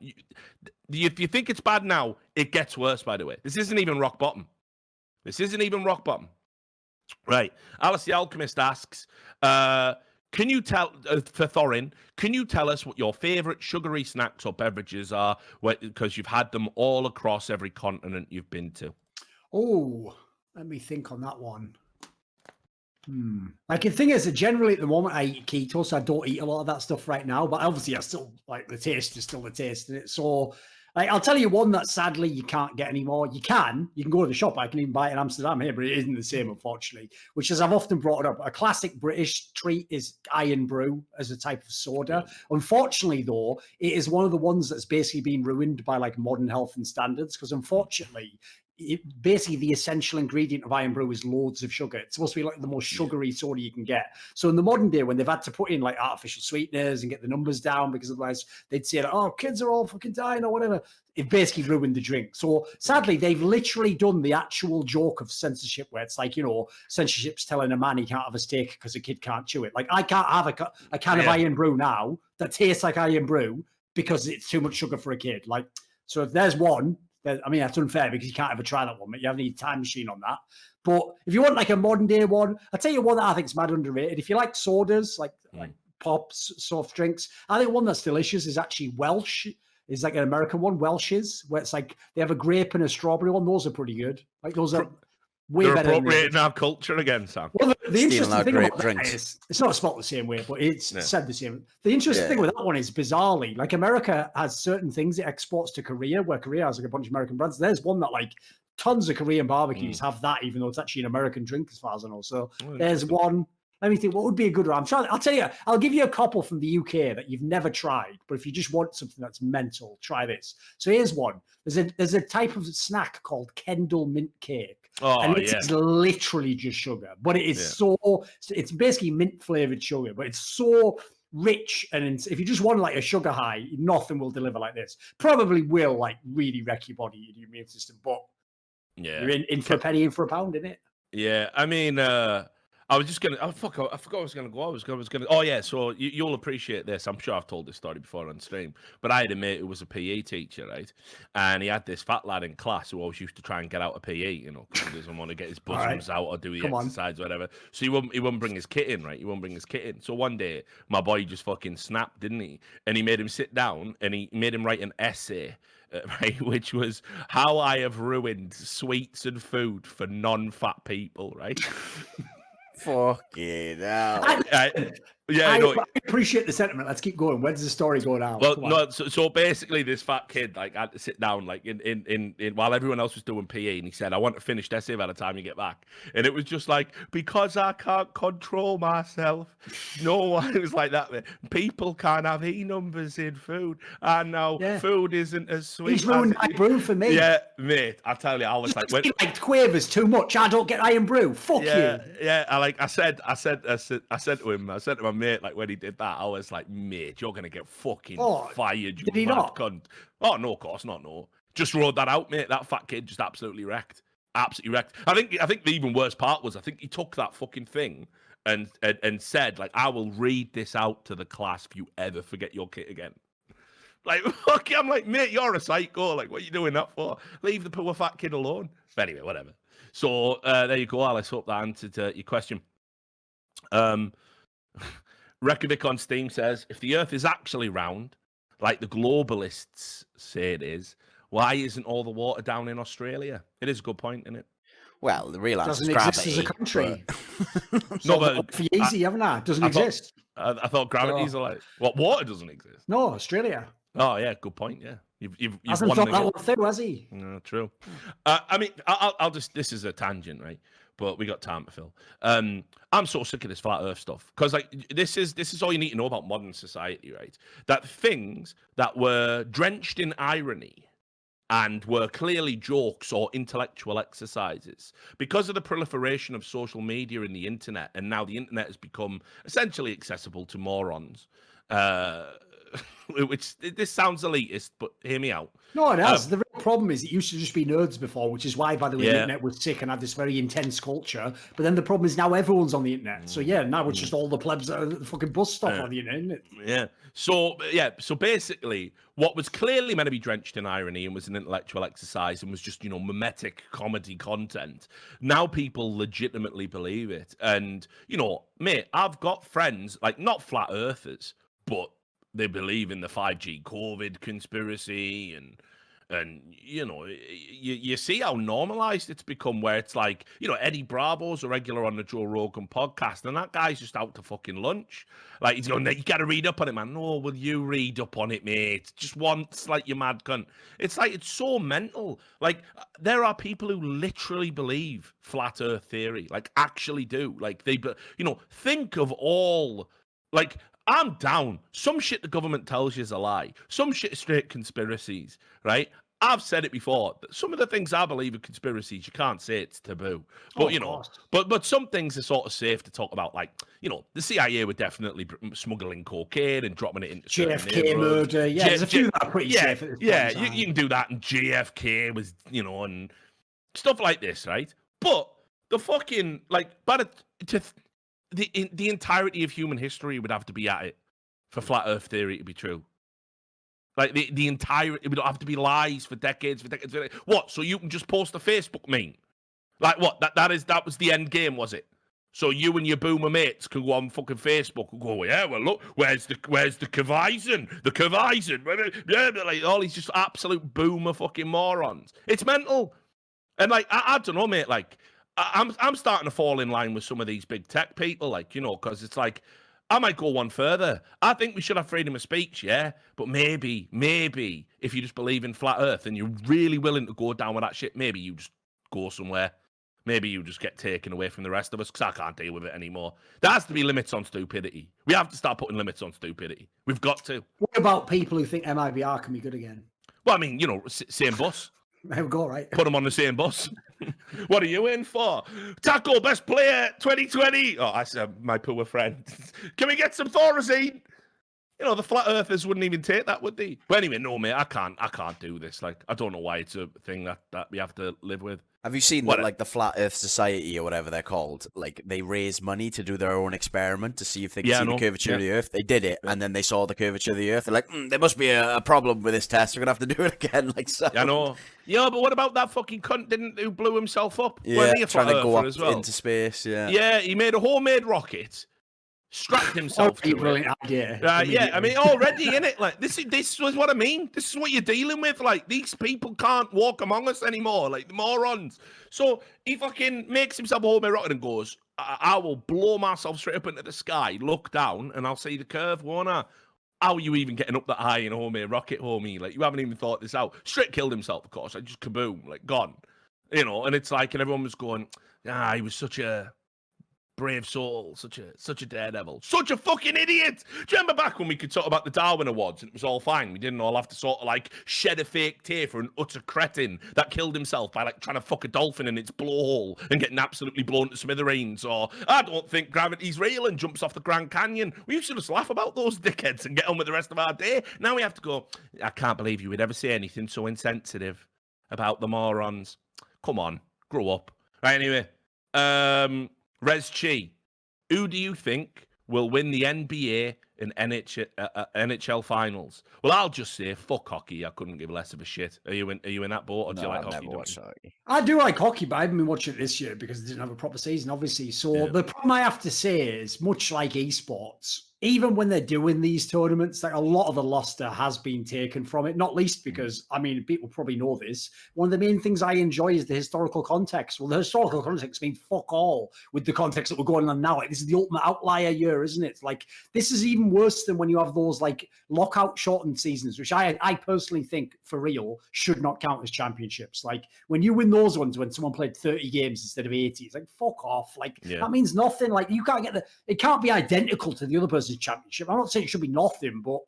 If you think it's bad now, it gets worse, by the way. This isn't even rock bottom. Right. AliceTheAlchemist asks, can you tell, for Thorin, can you tell us what your favourite sugary snacks or beverages are, because you've had them all across every continent you've been to? Oh, let me think on that one. Like, the thing is that generally at the moment I eat keto, so I don't eat a lot of that stuff right now, but obviously I still, like, the taste is still the taste in it. So, like, I'll tell you one that sadly you can't get anymore. You can go to the shop. I can even buy it in Amsterdam here, but it isn't the same, unfortunately, which is, I've often brought it up. A classic British treat is Iron Brew as a type of soda. Unfortunately, though, it is one of the ones that's basically been ruined by, like, modern health and standards, because unfortunately, basically the essential ingredient of Iron Brew is loads of sugar. It's supposed to be like the most sugary soda you can get. So in the modern day, when they've had to put in like artificial sweeteners and get the numbers down, because otherwise they'd say, oh, kids are all fucking dying or whatever, it basically ruined the drink. So sadly, they've literally done the actual joke of censorship, where it's like, you know, censorship's telling a man he can't have a steak because a kid can't chew it. Like, I can't have a can of Iron Brew now that tastes like Iron Brew because it's too much sugar for a kid. Like, so if there's one, I mean, that's unfair because you can't ever try that one, but you have a time machine on that. But if you want like a modern day one, I'll tell you one that I think is mad underrated. If you like sodas, like pops, soft drinks, I think one that's delicious is actually Welsh. It's like an American one, Welsh's, where it's like they have a grape and a strawberry one. Those are pretty good. Like, those are way They're better. Appropriating our culture again, Sam. Well, the interesting thing about that is, it's not spelled the same way, but it's said the same. The interesting thing with that one is, bizarrely, like, America has certain things it exports to Korea, where Korea has like a bunch of American brands. There's one that, like, tons of Korean barbecues have that, even though it's actually an American drink, as far as I know. So there's one. Let me think, what would be a good one? I'll tell you, I'll give you a couple from the UK that you've never tried, but if you just want something that's mental, try this. So here's one. There's a type of snack called Kendall mint cake. And it's literally just sugar, but it is it's basically mint flavored sugar, but it's so rich, and if you just want like a sugar high, nothing will deliver like this. Probably will like really wreck your body, your immune system, but you're in for a penny, in for a pound, innit? Yeah, I mean, I was just gonna. Oh fuck! I forgot I was gonna go. I was gonna. Oh yeah. So you'll appreciate this. I'm sure I've told this story before on stream. But I had a mate who was a PE teacher, right? And he had this fat lad in class who always used to try and get out of PE, you know, because he doesn't want to get his bosoms out or do the exercise or whatever. So he wouldn't bring his kit in, right? He wouldn't bring his kit in. So one day, my boy just fucking snapped, didn't he? And he made him sit down and he made him write an essay. Right, which was how I have ruined sweets and food for non-fat people, right? Fucking hell. I appreciate the sentiment. Let's keep going. When's the story going out? Well, no. So basically, this fat kid like had to sit down like in while everyone else was doing PE, and he said, "I want to finish essay by the time you get back." And it was just like, because I can't control myself. No one. It was like that. Man. People can't have numbers in food, and now food isn't as sweet. He's ruined my brew for me. Yeah, mate. I tell you, I was like, like quavers too much. I don't get iron brew. Fuck you. Yeah. I said to him, my mate, like when he did that, I was like, mate, you're gonna get fucking fired. Did he not? Cunt. Oh no, of course not. No, just rode that out, mate. That fat kid just absolutely wrecked. Absolutely wrecked. I think the even worst part was I think he took that fucking thing and said like, I will read this out to the class if you ever forget your kit again. Like, fuck, I'm like, mate, you're a psycho. Like, what are you doing that for? Leave the poor fat kid alone. But anyway, whatever. So there you go, Alice. Hope that answered your question. ReykjavikOnSteam says, if the Earth is actually round, like the globalists say it is, why isn't all the water down in Australia? It is a good point, isn't it? Well, the real answer is gravity. Doesn't exist as a country. No, but for easy, haven't I? Doesn't exist. I thought gravity's like what? Water doesn't exist. No, Australia. Oh yeah, good point. Yeah, you've hasn't thought that one through, has he? No, true. I mean, I'll just. This is a tangent, right? But we got time to fill. I'm so sick of this flat Earth stuff because, like, this is all you need to know about modern society, right? That things that were drenched in irony and were clearly jokes or intellectual exercises, because of the proliferation of social media and the internet, and now the internet has become essentially accessible to morons. Which this sounds elitist, but hear me out. No, it has. The real problem is it used to just be nerds before, which is why, by the way, the internet was sick and had this very intense culture. But then the problem is now everyone's on the internet. So now it's just all the plebs that are the fucking bus stop on the internet. Yeah. So basically, what was clearly meant to be drenched in irony and was an intellectual exercise and was just, mimetic comedy content, now people legitimately believe it. And, mate, I've got friends, like, not flat earthers, but they believe in the 5G COVID conspiracy, and you see how normalized it's become, where it's like, Eddie Bravo's a regular on the Joe Rogan podcast, and that guy's just out to fucking lunch. Like, he's going, you got to read up on it, man. No, will you read up on it, mate? Just once, like, you mad cunt. It's like, it's so mental. Like, there are people who literally believe flat Earth theory, like, actually do. Like, think of all, like, I'm down. Some shit the government tells you is a lie. Some shit is straight conspiracies, right? I've said it before. Some of the things I believe are conspiracies, you can't say it's taboo. But, but some things are sort of safe to talk about. Like, the CIA were definitely smuggling cocaine and dropping it into JFK murder. Yeah, there's a few that are pretty safe at this point. You can do that. And JFK was, and stuff like this, right? But the fucking, like, the entirety of human history would have to be at it for flat Earth theory to be true. Like the entire, it would have to be lies for decades. What? So you can just post a Facebook meme? Like what? That was the end game, was it? So you and your boomer mates can go on fucking Facebook and go, yeah, well look, where's the Kevizon? The Kevizon? Yeah, like all these just absolute boomer fucking morons. It's mental. And like I don't know, mate. Like. I'm starting to fall in line with some of these big tech people, like, because it's like, I might go one further. I think we should have freedom of speech, yeah? But maybe, if you just believe in flat Earth and you're really willing to go down with that shit, maybe you just go somewhere. Maybe you just get taken away from the rest of us, because I can't deal with it anymore. There has to be limits on stupidity. We have to start putting limits on stupidity. We've got to. What about people who think MIBR can be good again? Well, I mean, same bus. There we go, right? Put them on the same bus. What are you in for? Taco, best player 2020. Oh, I said, my poor friend. Can we get some Thorazine? the flat earthers wouldn't even take that, would they? But anyway, no, mate, I can't do this. Like, I don't know why it's a thing that we have to live with. Have you seen that, like, the Flat Earth Society or whatever they're called? Like, they raise money to do their own experiment to see if they can see the curvature of the Earth. They did it, and then they saw the curvature of the Earth. They're like, there must be a problem with this test. We're gonna have to do it again. Like, so. Yeah, I know. Yeah, but what about that fucking cunt who blew himself up? Yeah, trying to go up as well? into space. Yeah. Yeah, he made a homemade rocket. Strapped himself to brilliant idea. Yeah, I mean, already in it, like this is what I mean. This is what you're dealing with. Like, these people can't walk among us anymore. Like, the morons. So he fucking makes himself a homemade rocket and goes, I will blow myself straight up into the sky, look down, and I'll see the curve, won't I? How are you even getting up that high in a homemade rocket, homie? Like, you haven't even thought this out. Straight killed himself, of course. Like, just kaboom, like, gone. And it's like, and everyone was going, he was such a brave soul, such a daredevil, such a fucking idiot. Do you remember back when we could talk about the Darwin Awards and it was all fine? We didn't all have to sort of like shed a fake tear for an utter cretin that killed himself by like trying to fuck a dolphin in its blowhole and getting absolutely blown to smithereens, or I don't think gravity's real and jumps off the Grand Canyon. We used to just laugh about those dickheads and get on with the rest of our day. Now we have to go, I can't believe you would ever say anything so insensitive about the morons. Come on, grow up. Right, anyway, Rezchi, who do you think will win the NBA and NHL finals? Well, I'll just say, fuck hockey. I couldn't give less of a shit. Are you in that boat, or do you like hockey? Hockey. I do like hockey, but I haven't been watching it this year because it didn't have a proper season, obviously. So the problem I have to say is, much like esports, even when they're doing these tournaments, like a lot of the luster has been taken from it, not least because, I mean, people probably know this. One of the main things I enjoy is the historical context. Well, the historical context means fuck all with the context that we're going on now. Like, this is the ultimate outlier year, isn't it? Like, this is even worse than when you have those, like, lockout shortened seasons, which I personally think, for real, should not count as championships. Like, when you win those ones when someone played 30 games instead of 80, it's like, fuck off. Like, that means nothing. Like, you can't it can't be identical to the other person's championship. I'm not saying it should be nothing, but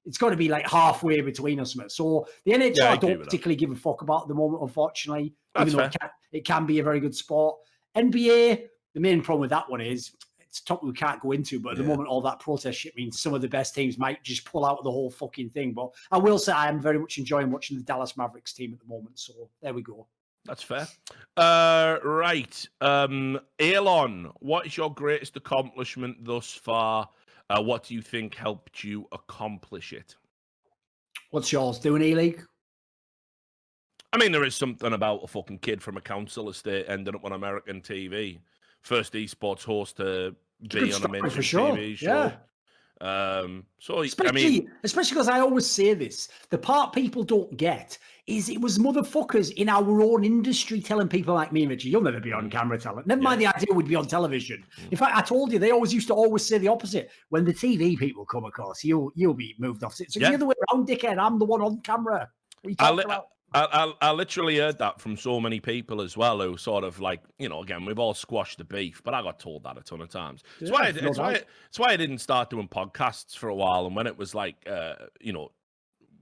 it's got to be like halfway between us. So the NHL, I don't particularly give a fuck about at the moment, unfortunately. That's even though it can be a very good sport. NBA, the main problem with that one is it's a topic we can't go into, but at the moment, all that protest shit means some of the best teams might just pull out of the whole fucking thing. But I will say I am very much enjoying watching the Dallas Mavericks team at the moment. So there we go. That's fair. Right. Alon, what is your greatest accomplishment thus far? What do you think helped you accomplish it? What's yours? Doing E-League? I mean, there is something about a fucking kid from a council estate ending up on American TV. First esports host to be on a mainstream TV show. Yeah. So especially because I always say this, the part people don't get is it was motherfuckers in our own industry telling people like me and Richie, you'll never be on camera talent. Never mind the idea we'd be on television. In fact, I told you, they used to say the opposite. When the TV people come across, you'll be moved off. So it's the other way around, dickhead. I'm the one on camera. What are you talking about? I literally heard that from so many people as well, who sort of like, again, we've all squashed the beef, but I got told that a ton of times. It's why I didn't start doing podcasts for a while. And when it was like,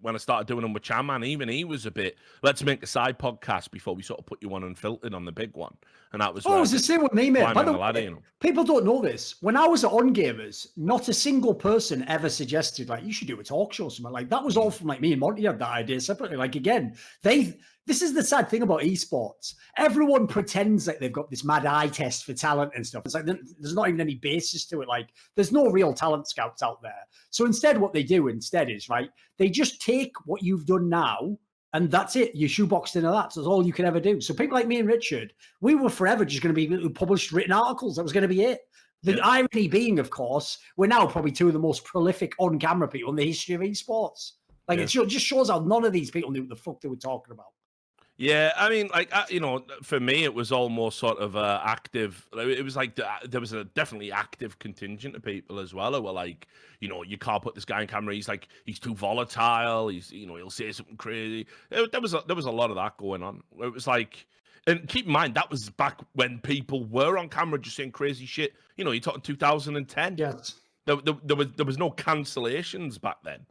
when I started doing them with Chaman, even he was a bit, let's make a side podcast before we sort of put you on Unfiltered on the big one. And that was it was the same with me, mate. By the way, people don't know this. When I was at On Gamers, not a single person ever suggested, like, you should do a talk show or something. Like, that was all from, like, me and Monty had that idea separately. Like, again, this is the sad thing about esports. Everyone pretends like they've got this mad eye test for talent and stuff. It's like there's not even any basis to it. Like, there's no real talent scouts out there. So instead, what they do is, right, they just take what you've done now, and that's it. You're shoeboxed into that. So that's all you can ever do. So people like me and Richard, we were forever just going to be published written articles. That was going to be it. The irony being, of course, we're now probably two of the most prolific on-camera people in the history of esports. Like, it just shows how none of these people knew what the fuck they were talking about. Yeah, I mean, like, for me, it was almost sort of active. It was like there was a definitely active contingent of people as well who were like, you can't put this guy on camera. He's too volatile. He'll say something crazy. There was a lot of that going on. It was like, and keep in mind, that was back when people were on camera just saying crazy shit. You're talking 2010. Yes. There was no cancellations back then.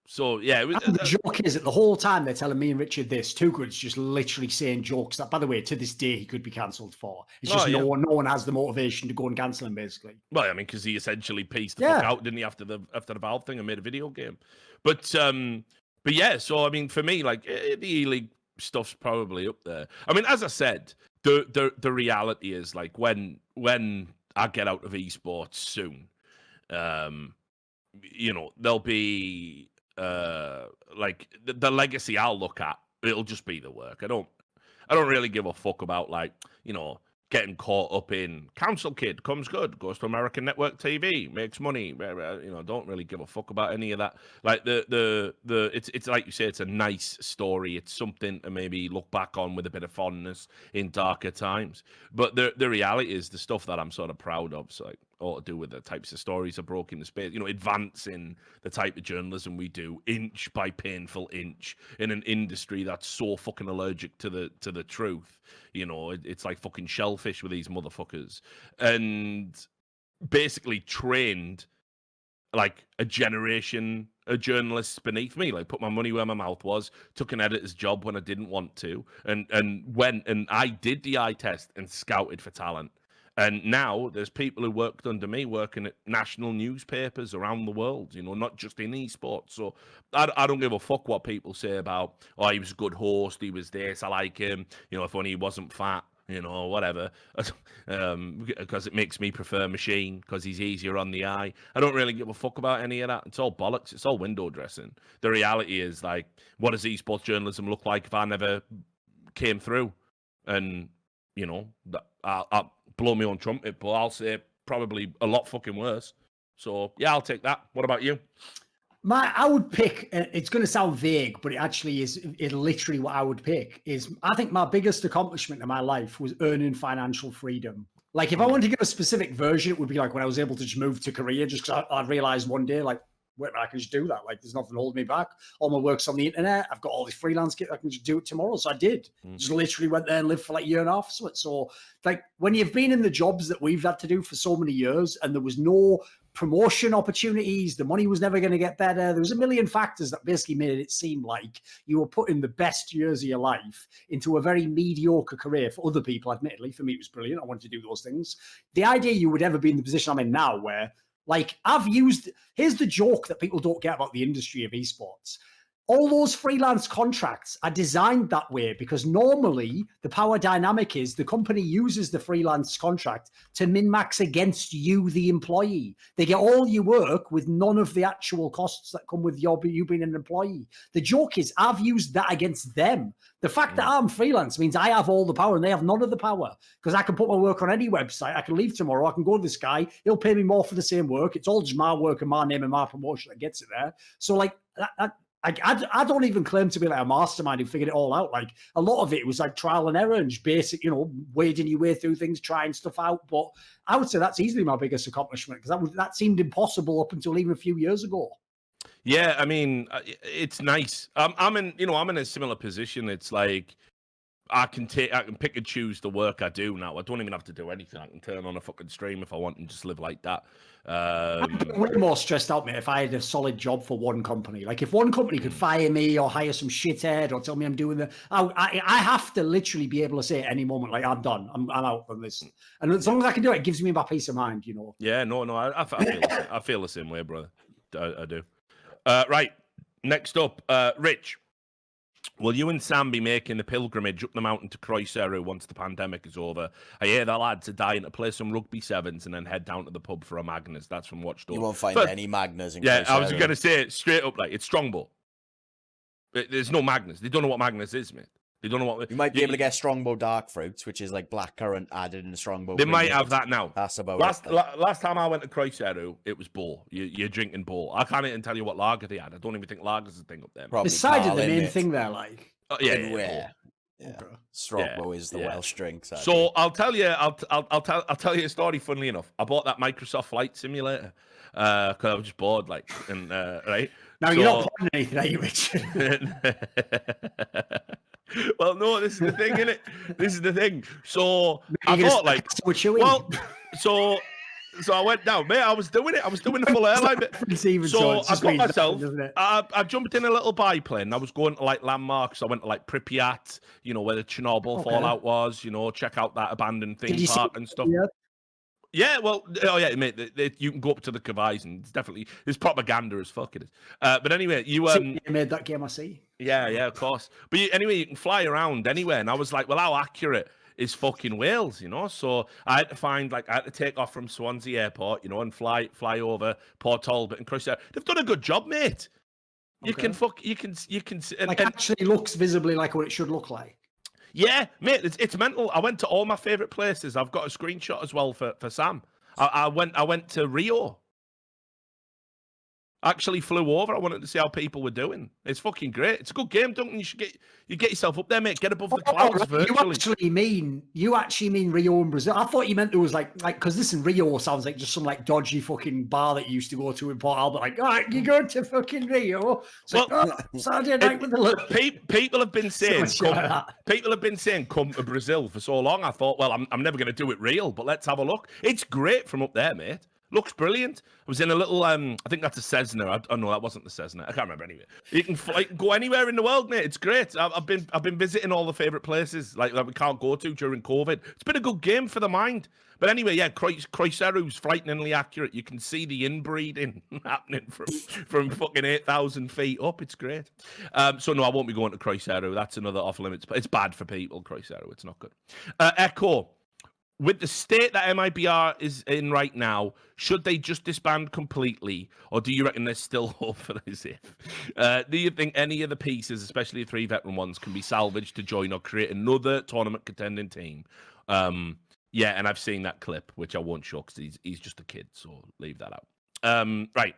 So yeah, it was, and the joke is that the whole time they're telling me and Richard this, Too Good's just literally saying jokes that, by the way, to this day he could be cancelled for. It's just no one has the motivation to go and cancel him, basically. Well, I mean, because he essentially pieced the fuck out, didn't he, after the Valve thing and made a video game? But yeah, so I mean, for me, like the E-League stuff's probably up there. I mean, as I said, the reality is like when I get out of esports soon, you know, there'll be like the legacy I'll look at. It'll just be the work. I don't really give a fuck about, like, you know, getting caught up in council kid comes good, goes to American network TV, makes money. You know, don't really give a fuck about any of that. Like it's like you say, it's a nice story. It's something to maybe look back on with a bit of fondness in darker times. But the reality is the stuff that I'm sort of proud of. So like all to do with the types of stories I broke into space, you know, advancing the type of journalism we do inch by painful inch in an industry that's so fucking allergic to the truth. You know, it's like fucking shellfish with these motherfuckers, and basically trained like a generation of journalists beneath me. Like, put my money where my mouth was, took an editor's job when I didn't want to, and went and I did the eye test and scouted for talent. And now there's people who worked under me working at national newspapers around the world, you know, not just in esports. So I don't give a fuck what people say about, oh, he was a good host, he was this, I like him, you know, if only he wasn't fat, you know, whatever. Because it makes me prefer Machine, because he's easier on the eye. I don't really give a fuck about any of that. It's all bollocks. It's all window dressing. The reality is, like, what does esports journalism look like if I never came through? And, you know, I'll blow my own trumpet, but I'll say probably a lot fucking worse. So yeah, I'll take that. What about you? I would pick, it's going to sound vague, but it actually is literally what I would pick is, I think my biggest accomplishment in my life was earning financial freedom. Like, if I wanted to give a specific version, it would be like when I was able to just move to Korea, just because I realized one day, like, wait, I can just do that. Like, there's nothing holding me back. All my work's on the internet. I've got all this freelance kit. I can just do it tomorrow. So I did. Just literally went there and lived for like a year and a half. So like, when you've been in the jobs that we've had to do for so many years and there was no promotion opportunities, the money was never going to get better. There was a million factors that basically made it seem like you were putting the best years of your life into a very mediocre career. For other people, admittedly, for me, it was brilliant. I wanted to do those things. The idea you would ever be in the position I'm in now, where, like, here's the joke that people don't get about the industry of esports. All those freelance contracts are designed that way because normally the power dynamic is the company uses the freelance contract to min-max against you, the employee. They get all your work with none of the actual costs that come with you being an employee. The joke is I've used that against them. The fact that I'm freelance means I have all the power and they have none of the power, because I can put my work on any website. I can leave tomorrow. I can go to this guy. He'll pay me more for the same work. It's all just my work and my name and my promotion that gets it there. So like I don't even claim to be like a mastermind who figured it all out. Like, a lot of it was like trial and error and just basic, you know, wading your way through things, trying stuff out. But I would say that's easily my biggest accomplishment, because that seemed impossible up until even a few years ago. Yeah, I mean, it's nice. I'm in a similar position. It's like I can pick and choose the work I do now. I don't even have to do anything. I can turn on a fucking stream if I want and just live like that. I'm way more stressed out, mate, if I had a solid job for one company. Like, if one company could fire me or hire some shithead or tell me I'm doing I have to literally be able to say at any moment, like, I'm done. I'm out from this. And as long as I can do it, it gives me my peace of mind, you know. Yeah, no, I feel the same way, brother. I do. Right, next up, Rich. Will you and Sam be making the pilgrimage up the mountain to Croiseru once the pandemic is over? I hear the lads are dying to play some rugby sevens and then head down to the pub for a Magnus. That's from Watchdog. You won't find any Magnus in Croiseru. Yeah, I was going to say it straight up, like, it's Strongbow. There's no Magnus. They don't know what Magnus is, mate. They don't know what... You might be able to get Strongbow Dark Fruits, which is like blackcurrant added in the Strongbow. They might have that now. That's about it. Last time I went to Croiseru, it was Bow. You're drinking Bow. I can't even tell you what lager they had. I don't even think lager's a thing up there. Besides the main thing there, like... Yeah. Strongbow is the Welsh drink. Sadly. So I'll tell you a story. Funnily enough, I bought that Microsoft Flight Simulator because I was just bored, like, and right now you're not playing anything, are you, Richard? Well, no, this is the thing, innit? This is the thing. So I thought, like, so So I went down, mate. I was doing it. I was doing the full airline bit. So I got myself. I jumped in a little biplane. I was going to like landmarks. I went to like Pripyat, where the Chernobyl fallout was. Check out that abandoned theme park and stuff. Yeah, well, mate. You can go up to the Kavais and it's propaganda as fuck. It is. But anyway, you made that game. I see. Yeah, of course. But anyway, you can fly around anywhere. And I was like, well, how accurate is fucking Wales, So I had to take off from Swansea Airport, and fly over Port Talbot and Cross. They've done a good job, mate. Okay. You can actually looks visibly like what it should look like. Yeah, mate, it's mental. I went to all my favorite places. I've got a screenshot as well for Sam. I went to Rio. Actually flew over. I wanted to see how people were doing. It's fucking great. It's a good game, Duncan. You get yourself up there, mate. Get above the clouds virtually. You actually mean Rio and Brazil? I thought you meant there was like because listen, Rio sounds like just some like dodgy fucking bar that you used to go to in Port Albert. Like, all right, you going to fucking Rio? Saturday night with the look. People have been saying come to Brazil for so long. I thought, well, I'm never going to do it real, but let's have a look. It's great from up there, mate. Looks brilliant. I was in a little, I think that's a Cessna. Oh no, that wasn't the Cessna. I can't remember anyway. You can go anywhere in the world, mate. It's great. I've been visiting all the favourite places like we can't go to during COVID. It's been a good game for the mind. But anyway, yeah, Croiseru's frighteningly accurate. You can see the inbreeding happening from fucking 8,000 feet up. It's great. So no, I won't be going to Croiseru. That's another off limits. It's bad for people, Croiseru. It's not good. Ehco. With the state that MIBR is in right now, should they just disband completely, or do you reckon there's still hope for this? Do you think any of the pieces, especially the 3 veteran ones, can be salvaged to join or create another tournament contending team? Yeah, and I've seen that clip, which I won't show because he's just a kid, so leave that out. Right.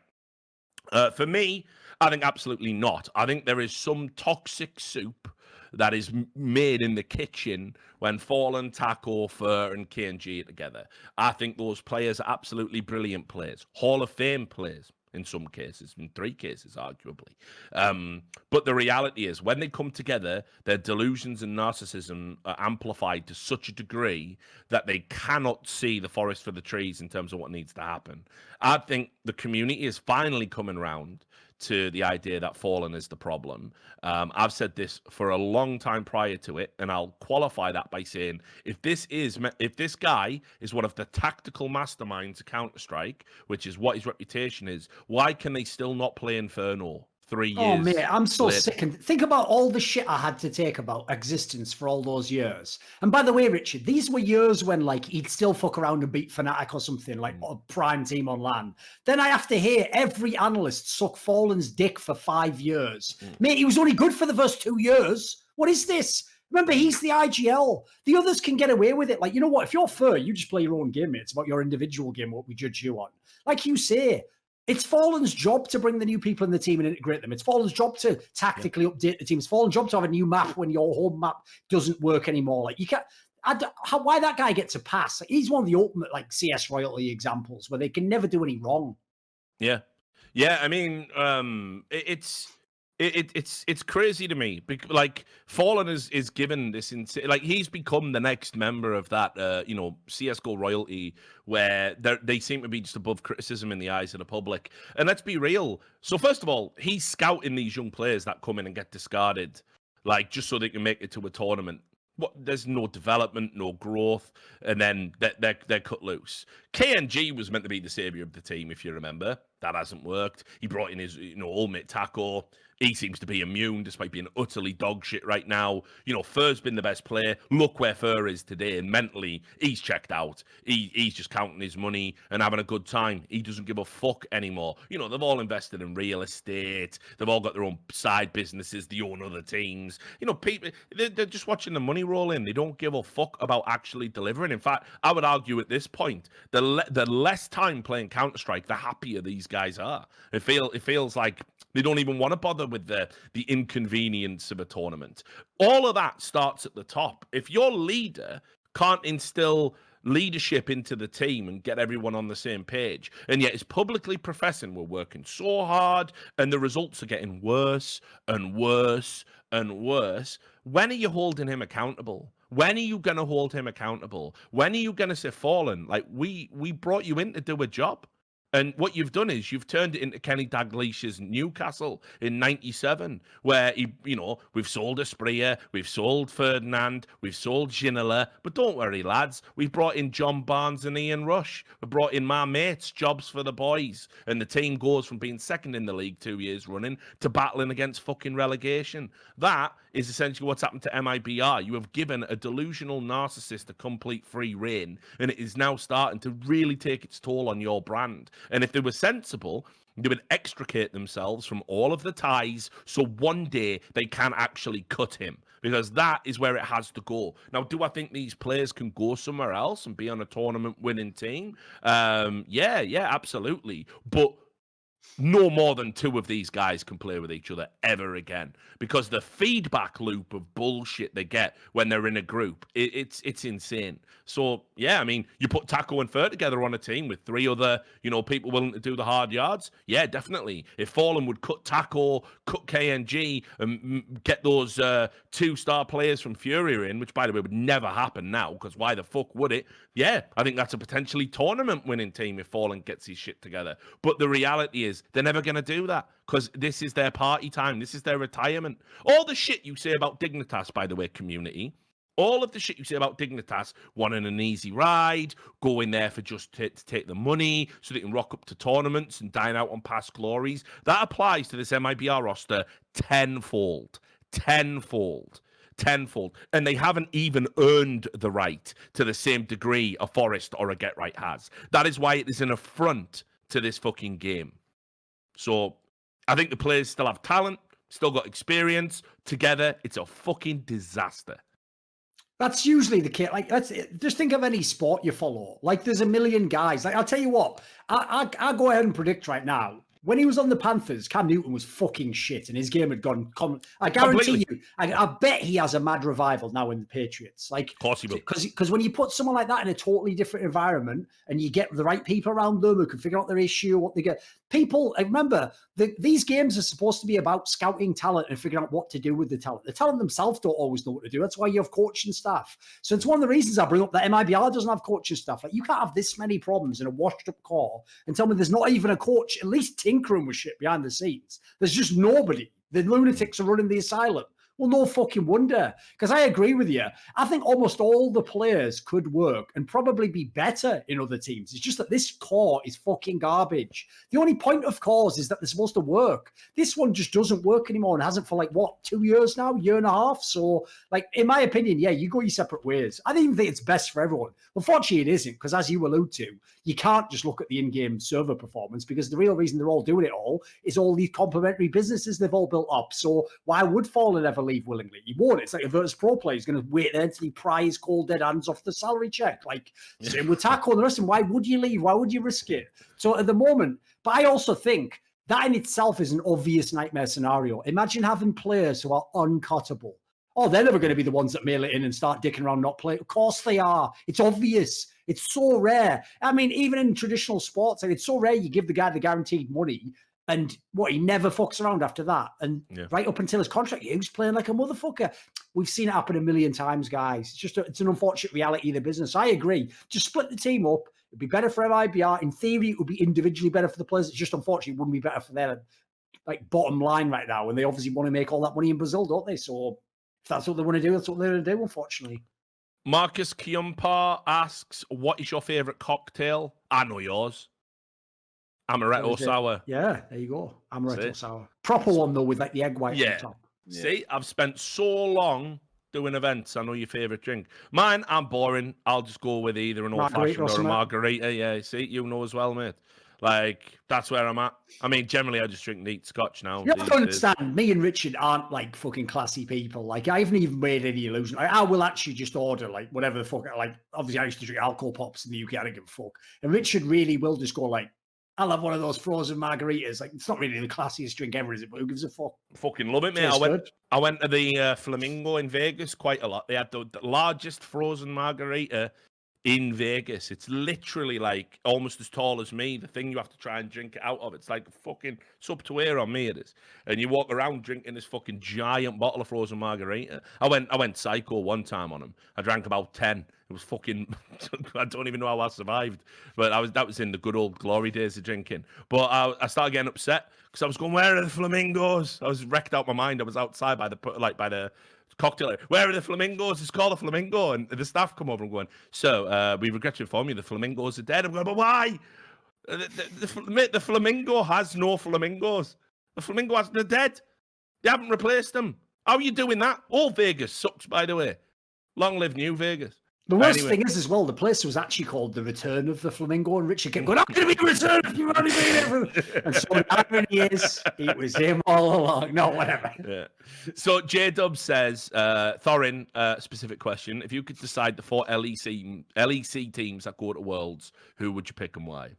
For me, I think absolutely not. I think there is some toxic soup that is made in the kitchen when Fallen, Taco, Fur, and K&G are together. I think those players are absolutely brilliant players. Hall of Fame players in some cases, in 3 cases, arguably. But the reality is, when they come together, their delusions and narcissism are amplified to such a degree that they cannot see the forest for the trees in terms of what needs to happen. I think the community is finally coming around to the idea that Fallen is the problem. I've said this for a long time prior to it, and I'll qualify that by saying if this guy is one of the tactical masterminds of Counter-Strike, which is what his reputation is, why can they still not play Inferno 3 years? Oh, mate, I'm so sick. And think about all the shit I had to take about existence for all those years. And by the way, Richard, these were years when, like, he'd still fuck around and beat Fnatic or something, like a prime team on LAN. Then I have to hear every analyst suck Fallen's dick for 5 years. Mate, he was only good for the first 2 years. What is this? Remember, he's the IGL. The others can get away with it. Like, you know what? If you're Fur, you just play your own game, mate. It's about your individual game, what we judge you on. Like you say, it's Fallen's job to bring the new people in the team and integrate them. It's Fallen's job to tactically update the team. It's Fallen's job to have a new map when your home map doesn't work anymore. Like, you can't. Why that guy gets a pass? Like, he's one of the ultimate like CS royalty examples where they can never do any wrong. Yeah. I mean, it's crazy to me. Like, Fallen is given this like he's become the next member of that CS:GO royalty where they seem to be just above criticism in the eyes of the public. And let's be real. So first of all, he's scouting these young players that come in and get discarded, like just so they can make it to a tournament. There's no development, no growth, and then they're cut loose. K&G was meant to be the savior of the team, if you remember. That hasn't worked. He brought in his old mate Taco. He seems to be immune despite being utterly dog shit right now. Fur's been the best player. Look where Fur is today, and mentally he's checked out. He's just counting his money and having a good time. He doesn't give a fuck anymore. They've all invested in real estate. They've all got their own side businesses. They own other teams. People they're just watching the money roll in. They don't give a fuck about actually delivering. In fact, I would argue at this point, the less time playing Counter-Strike, the happier these guys are. It feels like they don't even want to bother with the inconvenience of a tournament. All of that starts at the top. If your leader can't instill leadership into the team and get everyone on the same page, and yet is publicly professing we're working so hard and the results are getting worse and worse and worse, when are you holding him accountable? When are you going to hold him accountable? When are you going to say, Fallen, like, we brought you in to do a job? And what you've done is you've turned it into Kenny Dalglish's Newcastle in '97, where we've sold Asprilla, we've sold Ferdinand, we've sold Ginola, but don't worry, lads, we've brought in John Barnes and Ian Rush, we brought in my mates, jobs for the boys, and the team goes from being second in the league 2 years running to battling against fucking relegation. That is essentially what's happened to MIBR. You have given a delusional narcissist a complete free rein, and it is now starting to really take its toll on your brand. And if they were sensible, they would extricate themselves from all of the ties so one day they can actually cut him, because that is where it has to go. Now, do I think these players can go somewhere else and be on a tournament winning team? Yeah, absolutely. But no more than 2 of these guys can play with each other ever again, because the feedback loop of bullshit they get when they're in a group, it's insane. So, yeah, I mean, you put Taco and Fur together on a team with 3 other, people willing to do the hard yards. Yeah, definitely. If Fallen would cut Taco, cut KNG, and get those 2-star players from Fury in, which, by the way, would never happen now, because why the fuck would it? Yeah, I think that's a potentially tournament-winning team if Fallen gets his shit together. But the reality is, they're never going to do that, because this is their party time. This is their retirement. All the shit you say about Dignitas, by the way, community, all of the shit you say about Dignitas, wanting an easy ride, going there for just to take the money so they can rock up to tournaments and dine out on past glories, that applies to this MIBR roster tenfold. And they haven't even earned the right to the same degree a Forest or a Get Right has. That is why it is an affront to this fucking game. So I think the players still have talent, still got experience. Together, it's a fucking disaster. That's usually the case. Like, just think of any sport you follow. Like, there's a million guys. Like, I'll tell you what, I'll go ahead and predict right now. When he was on the Panthers, Cam Newton was fucking shit, and his game had gone. I guarantee you, I bet he has a mad revival now in the Patriots. Like, of course he will. Because when you put someone like that in a totally different environment, and you get the right people around them who can figure out their issue, what they get. People, remember, these games are supposed to be about scouting talent and figuring out what to do with the talent. The talent themselves don't always know what to do. That's why you have coaching staff. So it's one of the reasons I bring up that MIBR doesn't have coaching staff. Like, you can't have this many problems in a washed-up core and tell me there's not even a coach, at least tinkering with shit behind the scenes. There's just nobody. The lunatics are running the asylum. Well, no fucking wonder, because I agree with you. I think almost all the players could work and probably be better in other teams. It's just that this core is fucking garbage. The only point of cores is that they're supposed to work. This one just doesn't work anymore and hasn't for 2 years now, year and a half. So, in my opinion, yeah, you go your separate ways. I don't even think it's best for everyone. Unfortunately, it isn't, because as you allude to, you can't just look at the in-game server performance, because the real reason they're all doing it all is all these complementary businesses they've all built up. So why would Fallen ever leave willingly? He won't. It's like a Virtus Pro player. He's going to wait there until he pries cold dead hands off the salary check. Same with Taco and the rest of them. Why would you leave? Why would you risk it? So at the moment, but I also think that in itself is an obvious nightmare scenario. Imagine having players who are uncuttable. Oh, they're never going to be the ones that mail it in and start dicking around not playing. Of course they are. It's obvious. It's so rare. I mean, even in traditional sports, it's so rare you give the guy the guaranteed money and he never fucks around after that. And right up until his contract, he was playing like a motherfucker. We've seen it happen a million times, guys. It's an unfortunate reality of the business. I agree. Just split the team up. It'd be better for MIBR. In theory, it would be individually better for the players. It's just unfortunately it wouldn't be better for their bottom line right now. And they obviously want to make all that money in Brazil, don't they? So if that's what they want to do, that's what they're going to do, unfortunately. Markus Kujanpaa asks, what is your favourite cocktail? I know yours. Amaretto sour. Yeah, there you go. Amaretto sour. Proper one, though, with the egg white on top. Yeah. See, I've spent so long doing events. I know your favourite drink. Mine, I'm boring. I'll just go with either an old-fashioned or a margarita. Yeah, see, you know as well, mate. That's where I'm at. I mean, generally, I just drink neat scotch now. You have to understand, me and Richard aren't fucking classy people. I haven't even made any illusion. I will actually just order whatever the fuck. Obviously, I used to drink alcohol pops in the UK. I don't give a fuck. And Richard really will just go I'll have one of those frozen margaritas. It's not really the classiest drink ever, is it? But who gives a fuck? Fucking love it, mate. I went to the Flamingo in Vegas quite a lot. They had the largest frozen margarita in Vegas. It's literally like almost as tall as me. The thing you have to try and drink it out of. It's like fucking it's up to here on me. It is, and you walk around drinking this fucking giant bottle of frozen margarita. I went psycho one time on them. I drank about 10. It was fucking. I don't even know how I survived. But that was in the good old glory days of drinking. But I started getting upset because I was going, where are the flamingos? I was wrecked out my mind. I was outside by the cocktail area. Where are the flamingos? It's called a flamingo. And the staff come over and going, so we regret to inform you the flamingos are dead. I'm going, but why? The flamingo has no flamingos. The flamingo they're dead. They haven't replaced them. How are you doing that? All Vegas sucks, by the way. Long live New Vegas. The worst thing is, as well, the place was actually called The Return of the Flamingo, and Richard kept going, "I'm going to be returned. You've only been here." And so the irony is, it was him all along. No, whatever. Yeah. So Jdubs says, Thorin, specific question: if you could decide the 4 LEC teams that go to Worlds, who would you pick and why?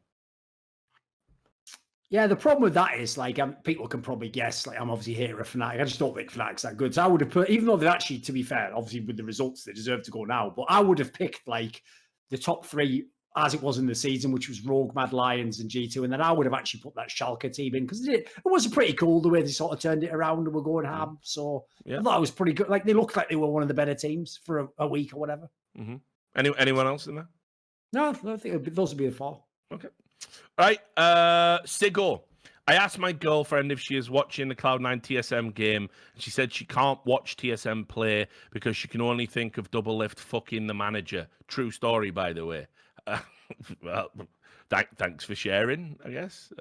Yeah, the problem with that is, like, people can probably guess, like, I'm obviously here of Fnatic. I just don't think Fnatic's that good. So I would have put, even though they're actually, to be fair, obviously with the results, they deserve to go now. But I would have picked, like, the top 3 as it was in the season, which was Rogue, Mad Lions, and G2. And then I would have actually put that Schalke team in because it was pretty cool the way they sort of turned it around and were going ham. So I thought it was pretty good. Like, they looked like they were one of the better teams for a week or whatever. Mm-hmm. Anyone else in there? No, I think those would be the 4. Okay. All right. Siggoh. I asked my girlfriend if she is watching the Cloud9 TSM game, and she said she can't watch TSM play because she can only think of Double Lift fucking the manager. True story, by the way. Well, thanks for sharing, I guess.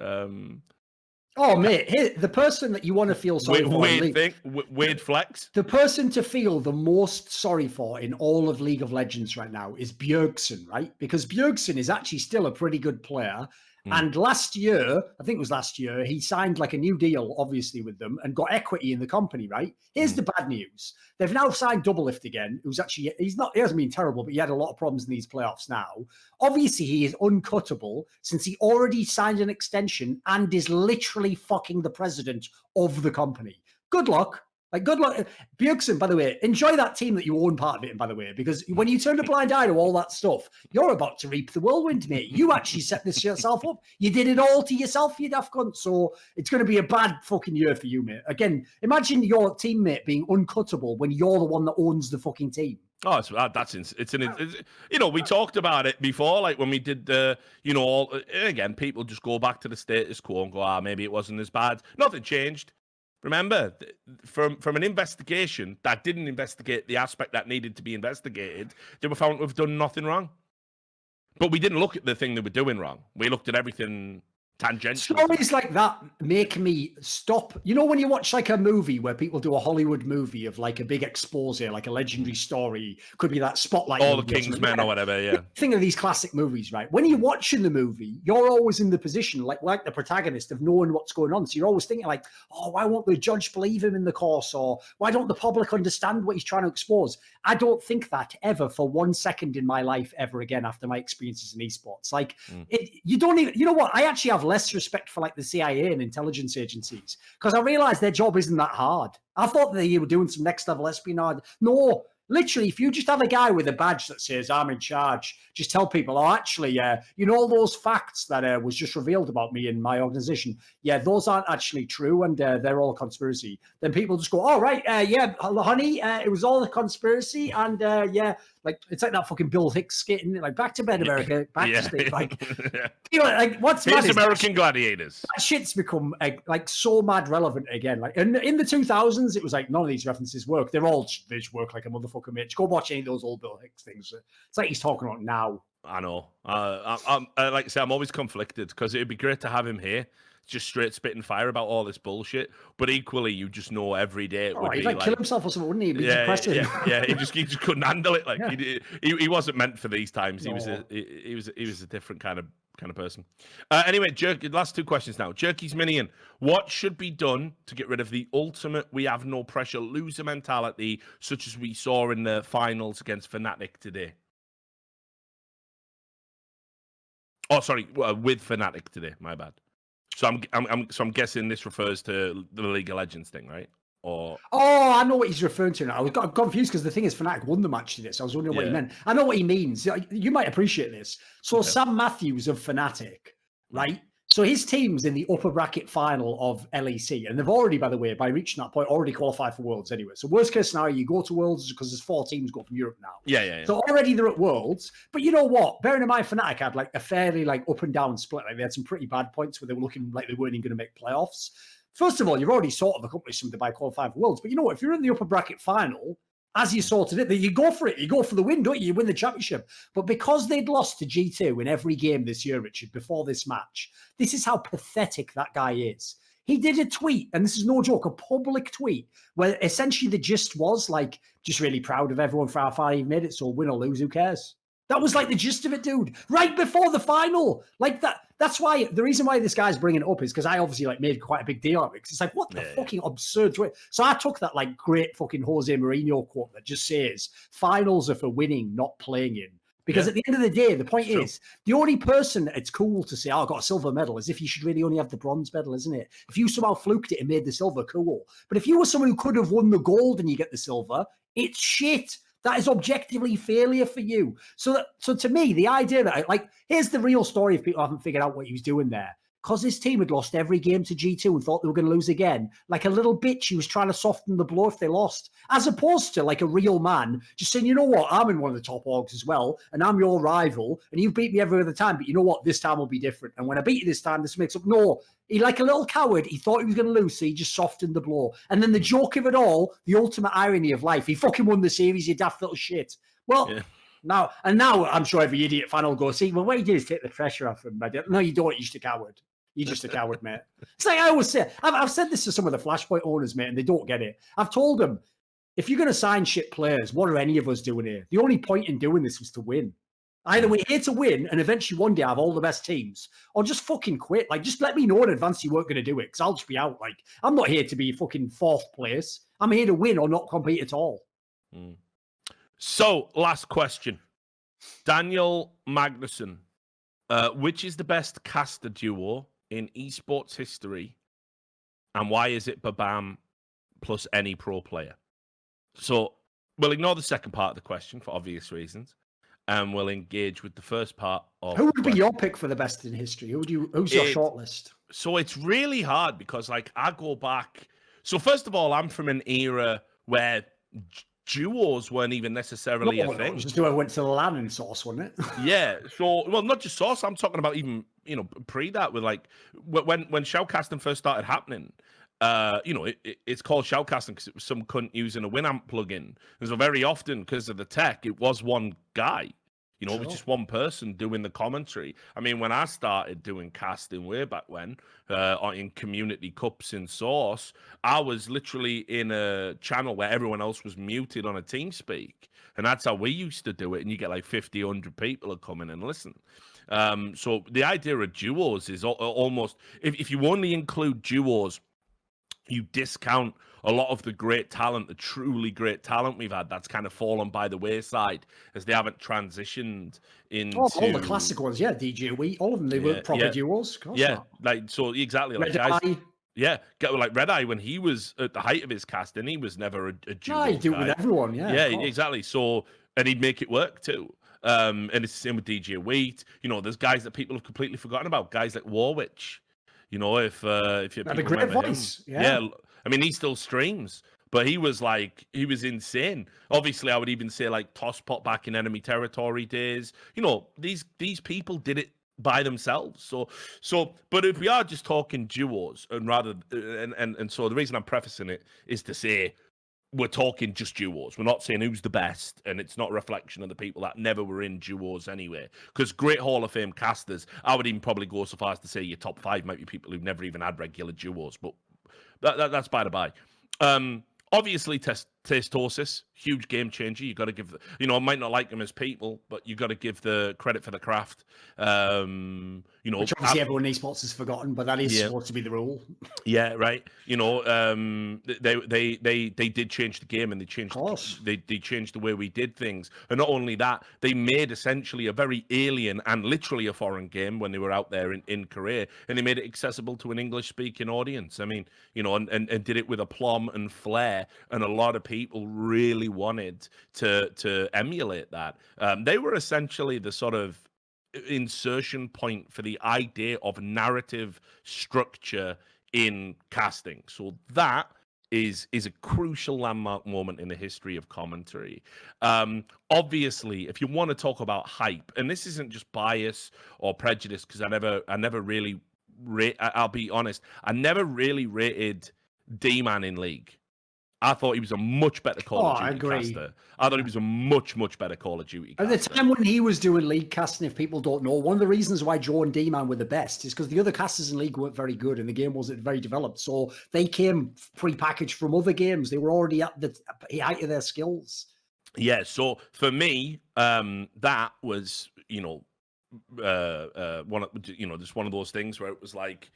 Oh, mate, the person that you want to feel sorry for. Weird flex. The person to feel the most sorry for in all of League of Legends right now is Bjergsen, right? Because Bjergsen is actually still a pretty good player. And last year, I think it was last year, he signed like a new deal, obviously, with them and got equity in the company, right? Here's the bad news. They've now signed Doublelift again, who's actually, he hasn't been terrible, but he had a lot of problems in these playoffs now. Obviously, he is uncuttable since he already signed an extension and is literally fucking the president of the company. Good luck. Like, good luck. Bjergsen, by the way, enjoy that team that you own part of it, by the way, because when you turn a blind eye to all that stuff, you're about to reap the whirlwind, mate. You actually set this yourself up. You did it all to yourself, you daft cunt. So it's going to be a bad fucking year for you, mate. Again, imagine your teammate being uncuttable when you're the one that owns the fucking team. Oh, we talked about it before, like when we did the, again, people just go back to the status quo and go, maybe it wasn't as bad. Nothing changed. Remember, from an investigation that didn't investigate the aspect that needed to be investigated, they were found to have done nothing wrong. But we didn't look at the thing they were doing wrong. We looked at everything tangential. Stories like that make me stop. You know, when you watch like a movie where people do a Hollywood movie of like a big expose, like a legendary story, could be that Spotlight. All the Kingsmen or whatever, yeah. Think of these classic movies, right? When you're watching the movie, you're always in the position, like the protagonist, of knowing what's going on. So you're always thinking like, oh, why won't the judge believe him in the course? Or why don't the public understand what he's trying to expose? I don't think that ever for 1 second in my life ever again after my experiences in esports. Like, you don't even, you know what? I actually have less respect for like the CIA and intelligence agencies because I realized their job isn't that hard. I thought they were doing some next level espionage. No, literally, if you just have a guy with a badge that says I'm in charge, just tell people, oh, actually, all those facts that was just revealed about me in my organization, those aren't actually true and they're all conspiracy. Then people just go, oh, right, honey, it was all a conspiracy and like it's like that fucking Bill Hicks skit, isn't it? Like back to bed, America, back to sleep. Like, like what's mad is American Gladiators. That shit's become like so mad relevant again. Like in the 2000s, it was like none of these references work. They just work like a motherfucker, mate. Go watch any of those old Bill Hicks things. It's like he's talking about now. I know. I'm like I say, I'm always conflicted because it'd be great to have him here. Just straight spitting fire about all this bullshit, but equally, you just know every day it would be like kill himself or something, wouldn't he? He just couldn't handle it. Like he wasn't meant for these times. No. He was a different kind of person. Anyway, last 2 questions now. Jerckysminion, what should be done to get rid of the ultimate we have no pressure loser mentality, such as we saw in the finals against Fnatic today? Oh, sorry, with Fnatic today. My bad. So I'm guessing this refers to the League of Legends thing, right? or? Oh, I know what he's referring to now. I got confused because the thing is, Fnatic won the match to this. I was wondering what he meant. I know what he means. You might appreciate this. So Sam Matthews of Fnatic, right? So his team's in the upper bracket final of LEC, and they've already, by the way, by reaching that point, already qualified for Worlds anyway. So worst case scenario, you go to Worlds because there's 4 teams go from Europe now. Yeah. So already they're at Worlds, but you know what? Bearing in mind, Fnatic had like a fairly like up and down split. Like they had some pretty bad points where they were looking like they weren't even going to make playoffs. First of all, you've already sort of accomplished something by qualifying for Worlds, but you know what? If you're in the upper bracket final, as you sorted it, you go for it. You go for the win, don't you? You win the championship. But because they'd lost to G2 in every game this year, Richard, before this match, this is how pathetic that guy is. He did a tweet, and this is no joke, a public tweet, where essentially the gist was like, just really proud of everyone for how far he made it, so win or lose, who cares? That was like the gist of it, dude. Right before the final. Like that. That's why the reason why this guy's bringing it up is because I obviously like made quite a big deal of it. Because it's like, what the fucking absurd tweet. So I took that like great fucking Jose Mourinho quote that just says finals are for winning, not playing in. Because at the end of the day, the point is, the only person it's cool to say, oh, I got a silver medal, is if you should really only have the bronze medal, isn't it? If you somehow fluked it and made the silver, cool. But if you were someone who could have won the gold and you get the silver, it's shit. That is objectively failure for you. So to me, the idea that, here's the real story if people haven't figured out what he was doing there. Because his team had lost every game to G2 and thought they were going to lose again. Like a little bitch, he was trying to soften the blow if they lost. As opposed to like a real man, just saying, you know what, I'm in one of the top orgs as well, and I'm your rival, and you beat me every other time, but you know what, this time will be different. And when I beat you this time, this makes up. No, he like a little coward, he thought he was going to lose, so he just softened the blow. And then the joke of it all, the ultimate irony of life, he fucking won the series, you daft little shit. Well, now I'm sure every idiot fan will go, see, well, what you did is take the pressure off him. No, you don't, you're just a coward. You're just a coward, mate. It's like I always say, I've said this to some of the Flashpoint owners, mate, and they don't get it. I've told them, if you're going to sign shit players, what are any of us doing here? The only point in doing this was to win. Either we're here to win and eventually one day have all the best teams, or just fucking quit. Like, just let me know in advance you weren't going to do it, because I'll just be out. Like, I'm not here to be fucking 4th place. I'm here to win or not compete at all. So, last question. Daniel Magnusson, which is the best caster duo in esports history, and why is it Babam plus any pro player? So we'll ignore the second part of the question for obvious reasons, and we'll engage with the first part of. Who would be your pick for the best in history? Who's your shortlist? So it's really hard because, like, I go back. So first of all, I'm from an era where duos weren't even necessarily a thing. Just do I went to the LAN and Source, wasn't it? Yeah. So, well, not just Source. I'm talking about even, pre that with like when shoutcasting first started happening. It's called shoutcasting because it was some cunt using a Winamp plugin. And so very often, because of the tech, it was one guy. It was just one person doing the commentary. I mean, when I started doing casting way back when, in community cups in Source, I was literally in a channel where everyone else was muted on a TeamSpeak. And that's how we used to do it. And you get like 50, 100 people to come in and listen. So the idea of duos is almost, if you only include duos, you discount a lot of the great talent, the truly great talent we've had that's kind of fallen by the wayside as they haven't transitioned into... all the classic ones, DJ Wheat, all of them, they were proper duos. Of course not. Like, so exactly. Like guys, like Red Eye, when he was at the height of his casting, he was never a duo. No, he'd do it with everyone, Yeah, exactly. So, and he'd make it work too. And it's the same with DJ Wheat. There's guys that people have completely forgotten about, guys like Warwick. If you had a great voice, I mean, he still streams, but he was insane. Obviously, I would even say like Tosspot back in enemy territory days. These people did it by themselves. So, but if we are just talking duos, and so the reason I'm prefacing it is to say we're talking just duos. We're not saying who's the best, and it's not a reflection of the people that never were in duos anyway. Because great Hall of Fame casters, I would even probably go so far as to say your top 5 might be people who've never even had regular duos, but that's by the by. Obviously, Tastosis, huge game changer. You got to give, I might not like them as people, but you got to give the credit for the craft. Which obviously everyone in esports has forgotten, but that is supposed to be the rule. Yeah, right. They did change the game, and they changed. They changed the way we did things, and not only that, they made essentially a very alien and literally a foreign game when they were out there in Korea, and they made it accessible to an English-speaking audience. I mean, and did it with aplomb and flair, and a lot of people really wanted to emulate that. They were essentially the sort of insertion point for the idea of narrative structure in casting. So that is a crucial landmark moment in the history of commentary. Obviously, if you want to talk about hype, and this isn't just bias or prejudice, because I never really I'll be honest, I never really rated D-Man in League. I thought he was a much better Call of Duty caster. I thought he was a much, much better Call of Duty caster. At the time when he was doing League casting, if people don't know, one of the reasons why Joe and D-Man were the best is because the other casters in League weren't very good and the game wasn't very developed. So they came pre-packaged from other games. They were already at the height of their skills. Yeah, so for me, that was, just one of those things where it was like,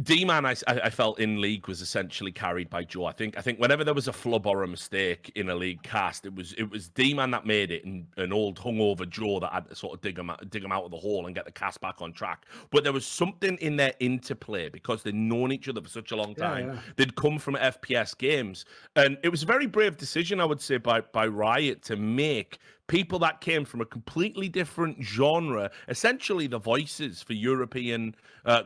D-Man, I felt in League was essentially carried by Joe. I think whenever there was a flub or a mistake in a League cast, it was D-Man that made it, and an old hungover Joe that had to sort of dig him out of the hole and get the cast back on track. But there was something in their interplay because they'd known each other for such a long time. Yeah. They'd come from FPS games, and it was a very brave decision, I would say, by Riot to make people that came from a completely different genre, essentially the voices for European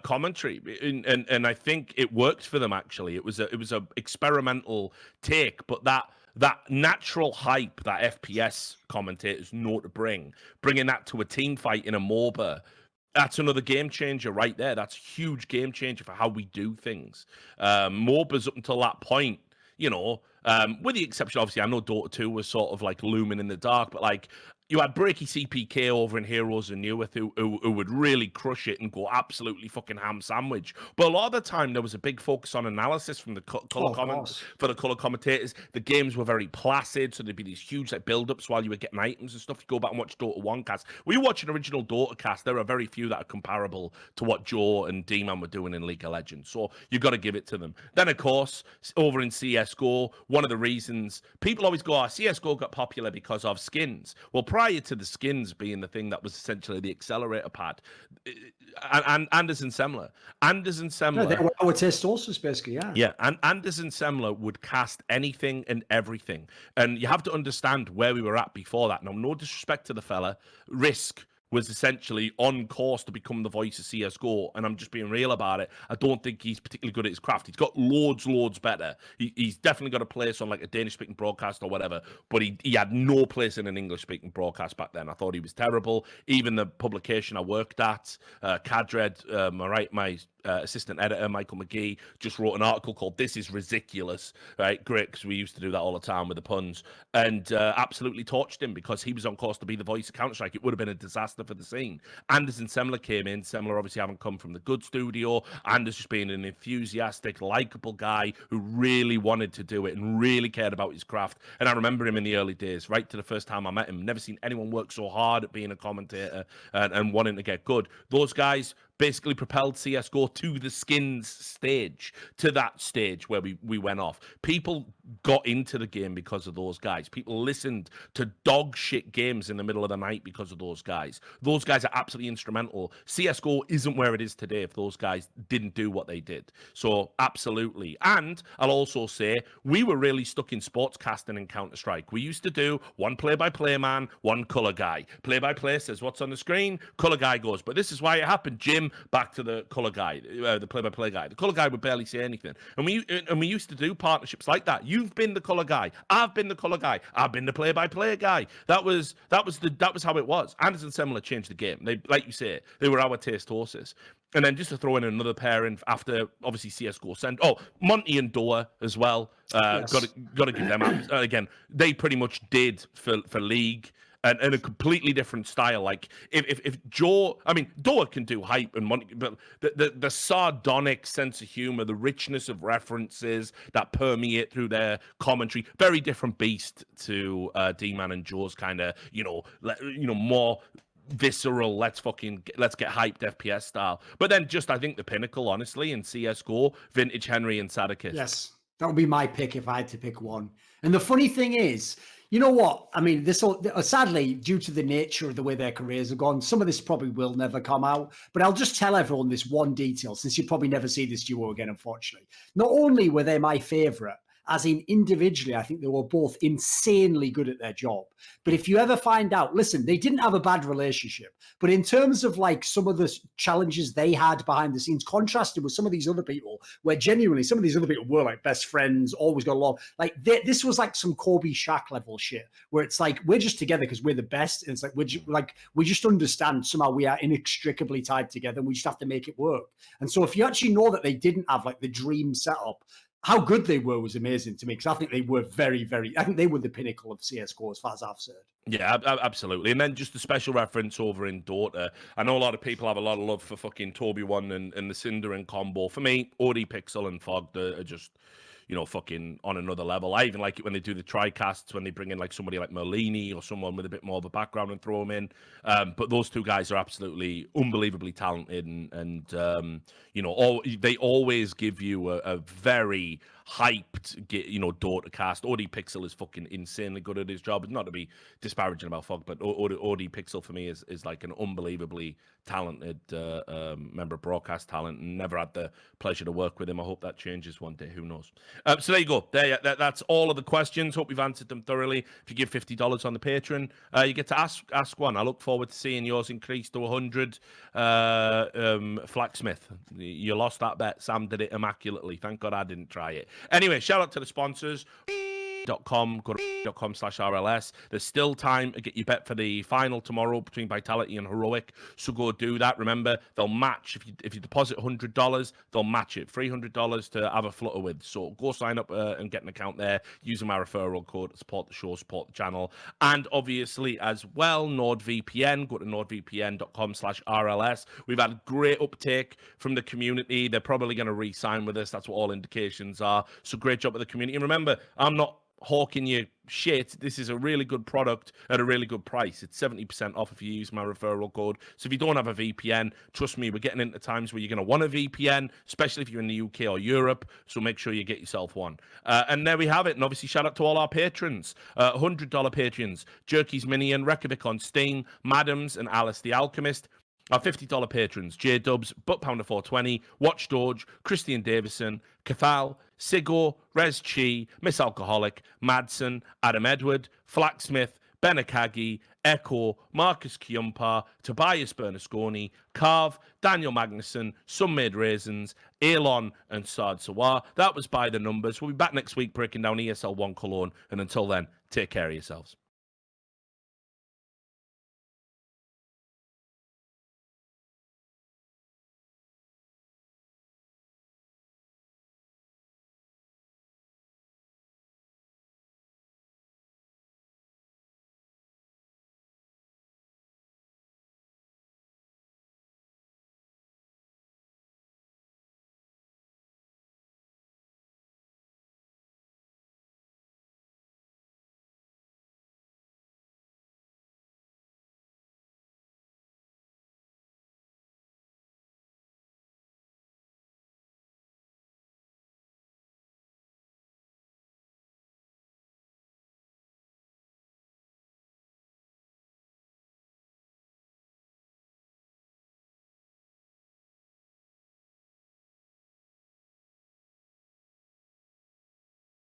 commentary, and I think it worked for them. Actually, it was a experimental take, but that natural hype that FPS commentators know to bringing that to a team fight in a MOBA. That's another game changer right there. That's a huge game changer for how we do things. MOBAs up until that point, with the exception, obviously, I know Dota 2 was sort of like looming in the dark, but like you had Breaky CPK over in Heroes and Newith who would really crush it and go absolutely fucking ham sandwich. But a lot of the time, there was a big focus on analysis from the color commentators. The games were very placid, so there'd be these huge like build-ups while you were getting items and stuff. You go back and watch Dota 1 cast. When you watch an original Dota cast, there are very few that are comparable to what Joe and D-Man were doing in League of Legends. So you've got to give it to them. Then, of course, over in CSGO, one of the reasons people always go, CSGO got popular because of skins. Well, prior to the skins being the thing that was essentially the accelerator pad, and Anderson Semler. No, they were our Tastosis, basically, yeah. Yeah, and Anderson Semler would cast anything and everything. And you have to understand where we were at before that. Now, no disrespect to the fella, Risk was essentially on course to become the voice of CSGO, and I'm just being real about it. I don't think he's particularly good at his craft. He's got loads better. He's definitely got a place on like a Danish-speaking broadcast or whatever, but he had no place in an English-speaking broadcast back then. I thought he was terrible. Even the publication I worked at, Cadred, my assistant editor, Michael McGee, just wrote an article called "This is Ridiculous," right? Great, because we used to do that all the time with the puns, and absolutely torched him because he was on course to be the voice of Counter-Strike. It would have been a disaster for the scene. Anderson Semler came in. Semler obviously having come from the good studio. Anders just being an enthusiastic, likable guy who really wanted to do it and really cared about his craft. And I remember him in the early days, right to the first time I met him. Never seen anyone work so hard at being a commentator and wanting to get good. Those guys basically propelled CSGO to the skins stage, to that stage where we went off. People got into the game because of those guys. People listened to dog shit games in the middle of the night because of those guys. Those guys are absolutely instrumental. CSGO isn't where it is today if those guys didn't do what they did. So absolutely. And I'll also say we were really stuck in sports casting in Counter-Strike. We used to do one play-by-play man, one color guy. Play-by-play says what's on the screen, color guy goes, but this is why it happened, Jim. Back to the color guy, the play-by-play guy. The color guy would barely say anything, and we used to do partnerships like that. You've been the color guy. I've been the color guy. I've been the play-by-play guy. That was how it was. Anderson Semler changed the game. They, like you say, they were our taste horses. And then just to throw in another pair in after obviously CS:GO send. Oh, Monty and Doa as well. Yes. Got to give them out again. They pretty much did for League. and a completely different style. Like if Joe, I mean, Doa can do hype and money, but the sardonic sense of humor, the richness of references that permeate through their commentary, very different beast to D-Man and Joe's kind of, more visceral, let's get hyped FPS style. But then just, I think the pinnacle, honestly, in CSGO, Vintage Henry and Sadakist. Yes, that would be my pick if I had to pick one. And the funny thing is, you know what? I mean, sadly, due to the nature of the way their careers have gone, some of this probably will never come out. But I'll just tell everyone this one detail, since you probably never see this duo again, unfortunately. Not only were they my favorite, as in individually, I think they were both insanely good at their job. But if you ever find out, listen, they didn't have a bad relationship. But in terms of like some of the challenges they had behind the scenes, contrasted with some of these other people, where genuinely some of these other people were like best friends, always got along. Like this was like some Kobe Shaq level shit, where it's like we're just together because we're the best. And it's like we just understand somehow we are inextricably tied together, and we just have to make it work. And so if you actually know that they didn't have like the dream setup, how good they were was amazing to me, because I think they were I think they were the pinnacle of CSGO as far as I've said. Yeah, absolutely. And then just a special reference over in Dota. I know a lot of people have a lot of love for fucking Toby One and the Cinder and combo. For me, OD Pixel and Fog are just, fucking on another level. I even like it when they do the tri-casts, when they bring in like somebody like Merlini or someone with a bit more of a background and throw them in. But those two guys are absolutely unbelievably talented, and they always give you a very hyped, Dota cast. OD Pixel is fucking insanely good at his job. It's not to be disparaging about Fog, but OD Pixel for me is like an unbelievably talented member of broadcast talent, and never had the pleasure to work with him. I hope that changes one day. Who knows? So there you go. That's all of the questions. Hope we've answered them thoroughly. If you give $50 on the Patreon, you get to ask one. I look forward to seeing yours increase to 100. Flaksmith, you lost that bet. Sam did it immaculately. Thank God I didn't try it. Anyway, shout out to the sponsors. .com, go to .com/RLS. There's still time to get your bet for the final tomorrow between Vitality and Heroic, so go do that. Remember, they'll match if you deposit $100, they'll match it $300 to have a flutter with. So go sign up and get an account there using my referral code to support the show, support the channel, and obviously as well NordVPN. Go to nordvpn.com/RLS. We've had great uptake from the community. They're probably going to re-sign with us. That's what all indications are. So great job with the community. And remember, I'm not hawking you shit. This is a really good product at a really good price. It's 70% off if you use my referral code. So if you don't have a VPN, trust me, we're getting into times where you're going to want a VPN, especially if you're in the UK or Europe. So make sure you get yourself one. And there we have it. And obviously, shout out to all our patrons. $100 patrons: Jerckysminion, ReykjavikOnSteam, Madams, and AliceTheAlchemist. Our $50 patrons: Jdubs, ButtPounder420, Watchdodge, Christian Davison, Cathal, Siggoh, Rezchi, Miss Alcoholic, Madsen, Adam Edward, Flaksmith, Benakagi, Ehco, Markus Kujanpaa, Tobias Bernasconi, Carve, Daniel Magnusson, Some Made Raisins, Alon, and Sard Sawar. That was by the numbers. We'll be back next week breaking down ESL 1 Cologne. And until then, take care of yourselves.